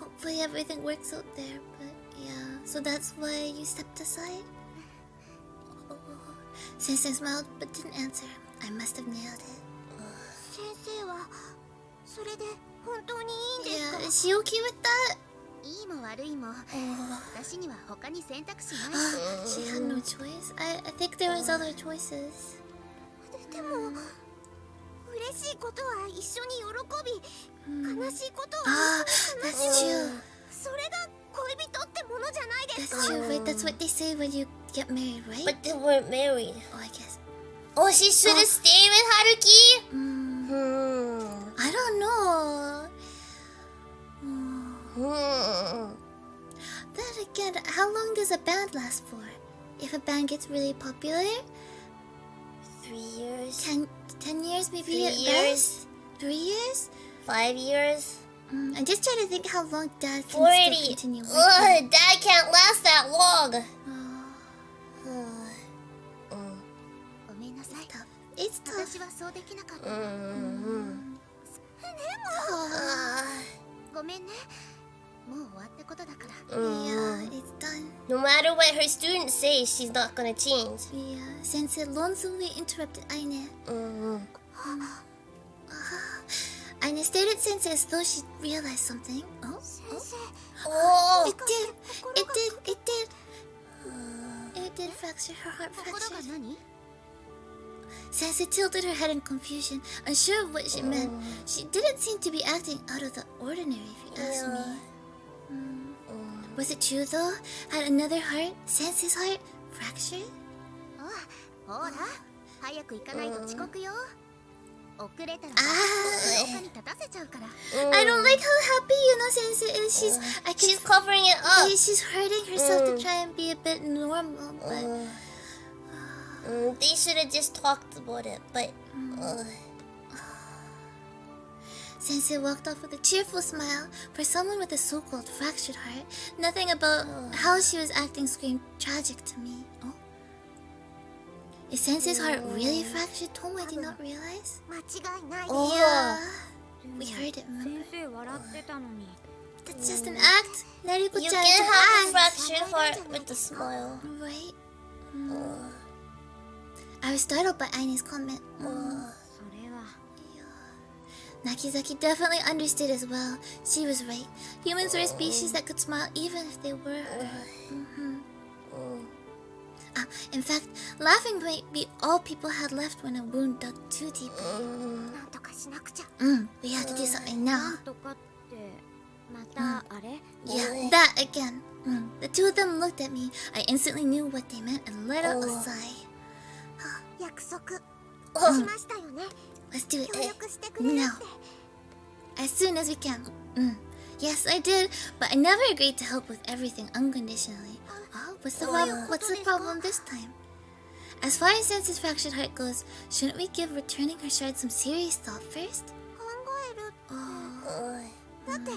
Hopefully everything works out there, but yeah. So that's why you stepped aside? Sensei smiled but didn't answer. I must have nailed it. 先生はそれで本当にいいんですか。 Yeah, is she okay with that? いいも悪いも私には他に選択肢ない。 She had no choice. I think there was other choices. でも嬉しいことは一緒に喜び、悲しいことは悲し That's む。 true. それが恋人ってものじゃないですか。 That's true, right? That's what they say when you get married, right? But they weren't married. Oh, I guess. Oh, she should have stayed with Haruki? I don't know. Then again, how long does a band last for? If a band gets really popular, 3 years? 10 years maybe 3 at years? best? 3 years? 5 years? I'm just trying to think how long Dad can 40? still continue working. Ugh, Dad can't last that long. ごめんなさい。 It's tough. 私はそうできなかった。ごめんね。もう終わったことだから。 Yeah, it's done. No matter what her students say, she's not gonna change. Yeah, Sensei lonely interrupted Aine. Aine stared at Sensei as though she realized something. Oh, Oh, it did. It did. It did. It did fracture. Her heart 心が fractured. 何？ Sensei tilted her head in confusion, unsure of what she meant. She didn't seem to be acting out of the ordinary, if you ask me. Was it true though? Had another heart, Sensei's heart, fractured? ほら、早く行かないと遅刻よ。遅れたら廊下に立たせちゃうから。 I don't like how happy Sensei is. she's covering it up. She's hurting herself to try and be a bit normal, but They should have just talked about it, but Sensei walked off with a cheerful smile. For someone with a so-called fractured heart, nothing about how she was acting screamed tragic to me. Oh, is Sensei's heart really fractured? Tomoe did not realize. 間違いない。 Yeah, we heard it. Remember? 先生笑ってたのに。 That's just an act. you Nariko-chan, can it's an have a act. fractured heart with a smile. Right. I was startled by Aine's comment. それは。 Nakizaki definitely understood as well. She was right. Humans were a species that could smile even if they were hurt. In fact, laughing might be all people had left when a wound dug too deep. なんとかしなくちゃ。 We have to do something な now. んとかってまたあれ？ Yeah, that again. The two of them looked at me. I instantly knew what they meant and let out a sigh. 約束しましたよね。 Let's do it 協力してくれる now. って。 As soon as we can. Yes, I did, but I never agreed to help with everything unconditionally. What's the problem? What's the problem this time? As far as Sensei's fractured heart goes, shouldn't we give returning her shard some serious thought first? 考えるって。だってか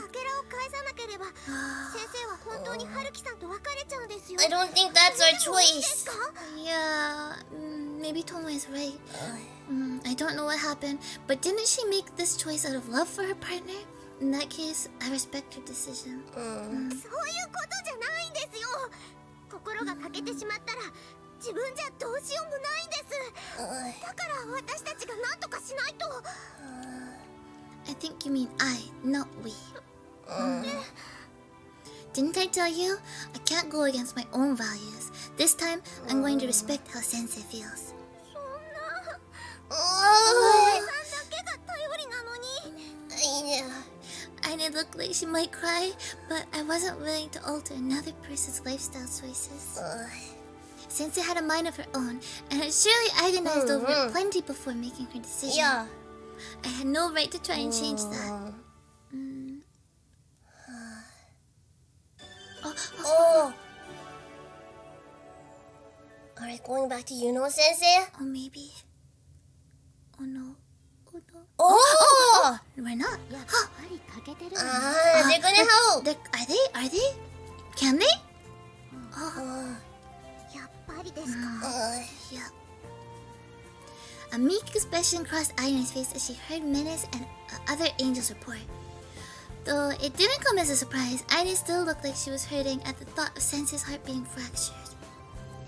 けらを返さなければ先生は本当に春樹さんと別れちゃうんですよ。 I don't think that's our いいです choice. か？ Yeah, maybe Tomoe's right. I don't know what happened, but didn't she make this choice out of love for her partner? In that case, I respect her decision. そういうことじゃないんですよ。心が欠けてしまったら自分じゃどうしようもないんです。だから私たちが何とかしないと。 I think you mean I, not we. Didn't I tell you? I can't go against my own values. This time, I'm going to respect how Sensei feels. そんな。お姉さんだけが頼りなのに。 Aine looked like she might cry, but I wasn't willing to alter another person's lifestyle choices. Sensei had a mind of her own, and had surely agonized over it plenty before making her decision. Yeah. I had no right to try and change that. Are we going back to Sensei? Oh, maybe. Oh no. Oh no. Oh! We're not. やっぱり欠けてる。 They're gonna help. Are they? Are they? Can they? やっぱりですか。 Yeah. A meek expression crossed Aine's face as she heard Menace and other angels report. Though it didn't come as a surprise, Aine still looked like she was hurting at the thought of Sensei's heart being fractured.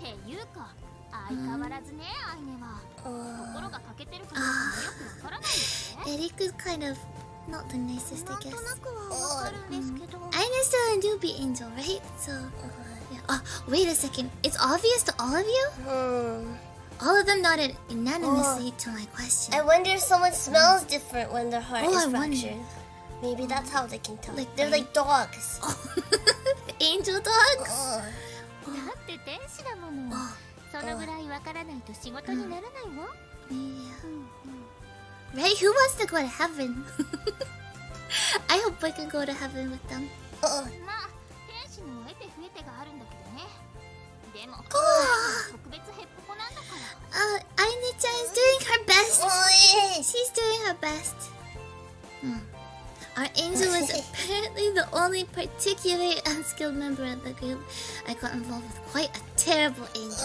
っていうか相変わらずねアイネは心が欠けてるかどうかもよくわからないですね。 Eriku's kind of not the nicest, I なんと guess. なくはわかるんですけど Aina's still a newbie angel, right? So, yeah. Oh, wait a second. It's obvious to all of you? All of them nodded unanimously to my question. I wonder if someone smells different when their heart Oh, is I wonder. fractured. Maybe that's how they can tell. Like They're like dogs. Angel dogs? だって天使だものそのぐらいわからないと仕事にならないわ Yeah. Right? Who wants to go to heaven? I hope I can go to heaven with them. まあ天使にも得て増えてがあるんだけどねでも特別ヘッポコなんだから Aina-chan is doing her best. Oh, yeah. She's doing her best. Our angel was apparently the only particularly unskilled member of the group. I got involved with quite a terrible angel.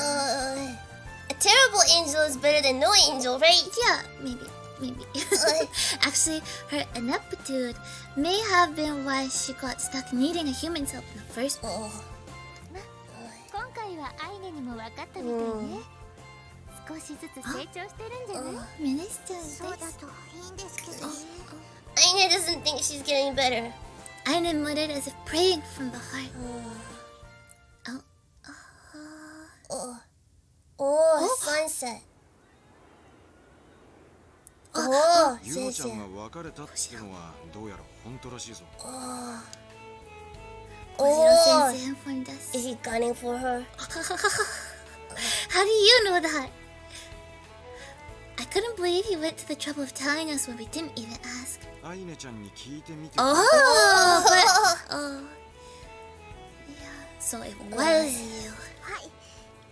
A terrible angel is better than no angel, right? Yeah, maybe. Actually, her ineptitude may have been why she got stuck needing a human's help in the first place. 今回はアイネにも分かったみたいね少しずつ成長してるんじゃない Minister, そうだといいんですけどね Aina doesn't think she's getting better. Aina muttered as if praying from the heart. Oh, sunset. ユノちゃんが別れたってのはどうやら本当らしいぞ。Kojiro Sensei informed us. Is he gunning for her? How do you know that? I couldn't believe he went to the trouble of telling us when we didn't even ask. アイネちゃんに聞いてみて。Oh, but yeah. So it was you. はい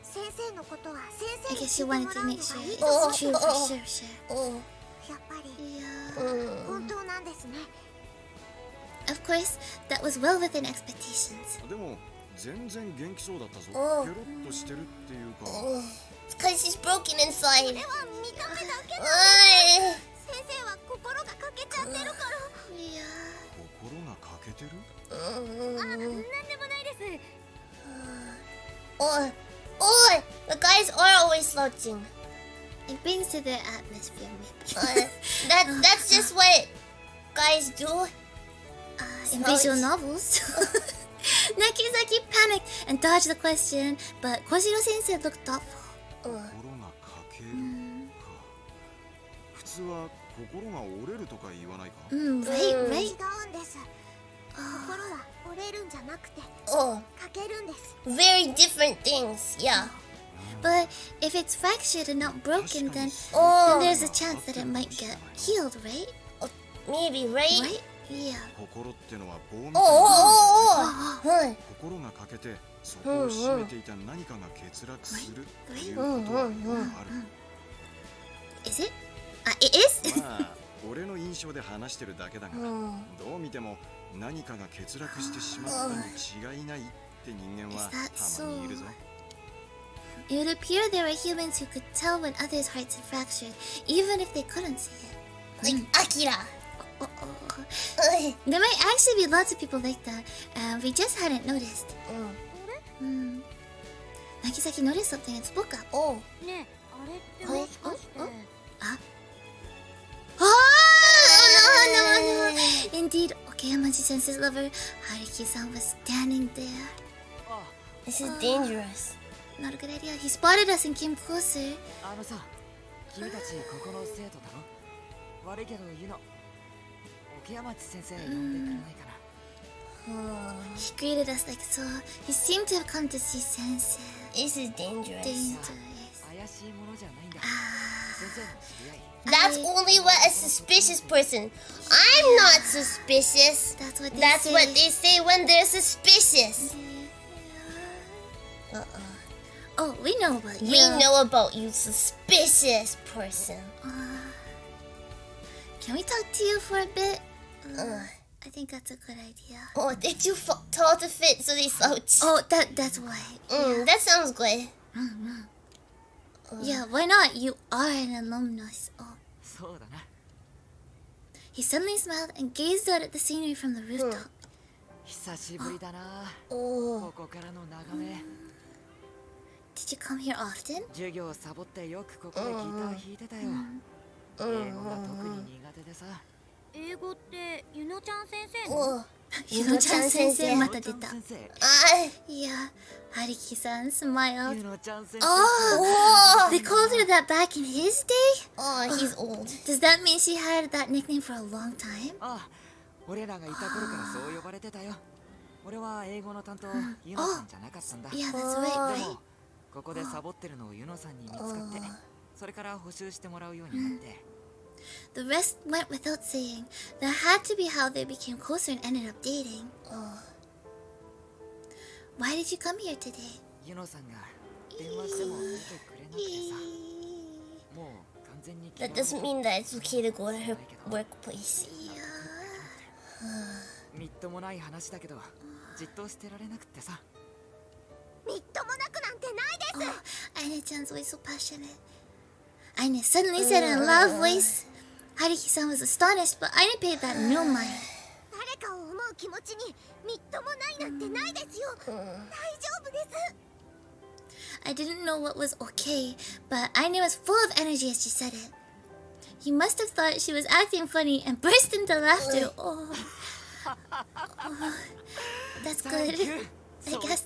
先生のことは先 I 生に guess 聞い you ても wanted ら to うのがい make sure い it's と思う true for sure. やっぱり Yeah. 本当なんですね Of course, that was well within expectations. でも全然元気そうだったぞ。おうペロッとしてるっていうか。 It's because she's broken inside. それは見た目だけだ Ay. 先生は心が欠けちゃってるから Yeah. 心が欠けてる？なんでもないです Oh, the guys are always slouching. It brings to their atmosphere, maybe. That's just what guys do. In visual novels. Nakizaki panicked and dodged the question, but Kojiro Sensei looked thoughtful. 心が欠けるか。普通は心が折れるとか言わないか。Right, 違 right. うんです心は折れるんじゃなくて Oh, 欠けるんです very different things. Yeah. But if it's fractured and not broken, then Oh, there's a chance that it might get healed, right? maybe, right? Right? Yeah. 心ってのは棒み Oh, たいなもんじゃない oh, oh, oh. 心が欠けてそこを締めていた何かが欠落するっていうことはよくある。 Is it? It is? まあ俺の印象で話してるだけだが、どう見ても何かが欠落してしまったに違いないって人間は Is that たまにいるぞ。 It would appear there were humans who could tell when others' hearts had fractured, even if they couldn't see it. Like Akira. There might actually be lots of people like that, and we just hadn't noticed. Nakizaki noticed something and spoke up. Oh. ねえあれってもしかして Oh, no. Indeed, Okayamachi Sensei's lover, Haruki-san, was standing there. This is dangerous. Not a good idea. He spotted us and came closer. あのさ、君たちここの生徒だろ？悪いけどユノ、奥山地先生呼んでくれないかな？ He greeted us like so. He seemed to have come to see Sensei. This is dangerous. Dangerous. 怪しいものじゃないんだ。先生の知り合い。 That's only what a suspicious person. I'm not suspicious. That's what they That's say. what they say when they're suspicious. Oh, we know about you. We know about you, suspicious person. Can we talk to you for a bit? I think that's a good idea. Oh, they're too tall to fit, so they slouch. Oh, that's why. That sounds good. Yeah, why not? You are an alumnus. Oh. そうだな。 He suddenly smiled and gazed out at the scenery from the rooftop. 久しぶりだな。 Oh. ここからの眺め。 Did you come here often? 授業をサボってよくここでギター弾いてたよ。英語が特に苦手でさ。英語ってゆのちゃん先生の？ゆのちゃん先生また出た。先生。いや、ハリキさん smiled. ゆのちゃん先生。Oh, they called her that back in his day? Oh, he's old. Does that mean she had that nickname for a long time? ああ、俺らがいた頃からそう呼ばれてたよ。俺は英語の担当、ユノさんじゃなかったんだ。Yeah, that's right. でも、ここでサボってるのをユノさんに見つかって、それから補習してもらうようになって。The rest went without saying. That had to be how they became closer and ended up dating. Why did you come here today? ユノさんが電話しても出てくれなくてさ。もう完全に That doesn't mean that it's okay to go to her workplace. みっともない話だけど、じっとしてられなくってさ。みっともなくなんてないです。Aine-chan's voice so passionate. Aine suddenly said in a loud voice. Haruki-san was astonished, but Aine paid that no mind. 誰かを思う気持ちにみっともないなんてないですよ。大丈夫です。I didn't know what was okay, but Aine was full of energy as she said it. He must have thought she was acting funny and burst into laughter. Oh, that's good. I guess.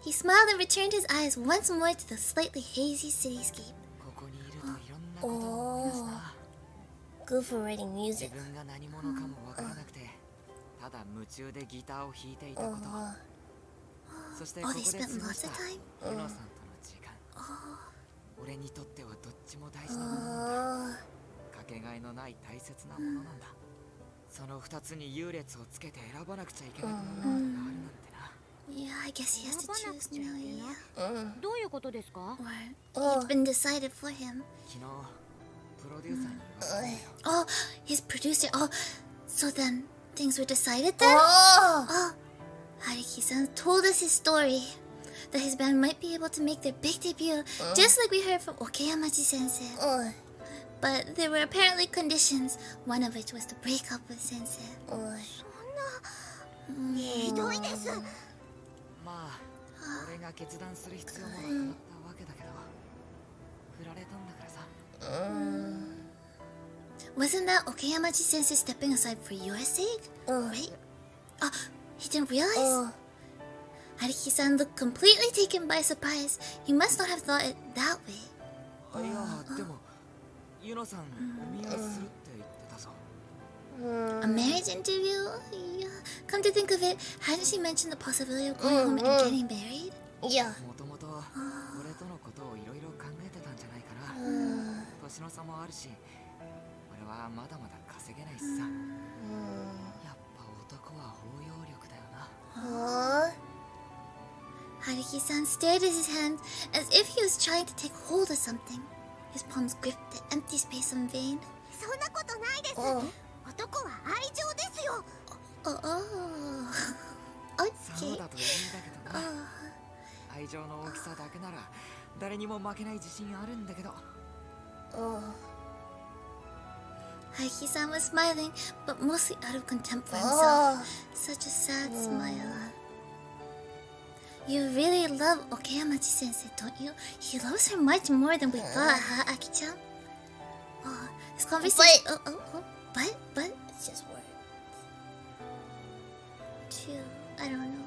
He smiled and returned his eyes once more to the slightly hazy cityscape. Oh, good for writing music. 自分が何者かもわからなくて、ただ夢中でギターを弾いていたこと。そしてここで過ごしたユノさんとの時間。俺にとってはどっちも大事なものなんだ。かけがえのない大切なものなんだ。その二つに優劣をつけて選ばなくちゃいけなくなることがあるなんてな。Yeah, I guess he has to choose now. Yeah. どういうことですか？ It's been decided for him. 昨日プロデューサーに言われたよ。Oh, his producer. Oh, so then things were decided then? Oh, Haruki-san told us his story. That his band might be able to make their big debut, just like we heard from Okeyamachi sensei. But there were apparently conditions, one of which was to break up with sensei. ひどいです。まあ、俺が決断する必要もなくなったわけだけど、振られたんだからさ。Wasn't that Okeyamachi sensei stepping aside for your sake? Right? Oh, he didn't realize? Haruki-san looked completely taken by surprise. He must not have thought it that way. いや、でも、ユノさん、お見合いするって言ってたぞ。A marriage interview? Yeah. Come to think of it, hadn't she mentioned the possibility of going home and getting married? Yeah. もともと、俺とのことをいろいろ考えてたんじゃないかな。年の差もあるし、俺はまだまだ稼げないしさ。やっぱ男は包容力だよな。Haruki-san stared at his hand as if he was trying to take hold of something. His palms gripped the empty space in vain. そんなことないです。男は愛情ですよ。そうだといいんだけどな。愛情の大きさだけなら誰にも負けない自信あるんだけど。Haruki-san was smiling, but mostly out of contempt for himself. Such a sad smile. You really love Okeyamachi sensei, don't you? He loves her much more than we thought, huh, Aki-chan? Oh, this conversation. But It's just words. True. I don't know.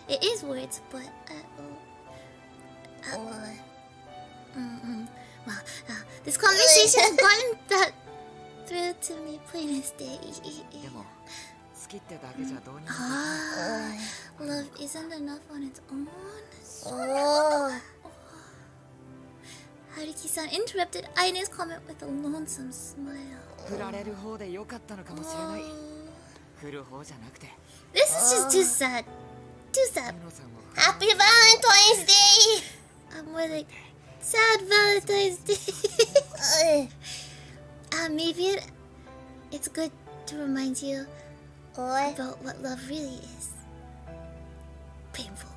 It is words, but this conversation has gotten that through to me plain as day. でも、好きってだけじゃどうにもできない。Love isn't enough on its own. Haruki-san interrupted Aine's comment with a lonesome smile. 振られる方で良かったのかもしれない。振る方じゃなくて。This is just too sad. Too sad. Happy Valentine's Day! I'm more like sad Valentine's Day. Maybe it's good to remind you about what love really is. Painful.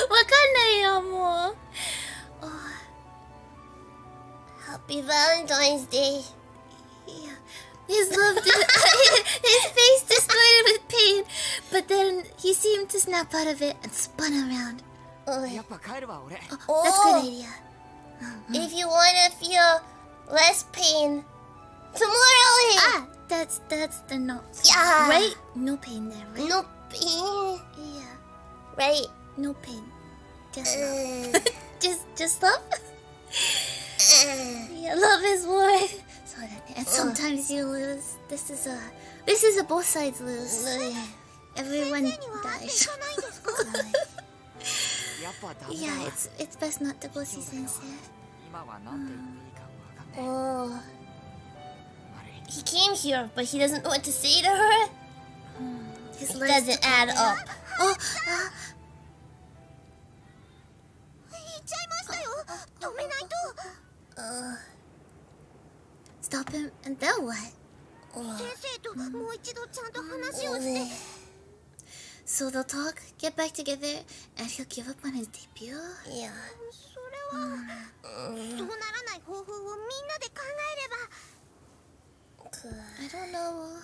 わかんないよもう。Happy Valentine's Day. Yeah. His love his face distorted with pain, but then he seemed to snap out of it and spun around. やっぱ帰るわ俺。That's a good idea. if you wanna feel less pain tomorrow. That's the note. Yeah. Right? No pain there, right? No pain. Yeah. Right. No pain. Just love. just love. Yeah, love is war. So that, and sometimes you lose. This is a both sides lose. Everyone dies. Yeah, it's best not to go see Sensei. Oh. He came here, but he doesn't know what to say to her. It doesn't add up. Oh. Stop him, and then what? So they'll talk, get back together, and he'll give up on his debut? Yeah. I don't know.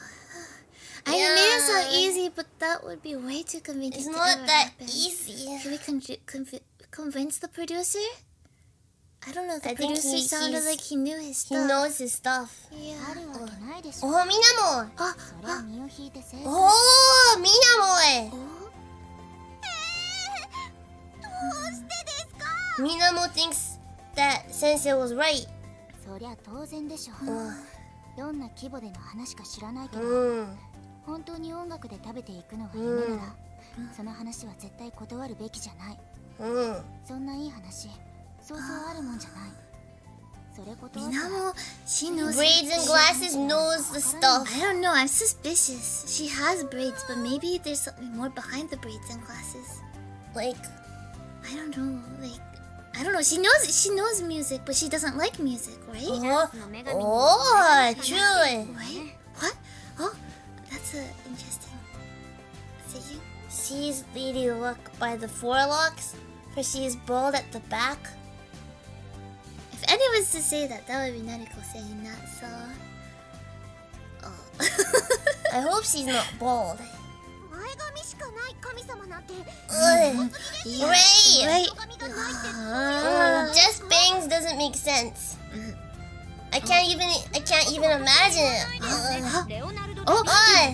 I made it sound easy, but that would be way too convincing. It's to not ever that happen. easy. Can we convince the producer? I don't know. The I think producer sounded like he knew his He stuff. knows his stuff. Yeah. Oh, Minamo! Oh, Oh, Minamo! Minamo thinks that Sensei was right. そりゃ当然でしょ。どんな規模での話か知らないけど、本当に音楽で食べていくのが夢なら、その話は絶対断るべきじゃない。そんないい話、そうそうあるもんじゃない。それ断ったら Minamo, she knows. Braids and glasses knows the stuff. I don't know. I'm suspicious. She has braids, but maybe there's something more behind the braids and glasses. Like, I don't know. Like, I don't know. She knows music, but she doesn't like music, right? oh, true. Right? What? Oh, that's interesting. Thinking. Sees Lady look by the forelocks, for she is bald at the back. If any was to say that, that would be Nariko saying that, so... Oh. I hope she's not bald. Right! Just bangs doesn't make sense. I can't even imagine it. Oh,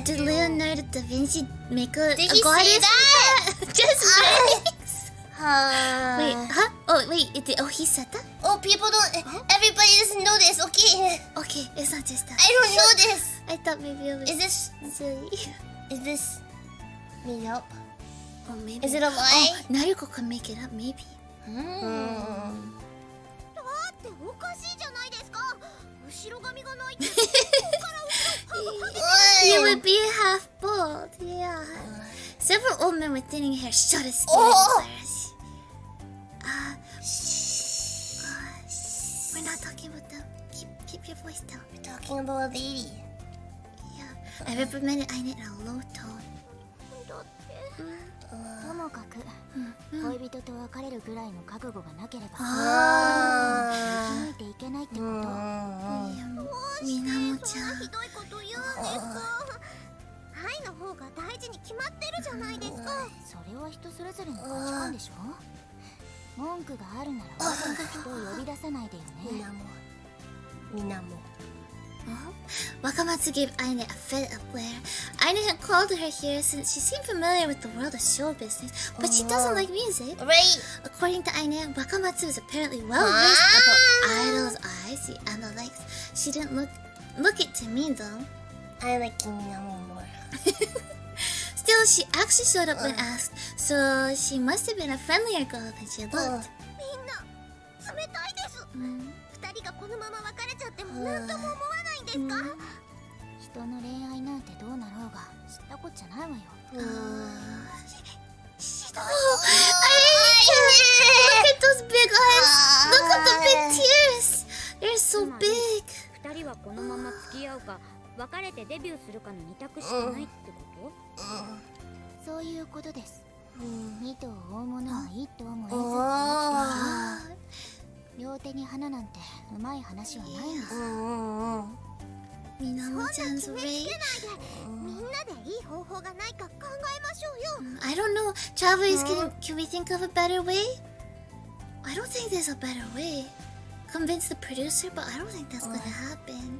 did Leonardo da Vinci make a Did he goddess say that? Just bangs? Wait, Wait, huh? Oh, wait, he said that? oh, people don't. Everybody doesn't know this, okay? Okay, it's not just that. I don't know this. I thought maybe it was Is this silly. made up? Or maybe. Is it a lie? Oh, Nariko can make it up, maybe. He would be half bald, yeah. Several old men with thinning hair shot his skin. We're not talking about them. Keep your voice down. We're talking about a lady. Yeah. I reprimanded Aine in a low tone. ともかく恋人と別れるぐらいの覚悟がなければ生き抜いていけないってこと。みなもちゃん。ひどいこと言うんですか。愛の方が大事に決まってるじゃないですか。それは人それぞれの価値観でしょ。文句があるならわざわざ人を呼び出さないでよね。みなも。Wakamatsu gave Aine a fed up glare. Aine had called her here since she seemed familiar with the world of show business, but she doesn't like music. Right. According to Aine, Wakamatsu was apparently well-versed about idols' eyes and the likes. She didn't look it to me though. I like Minamo more. Still, she actually showed up when asked, so she must have been a friendlier girl than she looked. みんな冷たいです。二人がこのまま別れちゃってもなんとも思わないんですか？人の恋愛なんてどうなろうが知ったこっちゃないわよ。Look at those big eyes! Look at the big tears! They're so big! 二人はこのまま付き合うか別れてデビューするかの二択しかないってこと？そういうことです。二頭を追う者は一頭も得ず。両手に花なんてうまい話はないんです。みなもちゃん 's right. みんなでいい方法がないか考えましょうよ。I don't know. Travelers, can we think of a better way? I don't think there's a better way. convince the producer, but I don't think that's gonna happen.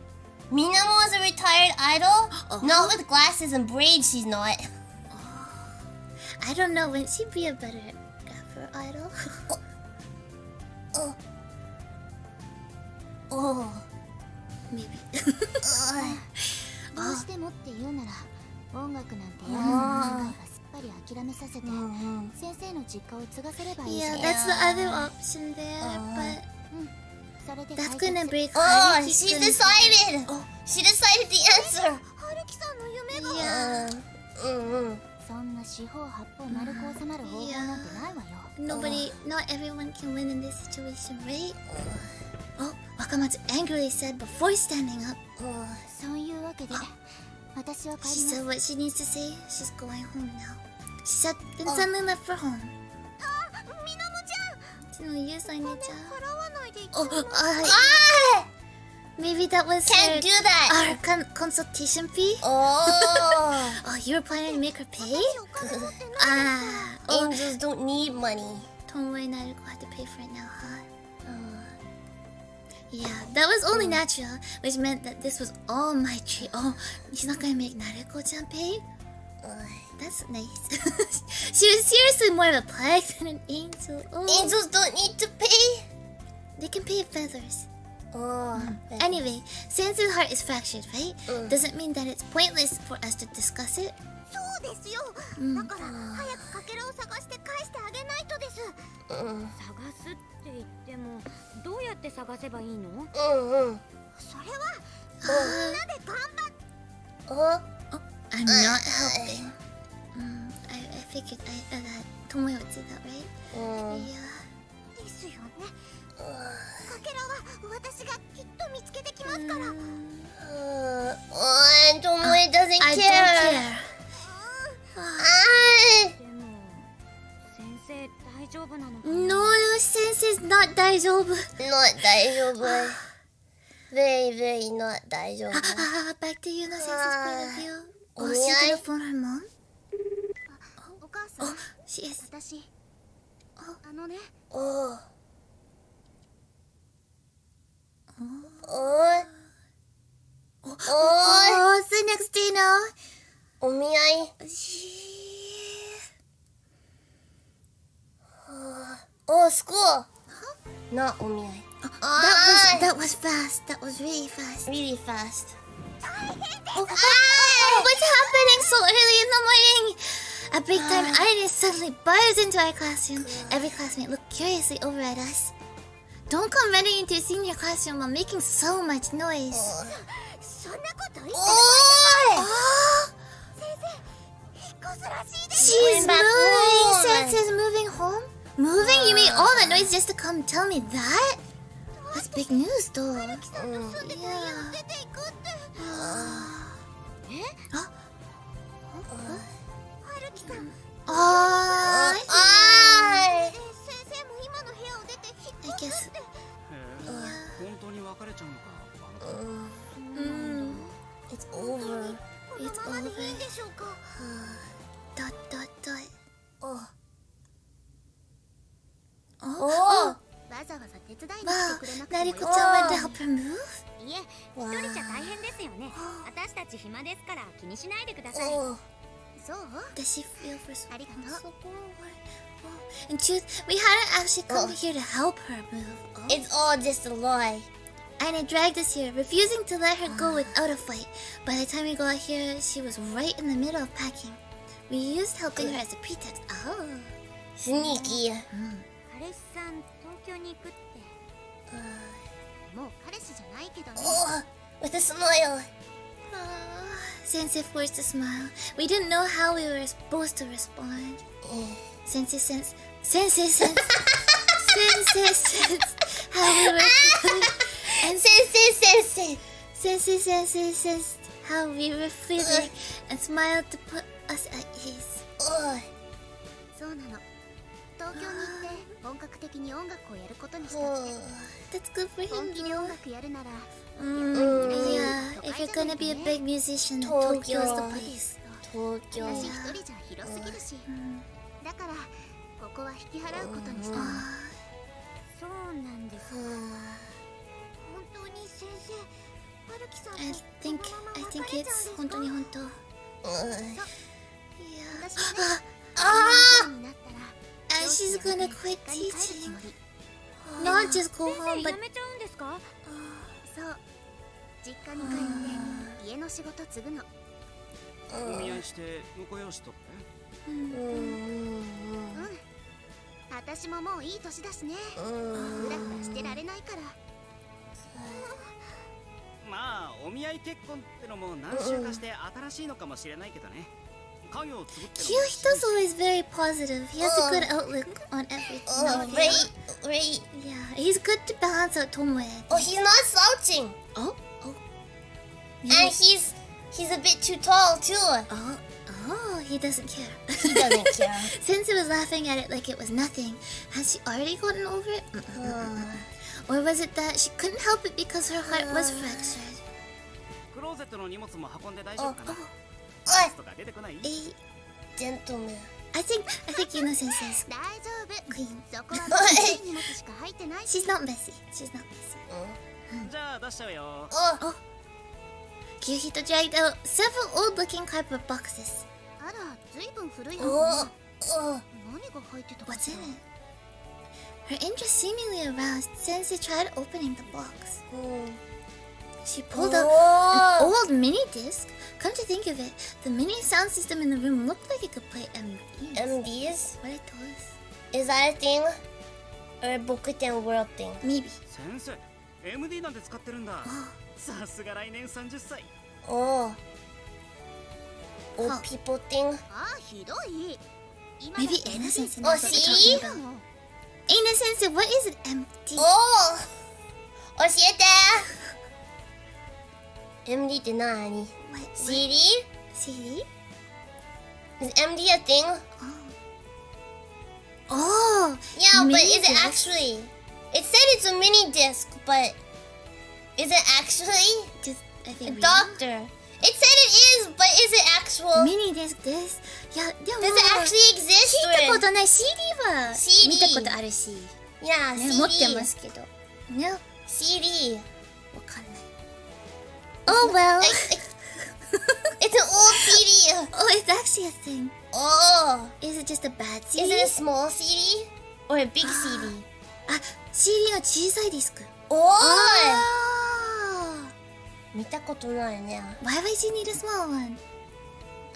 Minamo is a retired idol? Not with glasses and braids, she's not. I don't know, wouldn't she be a better gaffer idol? Maybe. どうしてもって言うなら音楽なんてやるの世界はすっぱり諦めさせて先生の実家を継がせればいいじゃ Yeah, ん。 that's the other option there, but それで that's gonna break Oh, Haruki's she gonna- decided! Oh. She decided the answer! 春樹さんの夢が Yeah. そんな四方八方丸く収まる方法なんてないわよ。 Nobody, not everyone can win in this situation, right? Oh, Wakamatsu angrily said before standing up. そういうわけで私は帰 She り said ま what she needs to say. She's going home now. She said, then suddenly left for home. す。みなもちゃん。 No use, I need to. 払わないでいい。 Oh, Ah! maybe that was Can't her, do that! our consultation fee. Oh! Oh, you were planning to make her pay? お金持ってない。 Ah, Angels don't need money. Tomoe Naruko had to pay for it now, huh? Yeah, that was only natural, which meant that this was all my treat. Oh, she's not gonna make Naruko-chan pay? That's nice. She was seriously more of a plague than an angel. Oh, Angels don't need to pay. they can pay feathers. Oh. Anyway, Sensu's heart is fractured, right? Doesn't mean that it's pointless for us to discuss it. そうですよ。だから早くかけらを探して返してあげないとです。探すって言ってもどうやって探せばいいの？それはみんなで頑張っ I'm not helping. I figured that Tomoe would say that, right? Yeah. ですよね。かけらは私がきっと見つけてきますから。 Oh, Tomoe doesn't I don't care. care. Ah! でも先生大丈夫なのかな？ No, Sensei's not 大丈夫. Not 大丈夫. Very, very not 大丈夫. Back to you, no Sensei's point of view. Oh, Omiai? she's gonna phone her mom? お母さん、 Oh, she is. 私、あのね、 Oh. Oh. Oh, it's the next day now. お見合い. Oh, school. Not お見合い. That was fast. That was really fast. Really fast. Oh, what's happening so early in the morning? At break time, Irene suddenly burst into our classroom. Every classmate looked curiously over at us. Don't come running into a senior classroom while making so much noise. そんなこと言って Oh! 先生、引っ越すらしいです。 She's Going back moving! home. Sensei's moving home? Moving? You made all that noise just to come tell me that? That's big news, though. さんの住んでた家を出ていくって。春樹さん、 Oh, 先生も今の部屋を出て引っ I 越す guess. って。本当に別れちゃうのかあの子。 It's over. このままでいいんでしょうか。 Dot, dot, dot. Oh. Oh. わざわざ手伝いに Wow, 来てくれなくてもよ Nariko-chan went to help her move? いえ、一人じゃ大変ですよね。私たち暇ですから気にしないでください。 Oh. そう Does she feel responsible? Arigato. Oh. In truth, we hadn't actually come here to help her move. Oh. It's all just a lie. Aina dragged us here, refusing to let her go without a fight. By the time we got here, she was right in the middle of packing. We used helping her as a pretext. Oh. Sneaky. 彼氏さん東京に行くってもう彼氏じゃないけどね Oh. With a smile. Sensei forced a smile. We didn't know how we were supposed to respond. Sensei sensed how we were feeling. And Sensei sensed how we were feeling and smiled to put us at ease. Oh. そうなの東京に行って本格的に音楽をやることにした Oh. って That's good for 本 him, 気で though. 音楽やるなら Yeah, if you're gonna be a big musician, then Tokyo is the place. 東京。私一人じゃ広すぎるしだからここは引き払うことにしたのそうなんです。本当に先生、春樹さん I と think このまま I 別 think れちゃうんで it's すか？本当に本当。私もね、あになったら And she's gonna quit 実家に帰るつ teaching. もり。 Not just go 先 home, 生 but 辞めちゃうんですか？そう、実家に帰って家の仕事継ぐの。お見合いして婿養子とって私ももういい年だしね。ふらふらしてられないから。まあお見合い結婚ってのも何週かして新しいのかもしれないけどね。家業を継ぐってのも Kirito's always very positive. He has a good outlook on everything. Right. Yeah, he's good to balance out Tomoe. Oh, he's not slouching. Oh. And he's a bit too tall too. Oh, he doesn't care. He doesn't care. Sensei was laughing at it like it was nothing. Has she already gotten over it? Or was it that she couldn't help it because her heart was fractured? クローゼットの荷物も運んで大丈夫かな。 Oi, とか出てこない？ gentleman. I think Yuno Sensei's 大丈夫。 clean. そこは小さい荷物しか入ってないし。 She's not messy. She's not messy. じゃあ出しちゃうよ。 Kirito dragged out several old-looking cardboard boxes. あら、ずいぶん古いのね。 Oh, 何が入ってたか What's し in ら。 it? Her interest seemingly aroused, Sensei tried opening the box. She pulled out an old mini disc. Come to think of it, the mini sound system in the room looked like it could play MDs. MDs? What it was? Is that a thing? Or a Bokuten world thing? Maybe. 先生 MD なんて使ってるんだ。さすが来年30歳。 Oh. Old Huh. people thing? ああ、ひどい。今 Maybe だって Anna Sensei Oh, knows what we're see? talking about. Anna Sensei, what is an MD? Oh! 教えて MD って何 What? CD? CD? Is MD a thing? Oh! Yeah, but Mini is it disc? actually? It said it's a mini disc, but is it actually? Just, I think Doctor. It said it is, but is it actual? Mini disc this? Yeah, Does it actually exist? 聞いたことない CD は CD 見たことあるし、 Yeah, ね、 CD. 持ってますけどね、わ CD. かんない。Oh well. It's an old CD. Oh, it's actually a thing. Oh. Is it just a bad CD? Is it a small CD? Or a big CD? あ、CD の小さいディスク。おーいあ見たことないね。ー Why would you need a small one?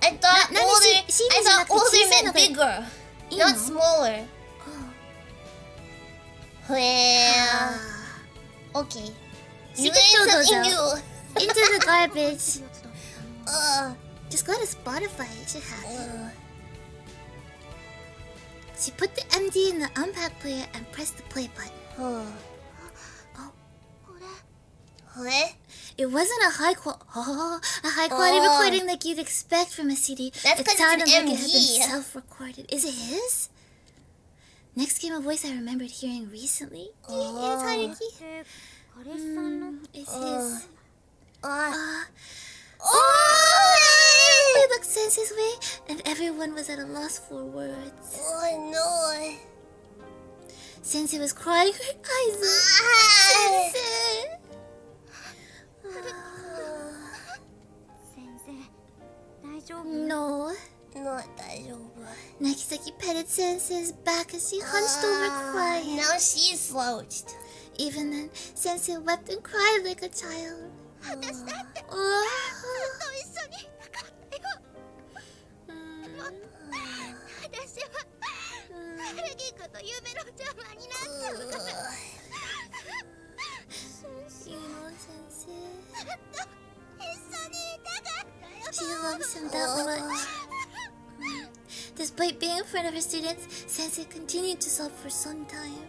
I thought なんで older, CD I じゃな thought くて小 older さいの meant がいい bigger, いいの not smaller. へー。Okay. You learned something new. Into the garbage. あ Just go to Spotify. It should have it. She put the MD in the unpack player and pressed the play button. これ It wasn't a high quality recording like you'd expect from a CD. That's It 'cause it's sounded an like it had been MD. self-recorded. Is it his? Next came a voice I remembered hearing recently. It's 彼氏さんの It's his. あ He looked Sensei's way, and everyone was at a loss for words. Oh no. Sensei was crying her eyes out. Sensei! 先生大丈夫？ No. Not 大丈夫。 Nakisaki petted Sensei's back as she hunched over crying. Now she's slouched. Even then, Sensei wept and cried like a child. 私だってずっと一緒にいたかったよ。私は春樹君と夢の邪魔になっちゃうから。You know, Sensei. ずっと一緒にいたかったよ。 She loves him that much. Despite being in front of her students, Sensei continued to sob for some time.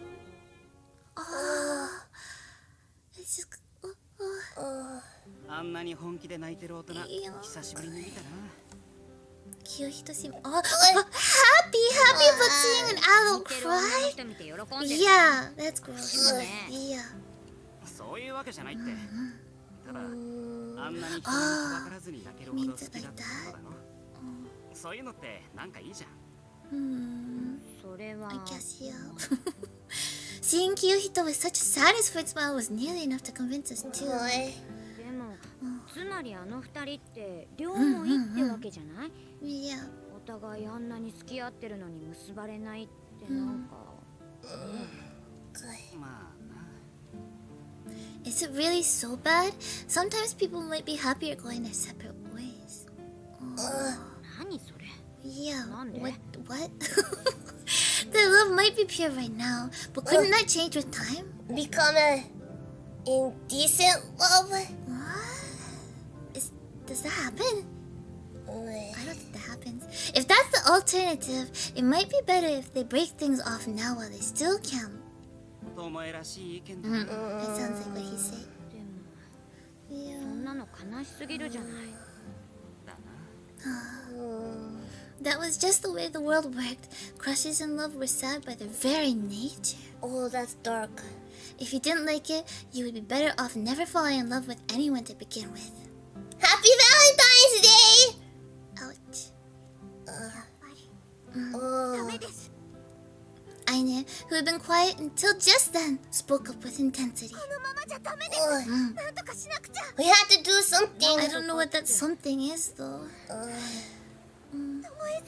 It's just... あんなに本気で泣いてる大人久しぶりに見たな。 Kirito seemed happy about seeing an adult 似てる女の cry. 人見て喜んでる。 Yeah, that's gross. ね Yeah. そういうわけじゃないって。ただあんなに人に分からずに泣けるほど好きだったことだろ。そういうのってなんかいいじゃん。それは I guess, yeah. seeing Kiyohito with such a satisfied smile was nearly enough to convince us too. でもつまりあの二人って両思いってわけじゃない？ Yeah. お互いあんなに付き合ってるのに結ばれないってなんか。まあ Is it really so bad? Sometimes people might be happier going their separate ways. 何それ？ Yeah. なんで？ What? The love might be pure right now, but couldn't that change with time? Become a indecent love? What? Does that happen? I don't think that happens. If that's the alternative, it might be better if they break things off now while they still can. お前らしい意見だ That sounds like what he said. でも Yeah. そんなの悲しすぎるじゃない。 That was just the way the world worked. Crushes and love were sad by their very nature. Oh, that's dark. If you didn't like it, you would be better off never falling in love with anyone to begin with. Happy Valentine's Day! Ouch. ダメです。 Aine, who had been quiet until just then, spoke up with intensity. このままじゃダメです。なんとかしなくちゃ。 We have to do something. I don't know what that something is, though. ともえ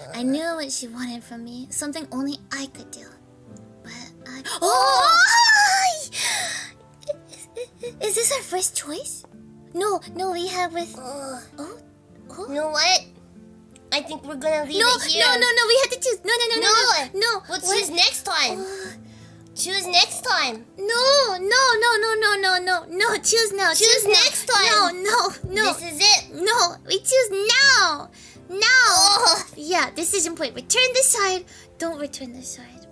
さん。 I knew what she wanted from me, something only I could do. But I... Oh! Is this our first choice? No, we have with... You know what? I think we're gonna leave No, it here. no, we have to choose. No. We'll choose next time. Choose next time. No, choose now. Choose next time. No. This is it. No, we choose now. Yeah, decision point. Return the shard. Don't return the shard.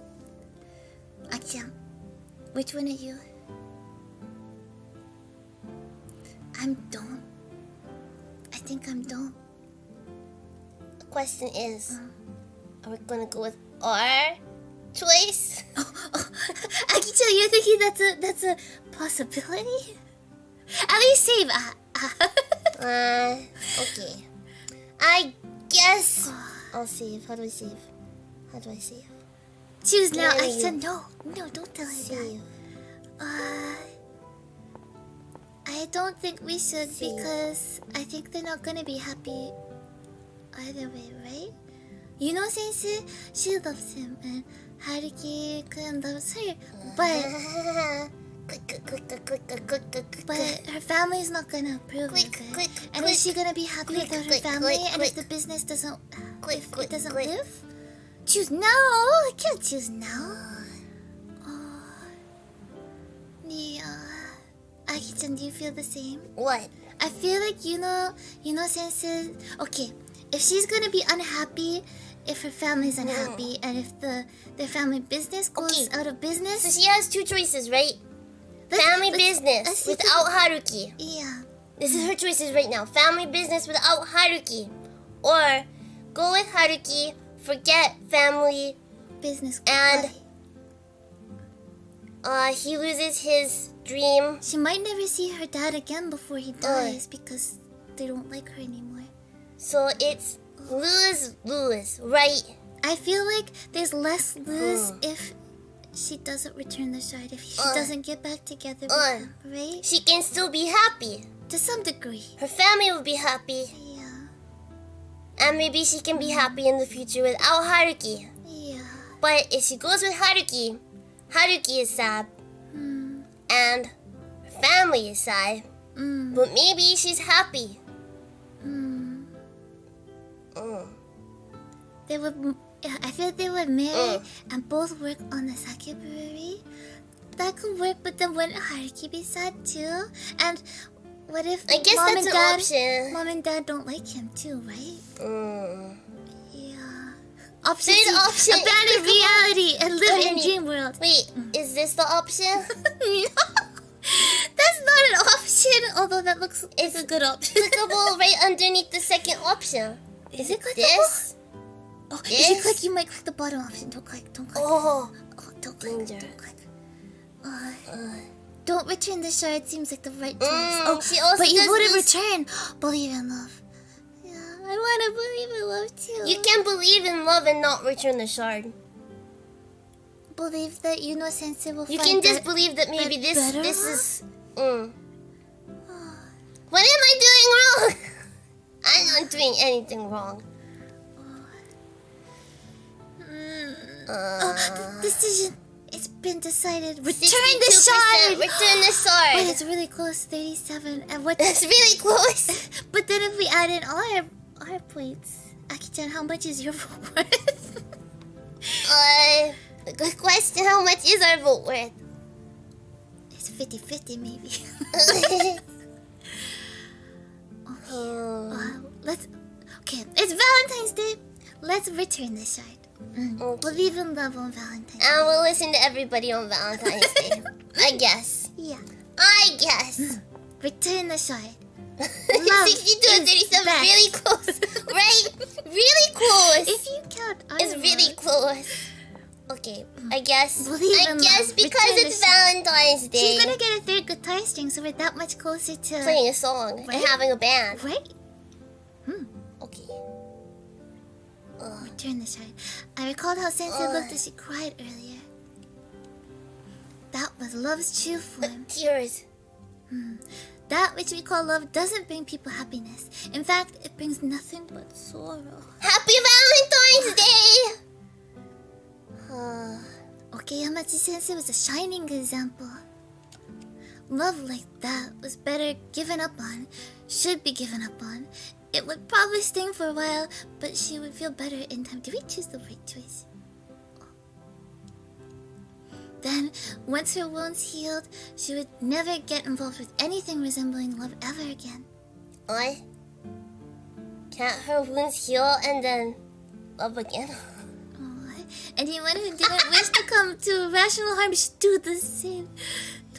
Akira, which one are you? I'm Don. I think I'm Don. The question is, are we gonna go with our choice? Akira, you're thinking that's a possibility? At least save. Okay. I guess I'll save. How do I save? Choose now. Yeah, Akira, you- no, don't tell her that. Save. I don't think we should See. because I think they're not gonna be happy either way, right? Sensei, she loves him and Haruki-kun loves her, but her family's not gonna approve of it. And is she gonna be happy without her family? And if the business doesn't, if it doesn't live? Choose now. I can't choose now. Aki-chan, do you feel the same? What? I feel like Sensei. Okay, if she's gonna be unhappy, if her family's unhappy, and if their family business goes out of business, So she has two choices, right? Family business let's see without Haruki. yeah. This is her choices right now. Family business without Haruki. Or go with Haruki, forget family, Business. And- goodbye. he loses his dream. She might never see her dad again before he dies because they don't like her anymore. So it's lose, right? I feel like there's less lose if she doesn't return the shard, if she doesn't get back together with him, right? She can still be happy. To some degree. Her family will be happy. Yeah. And maybe she can be happy in the future without Haruki. Yeah. But if she goes with Haruki, Haruki is sad. And her family is sad. But maybe she's happy. They would. I feel like they would marry and both work on the sake brewery. That could work, but then wouldn't Haruki be sad too? And what if I guess mom that's and an dad, option. Mom and dad don't like him too, right? Yeah. Option C, option abandon reality and live in Wait. dream world. Wait, is this the option? No, that's not an option. Although that looks like a good option. Clickable right underneath the second option. Is it clickable? This? Oh, if This? you click, you might click the bottom option. Don't click. Don't click. Oh, Don't click. danger. Don't click. Don't return the shard. Seems like the right choice. she also but you does wouldn't this- return. Believe in love. Yeah, I want to believe in love too. You can believe in love and not return the shard. believe that Sensei will You find can just that believe that maybe this better is. What am I doing wrong? I'm not doing anything wrong. The decision. It's been decided. Return 62%. the sword. Return the sword. Wait, it's really close. 37. And what? That's really close. But then if we add in all our points, Aki-chan, how much is your vote worth? Good question. How much is our vote worth? It's 50-50 maybe. Okay, it's Valentine's Day. Let's return the shard. Believe in love on Valentine's Day. And we'll listen to everybody on Valentine's Day. I guess. Yeah. I guess. Return the shard. 62 and 37, really close. Right? Really close. If you count, it's really close. Okay, I guess. Believe in because love. it's Return the Valentine's Day. She's gonna get a third guitar string, so we're that much closer to playing a song and having a band. Right? Okay. Return the shard. I recalled how Sensei looked as she cried earlier. That was love's true form. Tears. That which we call love doesn't bring people happiness. In fact, it brings nothing but sorrow. Happy Valentine's Day! Okeyamachi Sensei was a shining example. Love like that was better given up on, should be given up on. It would probably sting for a while, but she would feel better in time. Did we choose the right choice? Then, once her wounds healed, she would never get involved with anything resembling love ever again. Can't her wounds heal and then love again? Anyone who didn't wish to come to rational harm should do the same.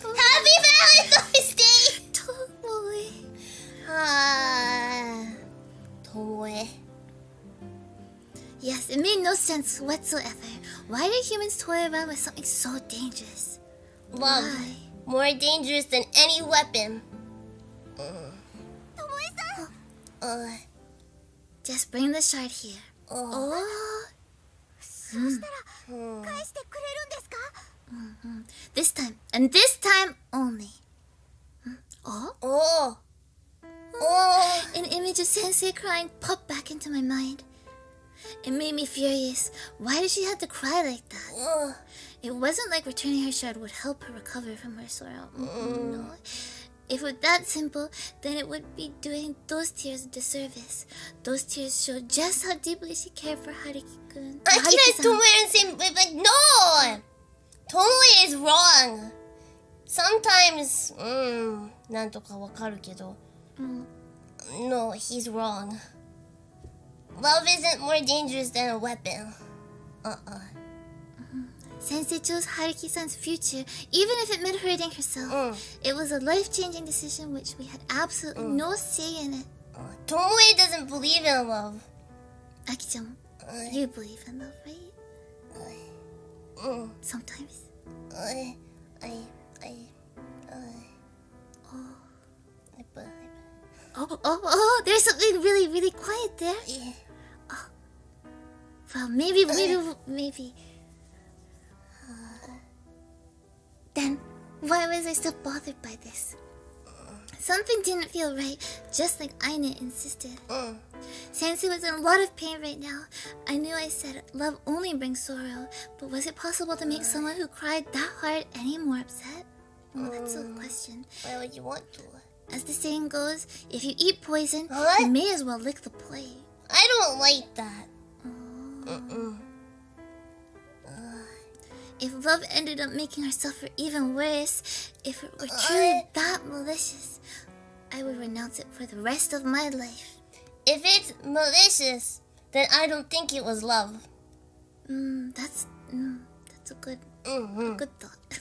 Happy Valentine's Day! Totally. Tomoe. Yes, it made no sense whatsoever. Why do humans toy around with something so dangerous? Love. Why? More dangerous than any weapon. Tomoe-san! Just bring the shard here. そうしたら返してくれるんですか? This time, and this time only. An image of Sensei crying popped back into my mind. It made me furious. Why did she have to cry like that? It wasn't like returning her shard would help her recover from her sorrow. No. If it was that simple, then it would be doing those tears a disservice. Those tears showed just how deeply she cared for Haruki-kun. Akira and Tomoe are the same, but no! Tomoe is wrong. Sometimes, なんとかわかるけど. No, he's wrong. Love isn't more dangerous than a weapon. Sensei chose Haruki-san's future, even if it meant hurting herself. It was a life-changing decision which we had absolutely no say in it. Tomoe doesn't believe in love. Aki-chan, you believe in love, right? Sometimes. Oh, there's something really, really quiet there. Yeah. Well, maybe. Then, why was I still bothered by this? Something didn't feel right, just like Aina insisted. Sensei was in a lot of pain right now. I knew I said love only brings sorrow, but was it possible to make someone who cried that hard any more upset? Well, that's a question. Why would you want to? As the saying goes, if you eat poison, you may as well lick the plate. I don't like that. If love ended up making her suffer even worse, if it were truly that malicious, I would renounce it for the rest of my life. If it's malicious, then I don't think it was love. That's a good thought.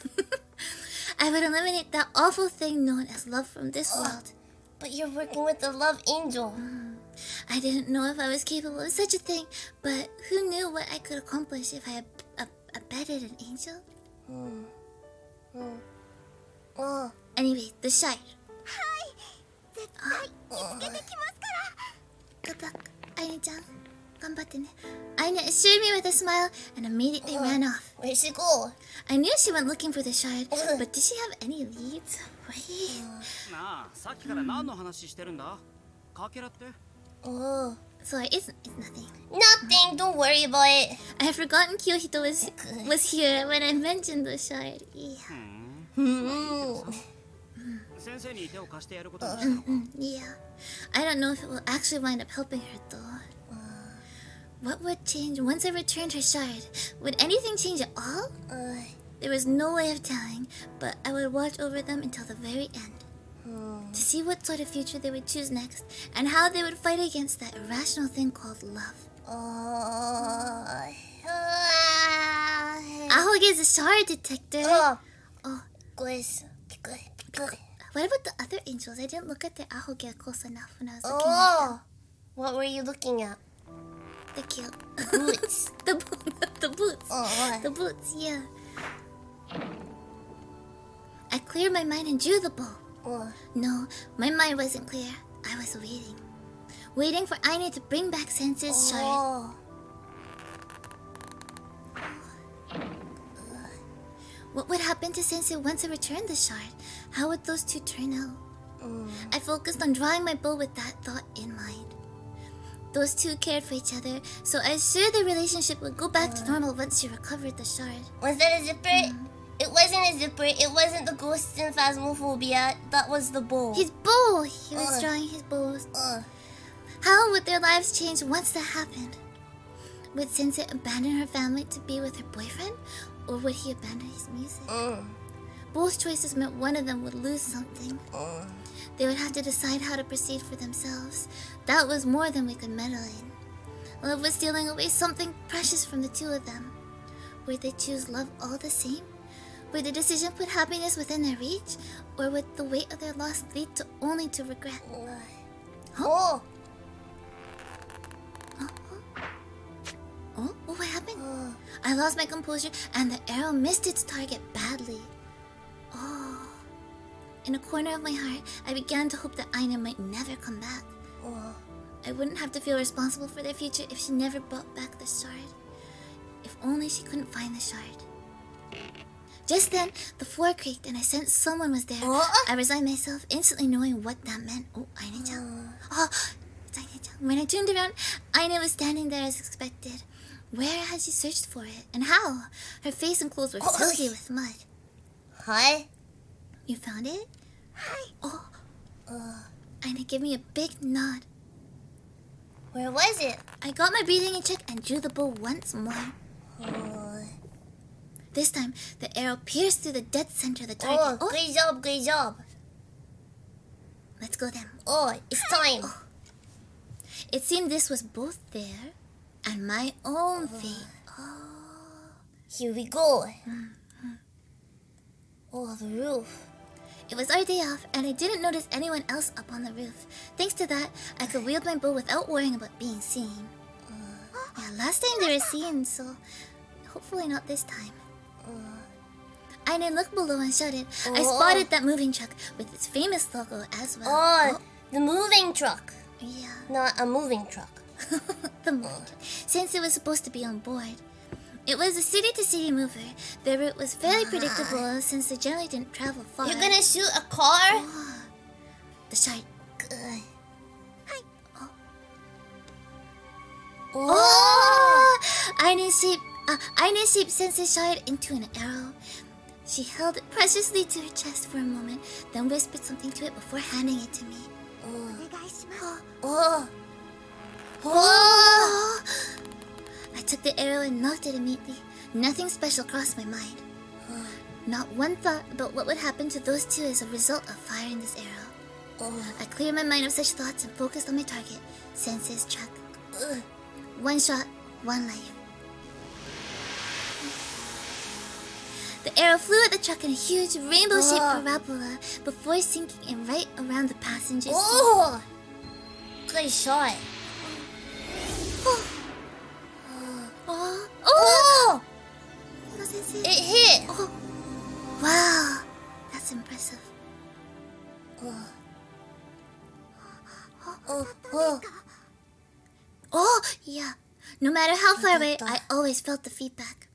I would eliminate that awful thing known as love from this world. But you're working with a love angel. I didn't know if I was capable of such a thing, but who knew what I could accomplish if I abetted an angel? Anyway, the shard. はい、絶対見つけてきますから。 Good luck, Aina-chan. Ganbatte ne. Aina assured me with a smile and immediately ran off. Where'd she go? I knew she went looking for the shard, but did she have any leads? Wait. なあ、さっきから何の話してるんだ？かけらって？ Oh. Sorry, it's nothing. Nothing, don't worry about it. I had forgotten Kyohito was here when I mentioned the shard. Yeah. 先生に手を貸してやることにしたのか？ Yeah. I don't know if it will actually wind up helping her though. What would change once I returned her shard? Would anything change at all? There was no way of telling, but I would watch over them until the very end. To see what sort of future they would choose next, and how they would fight against that irrational thing called love. Ahoge is a shard detector. Oh. Good. What about the other angels? I didn't look at their ahoge close enough when I was looking at them. What were you looking at? They're cute. Boots. The boots. Oh, The boots, yeah. I cleared my mind and drew the bow. No, my mind wasn't clear. I was waiting for Aine to bring back Sensei's shard. What would happen to Sensei once I returned the shard? How would those two turn out? I focused on drawing my bow with that thought in mind. Those two cared for each other, so I was sure their relationship would go back to normal once she recovered the shard. Was that a zipper? It wasn't a zipper. It wasn't the ghosts and phasmophobia. That was the bow. His bow! He was drawing his bows. How would their lives change once that happened? Would Sensei abandon her family to be with her boyfriend? Or would he abandon his music? Both choices meant one of them would lose something. They would have to decide how to proceed for themselves. That was more than we could meddle in. Love was stealing away something precious from the two of them. Would they choose love all the same? Would the decision put happiness within their reach? Or would the weight of their loss lead only to regret? Oh, What happened? I lost my composure and the arrow missed its target badly. In a corner of my heart, I began to hope that Aina might never come back. I wouldn't have to feel responsible for their future if she never brought back the shard. If only she couldn't find the shard. Just then, the floor creaked and I sensed someone was there. I resigned myself, instantly knowing what that meant. Oh, Aina-chan. It's Aina-chan. When I turned around, Aina was standing there as expected. Where had she searched for it, and how? Her face and clothes were filthy with mud. Hi. You found it? Hi. Aina gave me a big nod. Where was it? I got my breathing in check and drew the bow once more. This time, the arrow pierced through the dead center of the target. Great job. Let's go then. It's time. It seemed this was both there and my own fate. Here we go. The roof. It was our day off, and I didn't notice anyone else up on the roof. Thanks to that, I could wield my bow without worrying about being seen. Last time they were seen, so hopefully not this time. Aina looked below and shouted. I spotted that moving truck with its famous logo as well. The moving truck. Yeah. Not a moving truck. The moving truck. Sensei was supposed to be on board. It was a city-to-city mover. Their route was fairly predictable since they generally didn't travel far. You're gonna shoot a car? The shard. Good. Aina shaped Sensei's shard into an arrow. She held it preciously to her chest for a moment, then whispered something to it before handing it to me. I took the arrow and knocked it immediately. Nothing special crossed my mind. Not one thought about what would happen to those two as a result of firing this arrow. I cleared my mind of such thoughts and focused on my target, Sensei's truck. One shot, one life. The arrow flew at the truck in a huge rainbow-shaped parabola before sinking in right around the passenger seat. Good shot. It hit. Wow, that's impressive. Yeah, No matter how far away, I always felt the feedback.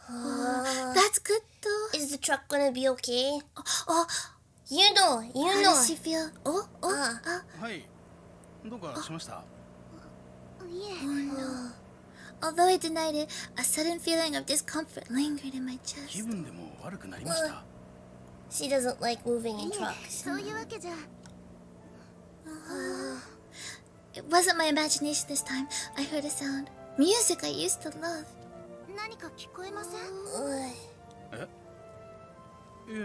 That's good though. Is the truck gonna be okay? Oh, You know. how does she feel? はいどうかしました？ Although I denied it, a sudden feeling of discomfort lingered in my 気 chest. 分でも悪くなりました。 She doesn't like moving in trucks. そういうわけじゃ。 It wasn't my imagination this time. I heard a sound. Music I used to love. 何か聞こえません？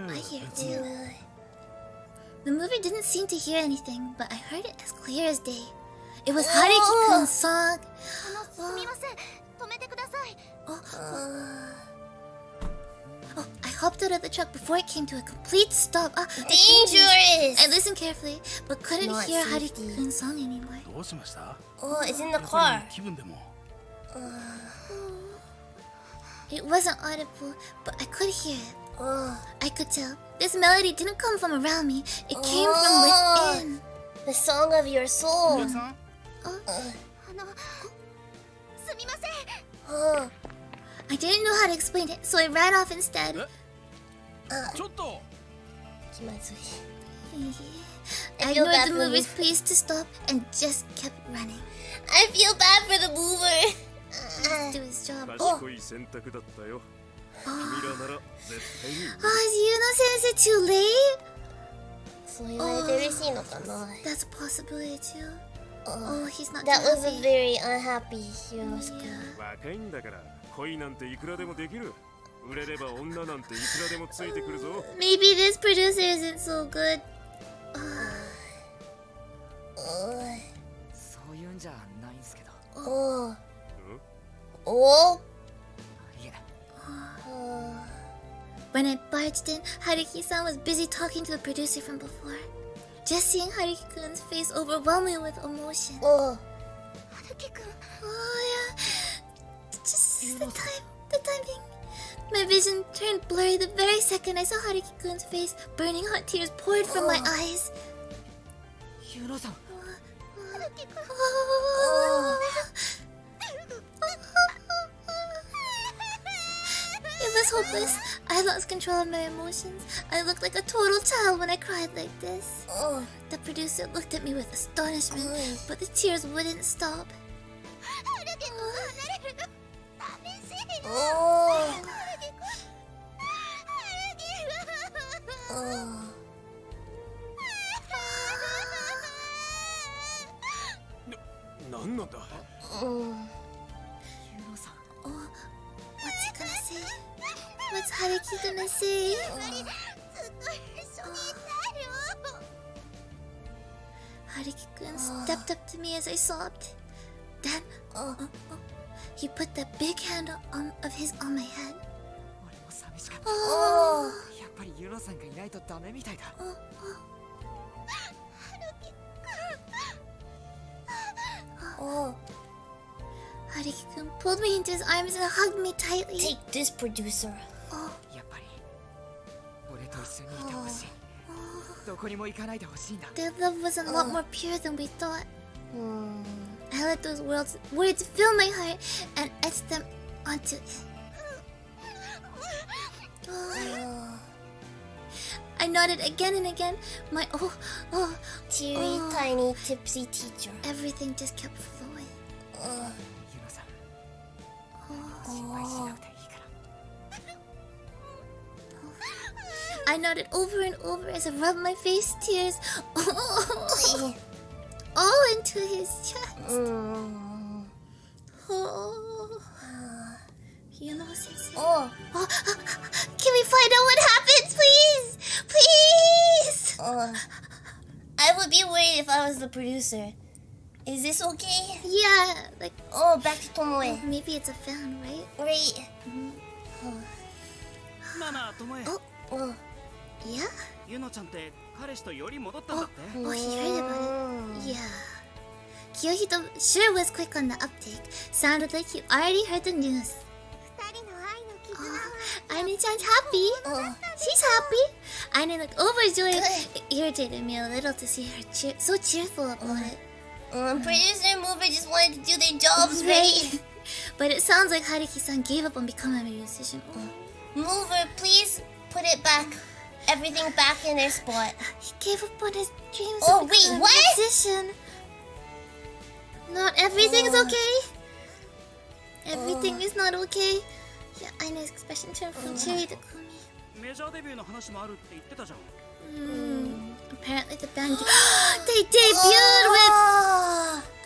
I hear it too. The movie didn't seem to hear anything, but I heard it as clear as day. It was Haruki-kun's song. すみません。止めてください。 Oh, I hopped out of the truck before it came to a complete stop. Dangerous! I listened carefully, but couldn't Not hear safety. Haruki-kun's song anymore. どうしました？ Oh, it's in the やっぱ car. り気分でも。 It wasn't audible, but I could hear it. Oh. I could tell. This melody didn't come from around me. It came Oh. from within. The song of your お soul. 客さん？すみません。 Oh. I didn't know how to explain it, so I ran off instead. ちょっと。 I feel ignored bad the for movie's you. pleas to stop and just kept running. I feel bad for the mover. Do his job. 賢い選択だったよ。君らなら絶対に。 Oh, is Yuno-sensei too late? そう言われて嬉しいのかな。 That's a possibility too. Oh, he's not That too was a happy. very unhappy Hiroshika. 若いんだから恋なんていくらでもできる。売れれば女なんていくらでもついてくるぞ。 Maybe this producer isn't so good. そういうんじゃないんすけど。 Oh. Oh. いえ、 When I barged in, Haruki-san was busy talking to the producer from before. Just seeing Haruki-kun's face overwhelmed me with emotion. Oh. 春樹くん。 Oh yeah, just the timing. My vision turned blurry the very second I saw Haruki-kun's face. Burning hot tears poured from my eyes. ユノさん。 It was hopeless. I lost control of my emotions. I looked like a total child when I cried like this. Oh. The producer looked at me with astonishment, but the tears wouldn't stop. 春樹くんが離れるの。寂しいの。 Oh. 春樹くん。春樹くん。 なんなんだ。 ユノさん。 Oh, what's he gonna say? What's Haruki gonna say? ずっと一緒にいたいよ。 Haruki-kun stepped up to me as I sobbed. Then, he put that big hand of his on my head. 俺も寂しかった。 Oh. やっぱりユノさんがいないとダメみたいだ。 Oh. Haruki-kun pulled me into his arms and hugged me tightly. Take this, producer. やっぱり俺と一緒にいてほしい。どこにも行かないでほしいんだ。 Their love was a lot more pure than we thought. Hmm. I let those words fill my heart and etched them onto it. I nodded again and again. My Teary, tiny, tipsy teacher. everything just kept flowing. ユノさん。心配しなくていいから。 I nodded over and over as I rubbed my face, tears all into his chest. Mm. Oh, you know, sensei. Oh. Can we find out what happened, please? Please. I would be worried if I was the producer. Is this okay? Yeah, like Oh, back to Tomoe. maybe it's a fan, right? Right. なあなあ、ともえ。 Oh. Yeah. ゆのちゃんって彼氏とより戻ったんだって。 Oh, he heard about it. Yeah. Kiyohito sure was quick on the uptake. Sounded like he already heard the news. 二人の愛の絆は。 Aine-chan's happy. She's happy. Aine looked overjoyed. It irritated me a little to see her so cheerful about it. Producer and mover just wanted to do their jobs, right? But it sounds like Haruki-san gave up on becoming a musician. Mover, please put it back. Everything back in their spot. He gave up on his dreams Oh, of wait, becoming what? a musician. Not everything's okay. Everything is not okay. Yeah, I know expression turn from Cherry to Kumi. メジャーデビューの話もあるって言ってたじゃん。Apparently the band they debuted with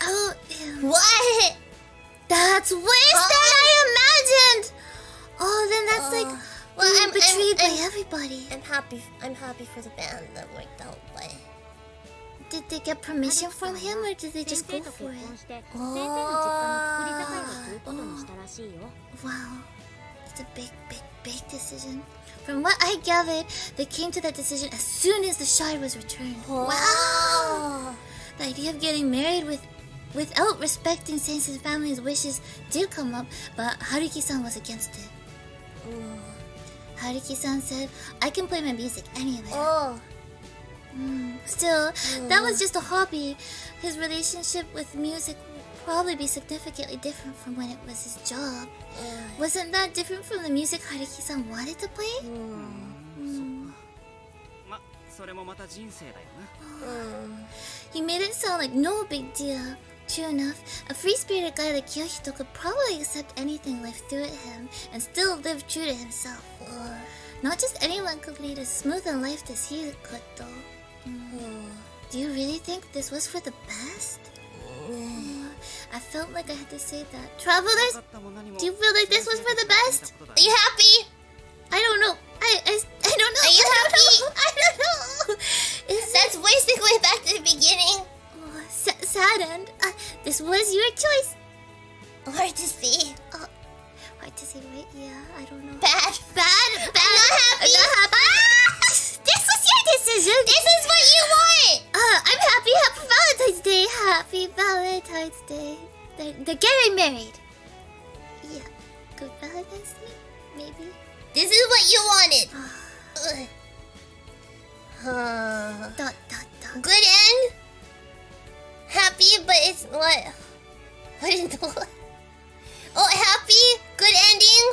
oh ew. What? That's worse than I imagined. Oh, then that's like being betrayed by everybody. I'm happy for the band that worked out, but Did they get permission from him or did they 先 just 生 go と結 for 婚 it? して先生の実家の作り酒屋をすることにしたらしいよ。 Wow, it's a big decision. From what I gathered, they came to that decision as soon as the shard was returned. Wow! The idea of getting married without respecting Sensei's family's wishes did come up, but Haruki-san was against it. Haruki-san said, I can play my music anywhere. Still, that was just a hobby. His relationship with music would probably be significantly different from when it was his job. Wasn't that different from the music Haruki-san wanted to play? ま、それもまた人生だよな。 He made it sound like no big deal. True enough, a free-spirited guy like Yoshito could probably accept anything life threw at him and still live true to himself. Not just anyone could lead as smooth a life as he could, though. Do you really think this was for the best? I felt like I had to say that. Travelers, do you feel like this was for the best? are you happy? I don't know. I don't know. Are you happy? I don't know. That's worse than going back to the beginning. Sad end. This was your choice. Hard to see. Hard to say, right? Yeah, I don't know. Bad. I'm not happy. This was your decision. This is what you want. I'm happy. Happy Valentine's Day. Happy Valentine's Day. They're getting married. Yeah. Good Valentine's Day? Maybe. This is what you wanted. Good end. Happy, but it's what? What is the? Oh, happy. Good ending.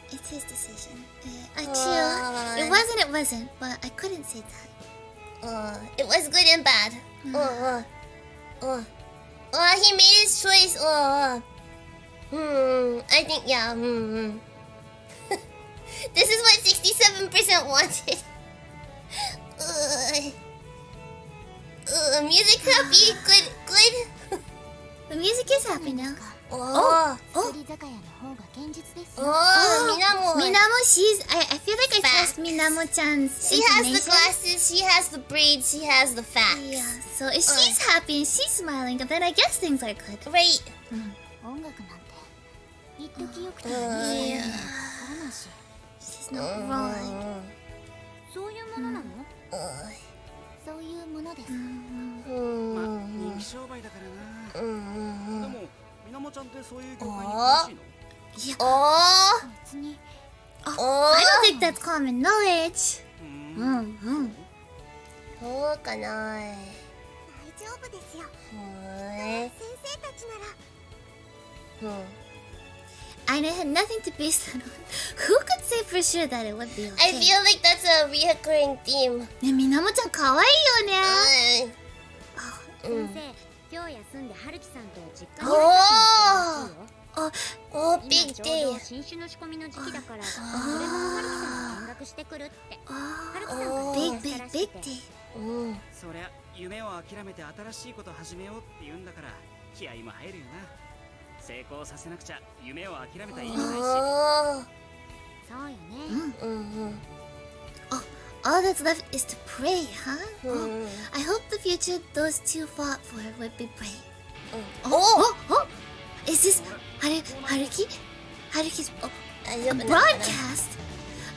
It's his decision. True. It wasn't. But I couldn't say that. It was good and bad. He made his choice. I think yeah. This is what 67% wanted. Music happy, good. The music is happy now. Minamo, she's. I feel like I trust Minamo-chan's. She has the glasses, she has the braids, she has the facts. Yeah, so if she's happy and she's smiling, then I guess things are good. Right. She's not wrong. そういうものなの？そういうものです。まあ、人気商売だからな。でも、みなもちゃんってそういう業界に詳しいの？ Yeah. 別に。 I don't think that's common knowledge. そうかな。大丈夫ですよ。先生たちなら。I had nothing to base that on. Who could say for sure that it would be okay? I feel like that's a reoccurring theme. ね、Minamo-chan 可愛いよね。先生、今日休んで春樹さんと実家に帰ってOh, 今 big ちょう day. ど新種の仕込みの時期だから、それも春樹さんが見学してくるって。春樹さんが提案したらしくて。そりゃ、夢を諦めて新しいこと始めようって言うんだから、気合も入るよな。成功させなくちゃ夢を諦めた意味ないし。そうよね。All that's left is to pray, huh? I hope the future those two fought for would be brave. Is this Haruki? Haruki's broadcast?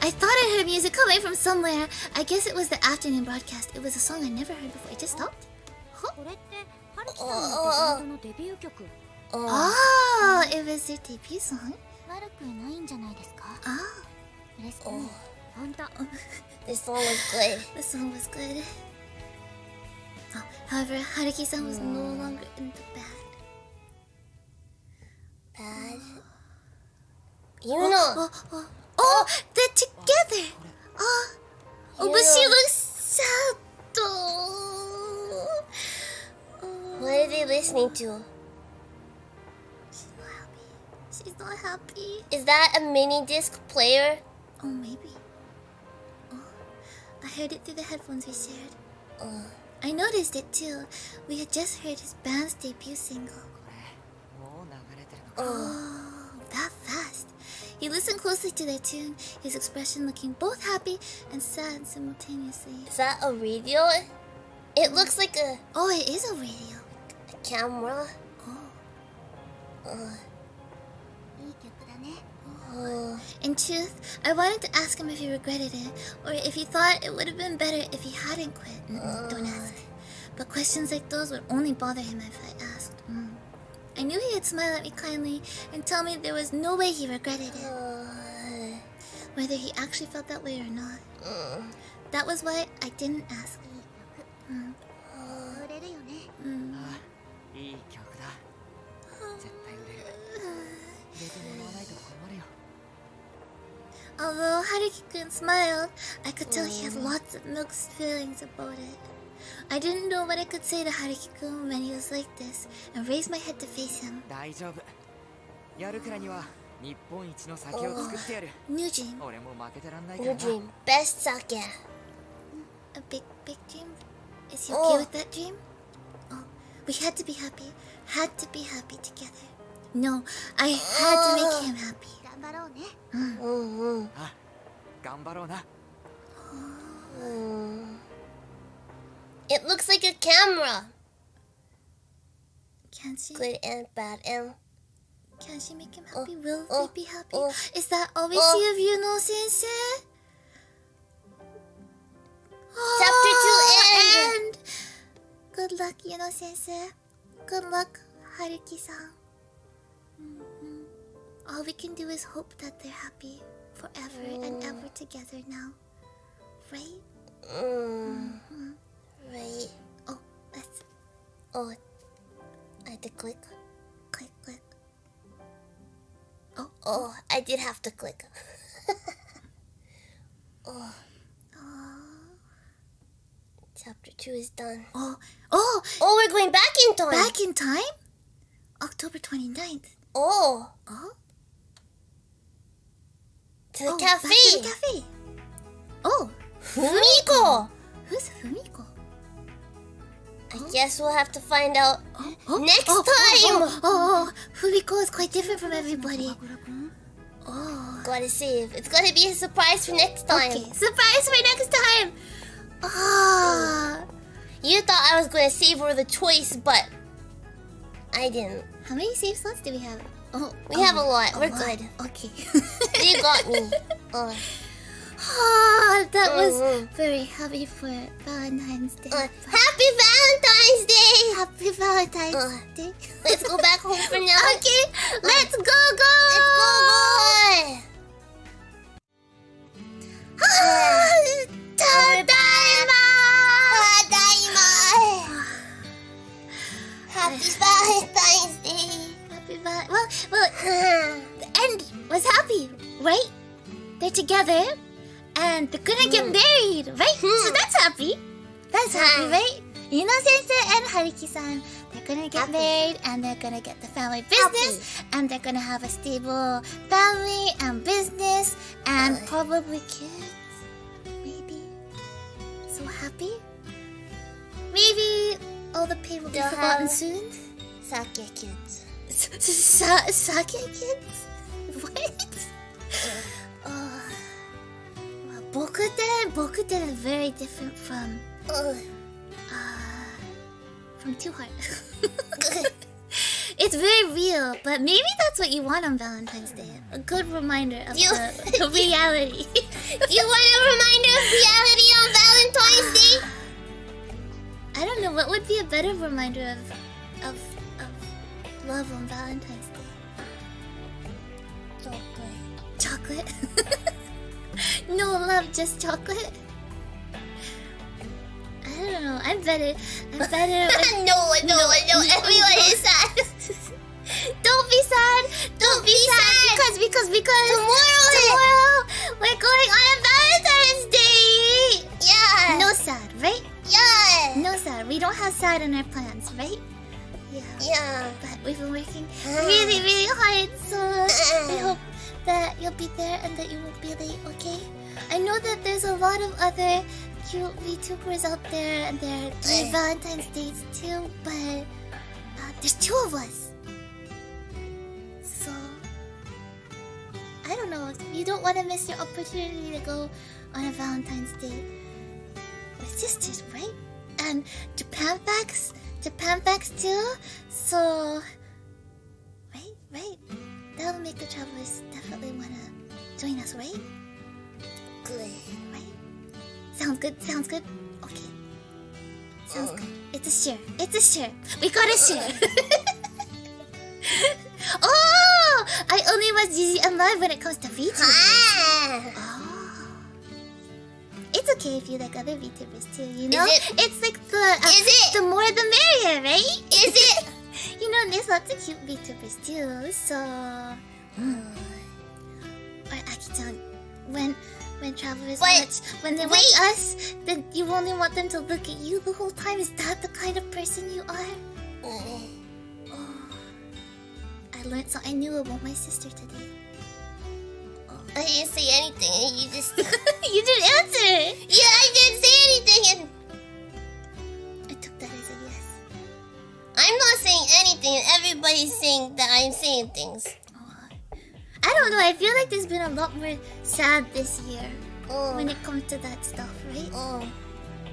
I thought I heard music coming from somewhere. I guess it was the afternoon broadcast. It was a song I never heard before. It just stopped. これって春樹さんのバンドのデビュー曲。Oh, it was their debut song. 悪くないんじゃないですか。嬉しい。本当。 This song was good. The song was good. Oh, however, Haruki-san was no longer in the band. Bad. You know. Oh, they're together. Oh, but she looks sad though. What are they listening to? She's not happy. Is that a mini disc player? Oh, maybe. Oh, I heard it through the headphones we shared. I noticed it too. We had just heard his band's debut single. Oh, that fast. He listened closely to their tune, his expression looking both happy and sad simultaneously. Is that a radio? It looks like a... Oh, it is a radio. A camera? In truth, I wanted to ask him if he regretted it, or if he thought it would have been better if he hadn't quit. Don't ask. But questions like those would only bother him if I asked. I knew he would smile at me kindly and tell me there was no way he regretted it. Whether he actually felt that way or not. That was why I didn't ask. Although Haruki-kun smiled, I could tell he had lots of mixed feelings about it. I didn't know what I could say to Haruki-kun when he was like this, and raised my head to face him. New dream. New dream. Best sake. A big dream? Is he okay with that dream? Oh, we had to be happy. Had to be happy together. No, I had to make him happy. It looks like a camera. Can she? Good and bad and... Can she make him happy? Will they be happy? Is that all we see of Yuno Sensei? Chapter 2 end. Good luck, Yuno Sensei. Good luck, Haruki-san. All we can do is hope that they're happy forever and ever together now. Right? Right. Oh, let's... Oh, I had to click. Click. Oh, I did have to click. Chapter 2 is done. Oh, we're going back in time. Back in time? October 29th. Oh. To the cafe. Back to the cafe. Oh. Fumiko. Who's Fumiko? I guess we'll have to find out next time. Fumiko is quite different from everybody. Gotta save. It's gonna be a surprise for next time. Okay, surprise for next time. You thought I was gonna save her the choice, but I didn't. How many save slots do we have? We have a lot. We're good. Okay. You got me. That was very happy for Valentine's Day. Happy Valentine's Day! Happy Valentine's Day. Let's go back home for now. Okay, let's go! Tadaima! Happy Valentine's Day. Happy Valentine's. Well, the end was happy, right? They're together. And they're gonna get married, right? So that's happy. That's happy, right? Yuno Sensei and Haruki-san, they're gonna get married and they're gonna get the family business and they're gonna have a stable family and business and probably kids. Maybe. So happy. Maybe all the pain will be forgotten soon. Sake kids. Sake kids? What? Bokuten is very different from Two Heart. It's very real, but maybe that's what you want on Valentine's Day. A good reminder of the reality. You want a reminder of reality on Valentine's Day? I don't know, what would be a better reminder of love on Valentine's Day? Chocolate? No love, just chocolate? I don't don't know. I'm better. No, everyone is sad. Don't be sad. Don't be sad. Because tomorrow we're going on a Valentine's Day. Yeah. No sad, right? Yeah. No sad. We don't have sad in our plans, right? Yeah. But we've been working really, really hard, so I hope that you'll be there and that you won't be late, okay? I know that there's a lot of other cute VTubers out there and they're doing Valentine's Days too, but there's 2 of us. So, I don't know, you don't want to miss your opportunity to go on a Valentine's Day with sisters, right? And Japan facts too, so right, that'll make the travelers definitely wanna join us, right? Good. Right? Sounds good. Okay, sounds good. It's a share. We gotta share. Oh, I only watch GGNLive when it comes to VTubers. Oh. It's okay if you like other VTubers too, you know? It's like the more the merrier, right? Is it? You know, there's lots of cute VTubers too, so... Or Aki-chan, when travelers watch, when they watch us, then you only want them to look at you the whole time. Is that the kind of person you are? Oh. I learned something new about my sister today. I didn't say anything and you just... You didn't answer! Yeah, I didn't say anything and... I took that as a yes. I'm not saying anything and everybody's saying that I'm saying things. I don't know, I feel like there's been a lot more sad this year when it comes to that stuff, right?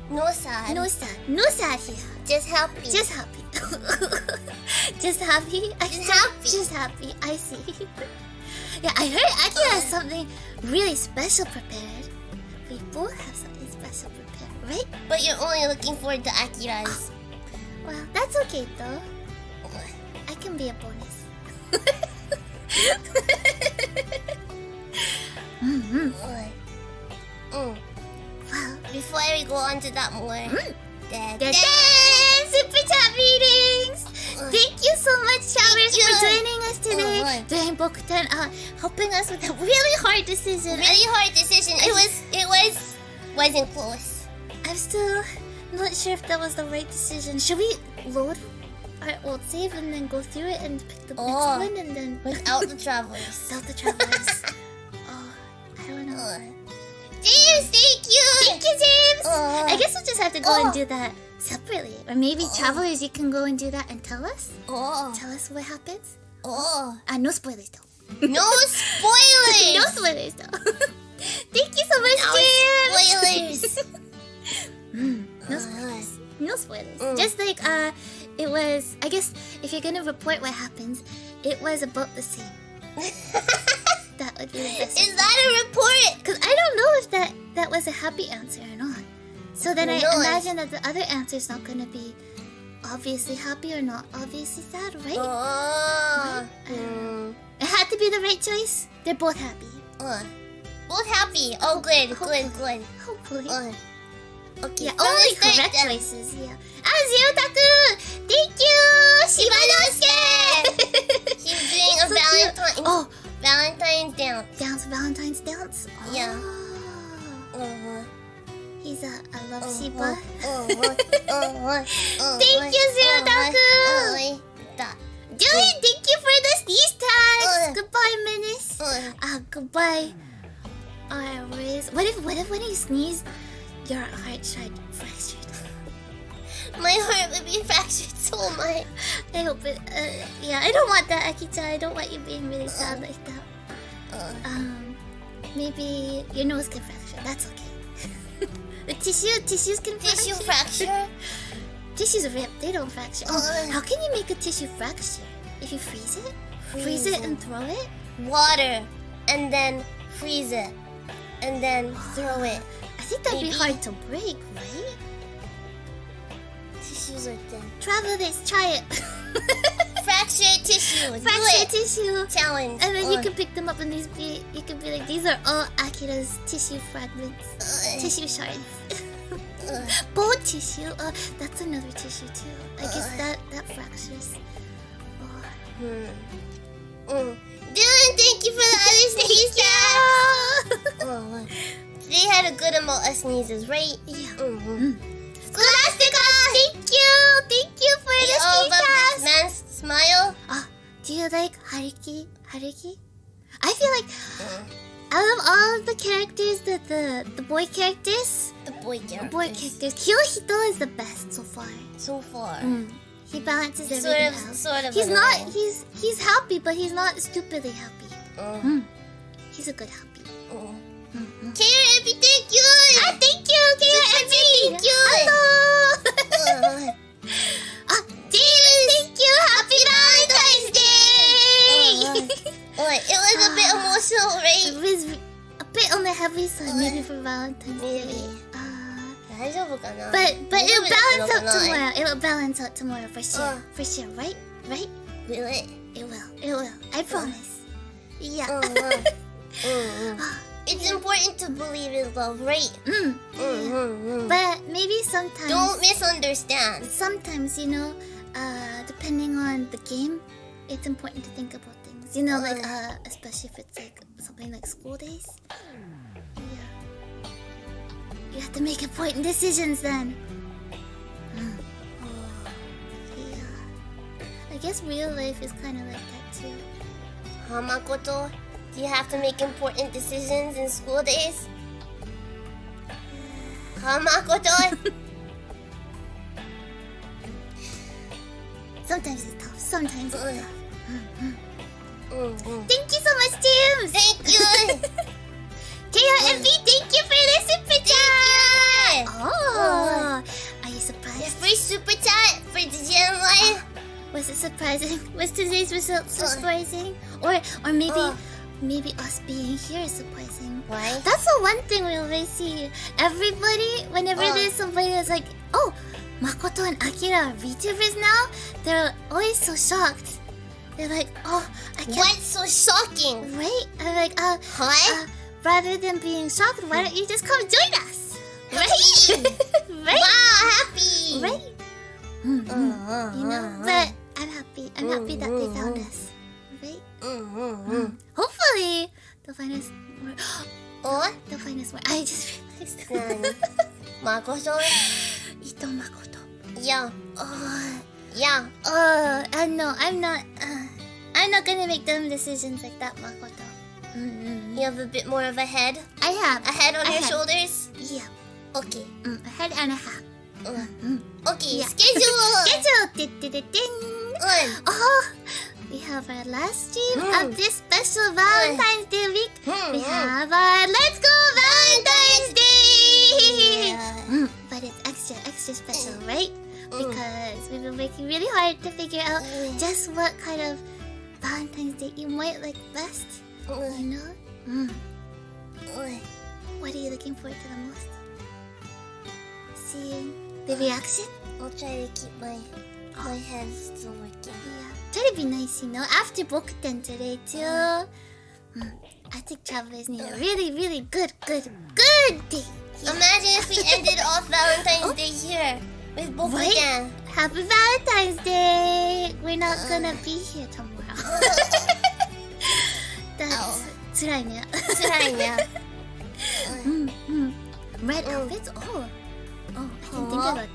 No sad. No sad here. Just happy. Just happy. Just happy? Just happy, I see. Yeah, I heard Akira has something really special prepared. We both have something special prepared, right? But you're only looking forward to Akira's. Well, that's okay though. I can be a bonus. Well, before we go on to that more, Super chat readings! Thank you so much, Showers, for joining us today during Bokuten, helping us with a really hard decision. It wasn't close. I'm still not sure if that was the right decision. Should we load our old save and then go through it and pick the next one and then without the travelers? Without the travelers. I don't know. James, thank you! Thank you, James! I guess we'll just have to go and do that separately. Or maybe travelers, you can go and do that and tell us? Tell us what happens? No spoilers though. No spoilers! No spoilers though. Thank you so much, James! No spoilers. No spoilers. Just like, it was, I guess, if you're gonna report what happens, it was about the same. That would be the best. Is that a report? Because I don't know if that was a happy answer or not. So then I imagine that the other answer is not going to be obviously happy or not obviously sad, right? Right? It had to be the right choice. They're both happy. Both happy. Oh, good. Hopefully. Okay. Yeah, only correct choices. Yeah. Zero-taku! Thank you! Shibanosuke! He's doing a Valentine's dance. Valentine's dance? Yeah. He's a love Shiba. Thank you, Zero-taku! Joey, thank you for the sneeze tags! Goodbye, Menace. Goodbye. What if when you sneeze, your heart started fractured? My heart would be fractured so much. I hope it. Yeah, I don't want that, Aki-chan. I don't want you being really sad like that. Maybe your nose can fracture. That's okay. The tissues can fracture. Tissue fracture? Tissues rip. They don't fracture. How can you make a tissue fracture? If you freeze it? Freeze it and throw it? Water. And then freeze it. And then throw it. I think that'd be hard to break, right? Tissues are thin. Travelers, try it. Fractured tissue. Fractured tissue. Challenge. And then you can pick them up and you can be like, these are all Akira's tissue fragments. Tissue shards. Bone tissue. That's another tissue too. I guess that fractures. Dylan, thank you for the other sneeze. They had a good amount of sneezes, right? Yeah. Scholastica! Thank you for the sneeze. Man's smile. Do you like Haruki? I feel like out of all of the characters, the boy characters, Kyohito is the best so far. He balances everything out. Sort of. He's not. He's happy, but he's not stupidly happy. He's a good happy. KRMP, thank you! Thank you, KRMP! Thank you! Hello! David, thank you! Happy Valentine's Day! It was a bit emotional, right? It was a bit on the heavy side, maybe for Valentine's Day. But it'll balance out tomorrow. It will balance out tomorrow for sure. For sure, right? Will it? It will. I promise. Yeah. It's important to believe in love, right? But maybe sometimes... Don't misunderstand. Sometimes, depending on the game, it's important to think about things. Like, especially if it's like something like school days. Yeah. You have to make important decisions then. Yeah. I guess real life is kind of like that too. Makoto, do you have to make important decisions in school days? Makoto? Sometimes it's tough. Thank you so much, James! Thank you! KRMP, thank you for the super chat! Oh! Are you surprised? The free super chat for GGNLive. Was it surprising? Was today's result surprising? Or maybe us being here is surprising. Why? That's the one thing we always see. Everybody, whenever there's somebody that's like, oh, Makoto and Akira are VTubers now, they're always so shocked. They're like, oh, I can't... What's so shocking? Right? I'm like, rather than being shocked, why don't you just come join us? Right? Right? Wow, happy! Right? But I'm happy. I'm happy that they found us. Right? Hopefully, they'll find us more. They'll find us more. I just realized. Makoto? Ito Makoto. Yeah. Yeah. I'm not gonna make dumb decisions like that, Makoto. You have a bit more of a head? I have. A head on your shoulders? Yeah. Okay. A head and a half. Okay, Yeah. schedule! We have our last stream of this special Valentine's Day week. We have our Let's Go Valentine's Day! But it's extra special, right? Because we've been working really hard to figure out just what kind of Valentine's Day you might like best. What are you looking forward to the most? Seeing the reaction? I'll try to keep my head still working. Yeah. Try to be nice, after Bokuten today too. I think travelers need a really, really good day. Yeah. Imagine if we ended off Valentine's Day here with Bokuten. Right? Happy Valentine's Day! We're not gonna be here tomorrow. That's 辛いね。辛いね。Red outfits? Oh, I didn't think about that.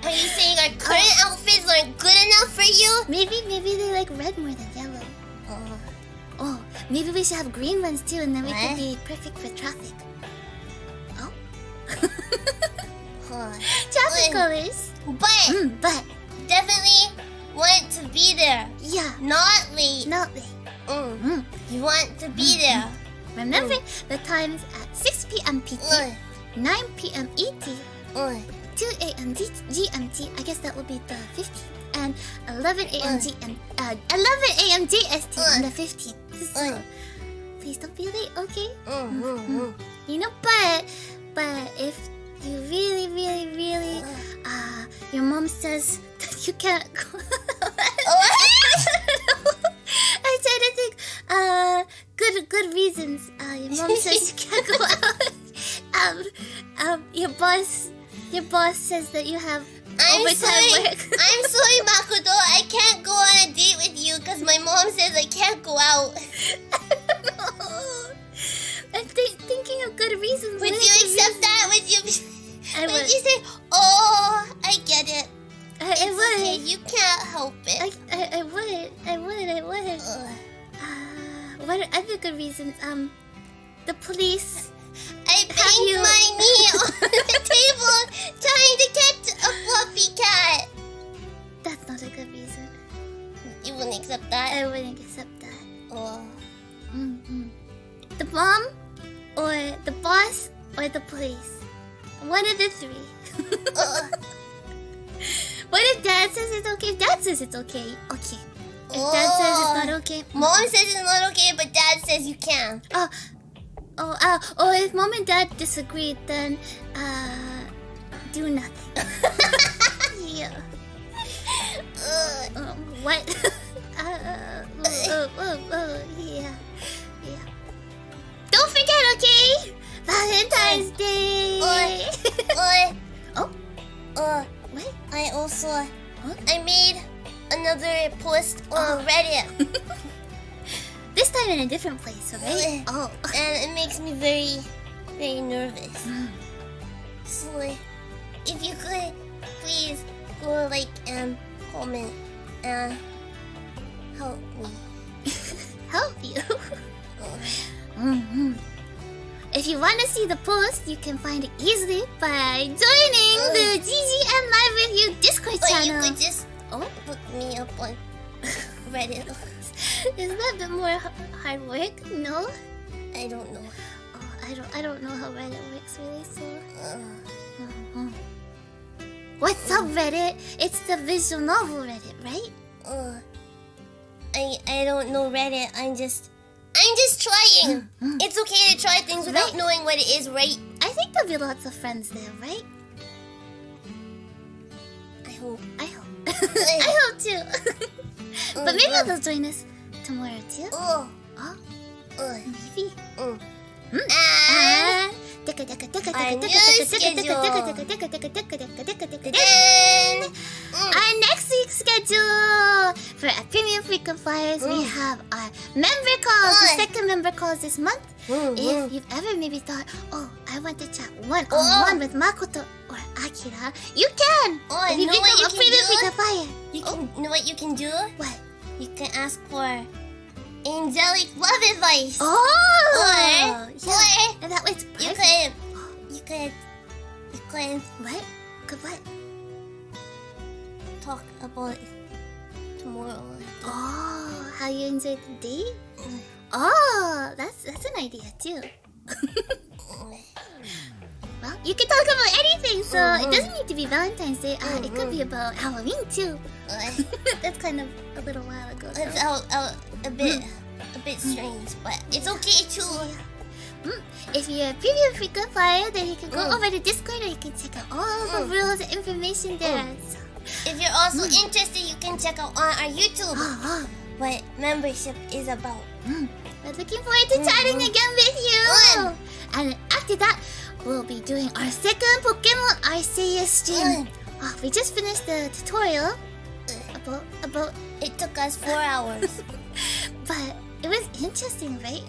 Are you saying our current outfits aren't good enough for you? Maybe they like red more than yellow. Oh, maybe we should have green ones too, and then we could be perfect for traffic. Oh. Traffic colors. But definitely want to be there. Yeah. Not late. You want to be there. Remember the times at 6 p.m. PT, 9 p.m. ET, 2 a.m. GMT. I guess that would be the 15th, and 11 a.m. 11 a.m. GST on the 15th. So please don't be late, okay? But if you really, your mom says that you can't go. I try to think good reasons. Your mom says you can't go out. Your your boss says that you have I'm overtime sorry. work. I'm sorry, Makoto. I can't go on a date with you because my mom says I can't go out. I'm thinking of good reasons. Would you accept that? Would you would. say, "Oh, I get it. I It's would. okay. You can't help it." I would. What are other good reasons? The police. I banged my knee on the table trying to catch a fluffy cat. That's not a good reason. You wouldn't accept that? I wouldn't accept that. Oh. The mom, or the boss, or the police. One of the three. What if Dad says it's okay? If Dad says it's okay, okay. If Dad says it's not okay, Mom says it's not okay, but Dad says you can. Or if Mom and Dad disagree, then do nothing. Yeah. What? Yeah. Don't forget, okay? Valentine's Day. What? I also I made another post on Reddit. This time in a different place, alright? And it makes me very, very nervous. So if you could please go comment and help me. Help you? If you want to see the post, you can find it easily by joining the GGNLive with you Discord channel. Or you could just put me up on Reddit. Isn't that a bit more hard work? No? I don't know. I don't know how Reddit works really, so... What's up, Reddit? It's the visual novel Reddit, right? I don't know Reddit. I'm just trying. It's okay to try things without knowing what it is, right? I think there'll be lots of friends there, right? I hope. I hope too. But maybe they'll join us tomorrow too. Maybe. Our next week's schedule for our premium frequent flyers, we have our member calls. The second member calls this month. If you've ever maybe thought, I want to chat one-on-one with Makoto or Akira, you can. If you become a premium frequent flyer. You know what you can do? What? You can ask for angelic love advice. And that was You could what? Could what? talk about it tomorrow. How you enjoyed the day? That's an idea too. Well, you can talk about anything, so it doesn't need to be Valentine's Day. It could be about Halloween too. That's kind of a little while ago. It's a bit strange, but it's okay too. If you're a premium frequent flyer, then you can go over to Discord or you can check out all the rules and information there. So, if you're also interested, you can check out on our YouTube what membership is about. We're looking forward to chatting again with you. And after that, we'll be doing our second Pokemon Arceus stream. We just finished the tutorial about. It took us 4 hours, but it was interesting, right?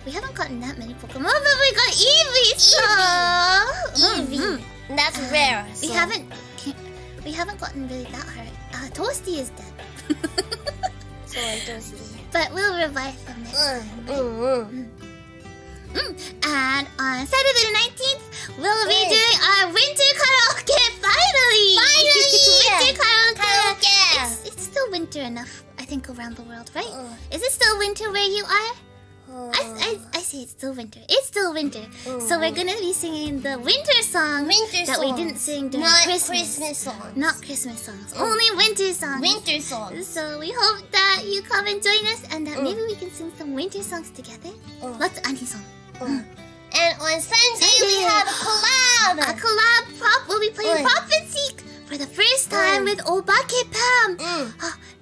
We haven't gotten that many Pokemon, but we got Eevee. Eevee. That's rare. We haven't gotten really that hurt. Toasty is dead. Sorry, Toasty. But we'll revive him next time. And on Saturday the 19th, we'll be doing our winter karaoke. Finally! Winter karaoke. It's still winter enough, I think, around the world, right? Is it still winter where you are? I say it's still winter. It's still winter. So we're gonna be singing the winter song that we didn't sing during Christmas songs. Not Christmas songs. Only winter songs. Winter songs. So we hope that you come and join us and that maybe we can sing some winter songs together. Lots of anime songs. And on Sunday we have a collab. A collab prop. We'll be playing Pop and Seek for the first time with Obake Pam.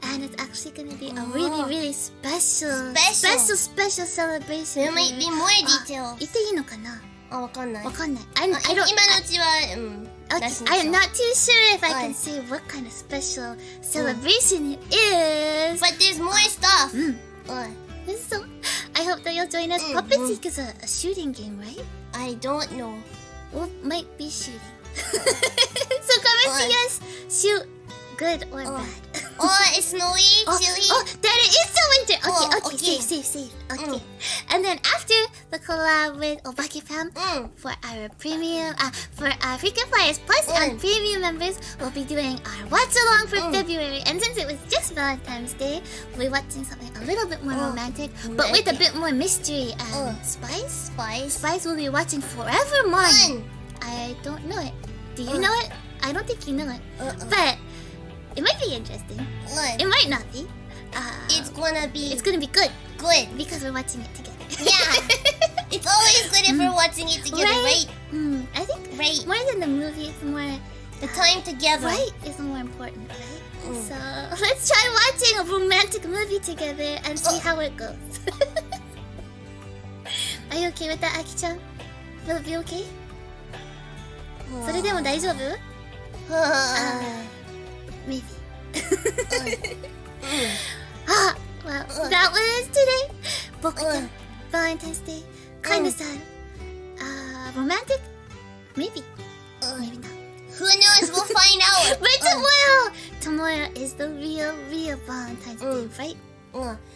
And it's actually gonna be a really, really special celebration. There might be more details. 言っていいのかな?あ、わかんない。わかんない。今のうちは、Okay, I'm not too sure if I can say what kind of special celebration it is. But there's more stuff. So, I hope that you'll join us. Puppet Seek is a shooting game, right? I don't know. Well, might be shooting. So come and see us shoot, good or bad. It's snowy, chilly. Then it is the winter. Okay, okay. safe. Okay. And then after the collab with Obake Fam, for our premium, for our Frequent Flyers Plus and premium members, we'll be doing our watch along for February. And since it was just Valentine's Day, we'll be watching something a little bit more romantic, but with a bit more mystery and spice. Spice will be watching Forevermore. I don't know it. Do you know it? I don't think you know it. But it might be interesting. It might not be. It's gonna be good. Good. Because we're watching it together. Yeah. It's always good if we're watching it together, right? I think more than the movie, it's more the time together. Right is more important, right? So let's try watching a romantic movie together and see how it goes. Are you okay with that, Aki-chan? Will it be okay? それでも大丈夫? Maybe. Well, that was today. Bokuten, Valentine's Day. Kinda sad. Romantic? Maybe. Maybe not. Who knows? We'll find out. But tomorrow is the real Valentine's Day, right?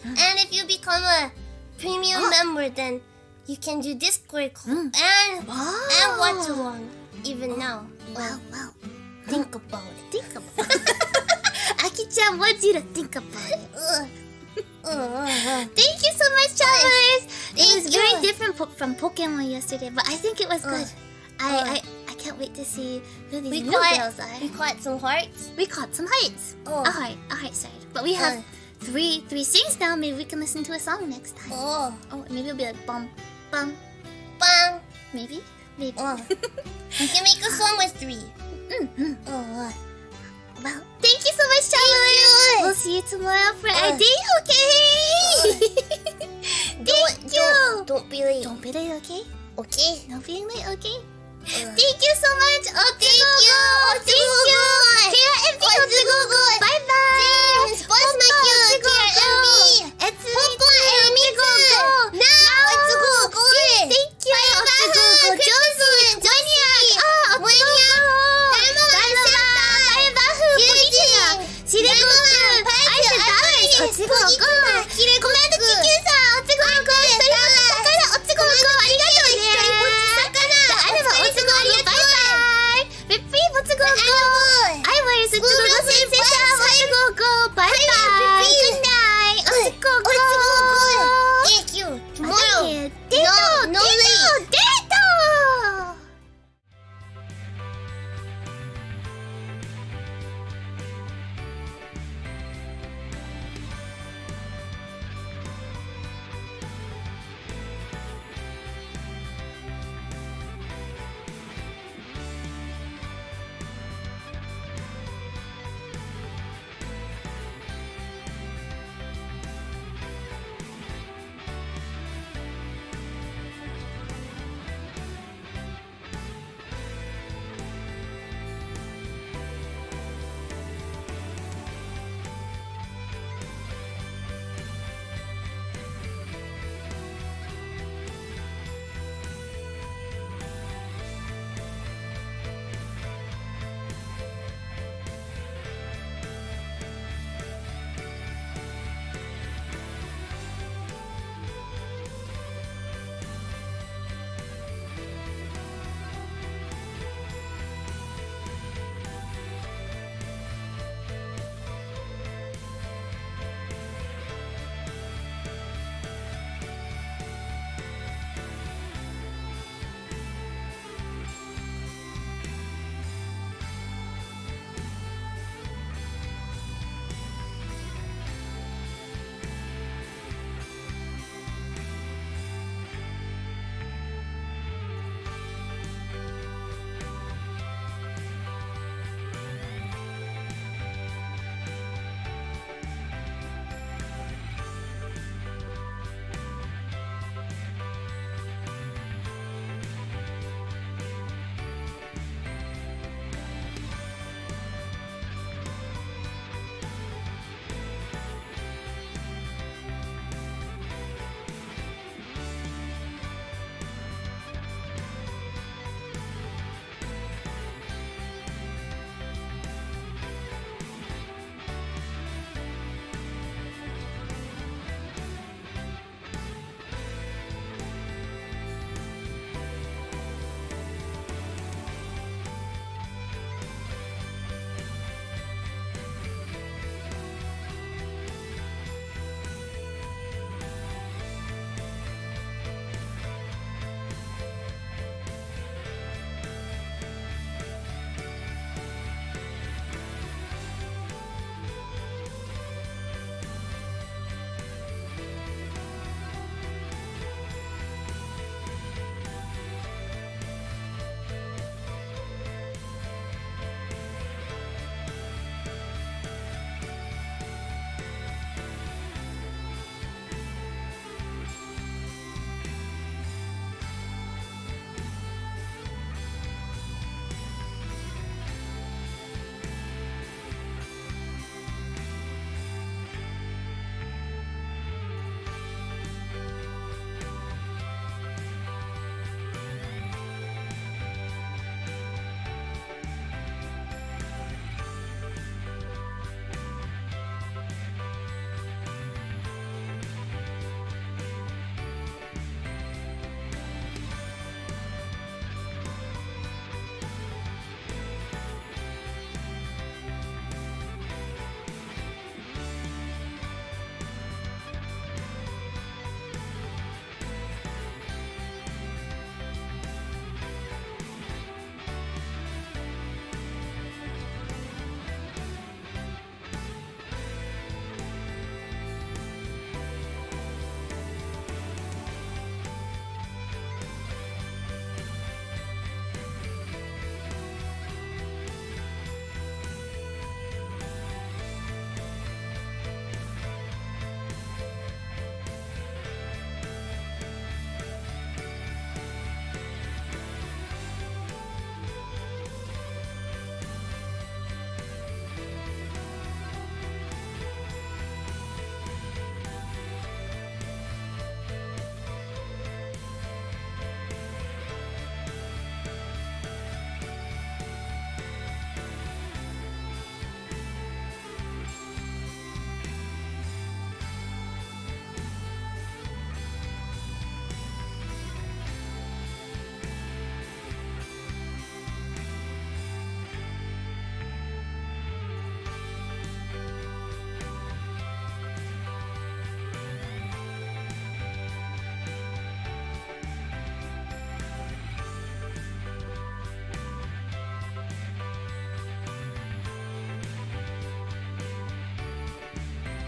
And if you become a premium member, then you can do Discord call and watch along. Even now. Wow. Think about it. Aki-chan wants you to think about it. Thank you so much, travelers. It was very different from Pokemon yesterday, but I think it was good. I can't wait to see who these new girls are. We caught some hearts. We caught some hearts. A heart started. But we have three things now. Maybe we can listen to a song next time. Maybe it'll be like bum, bum, bang. Maybe. We can make a song with 3. Well, thank you so much, travelers. We'll see you tomorrow for our day, okay? Thank you. Don't be late. Don't be late, okay? Okay. No being late, okay? Thank you so much. Thank you. Thank you. Bye bye.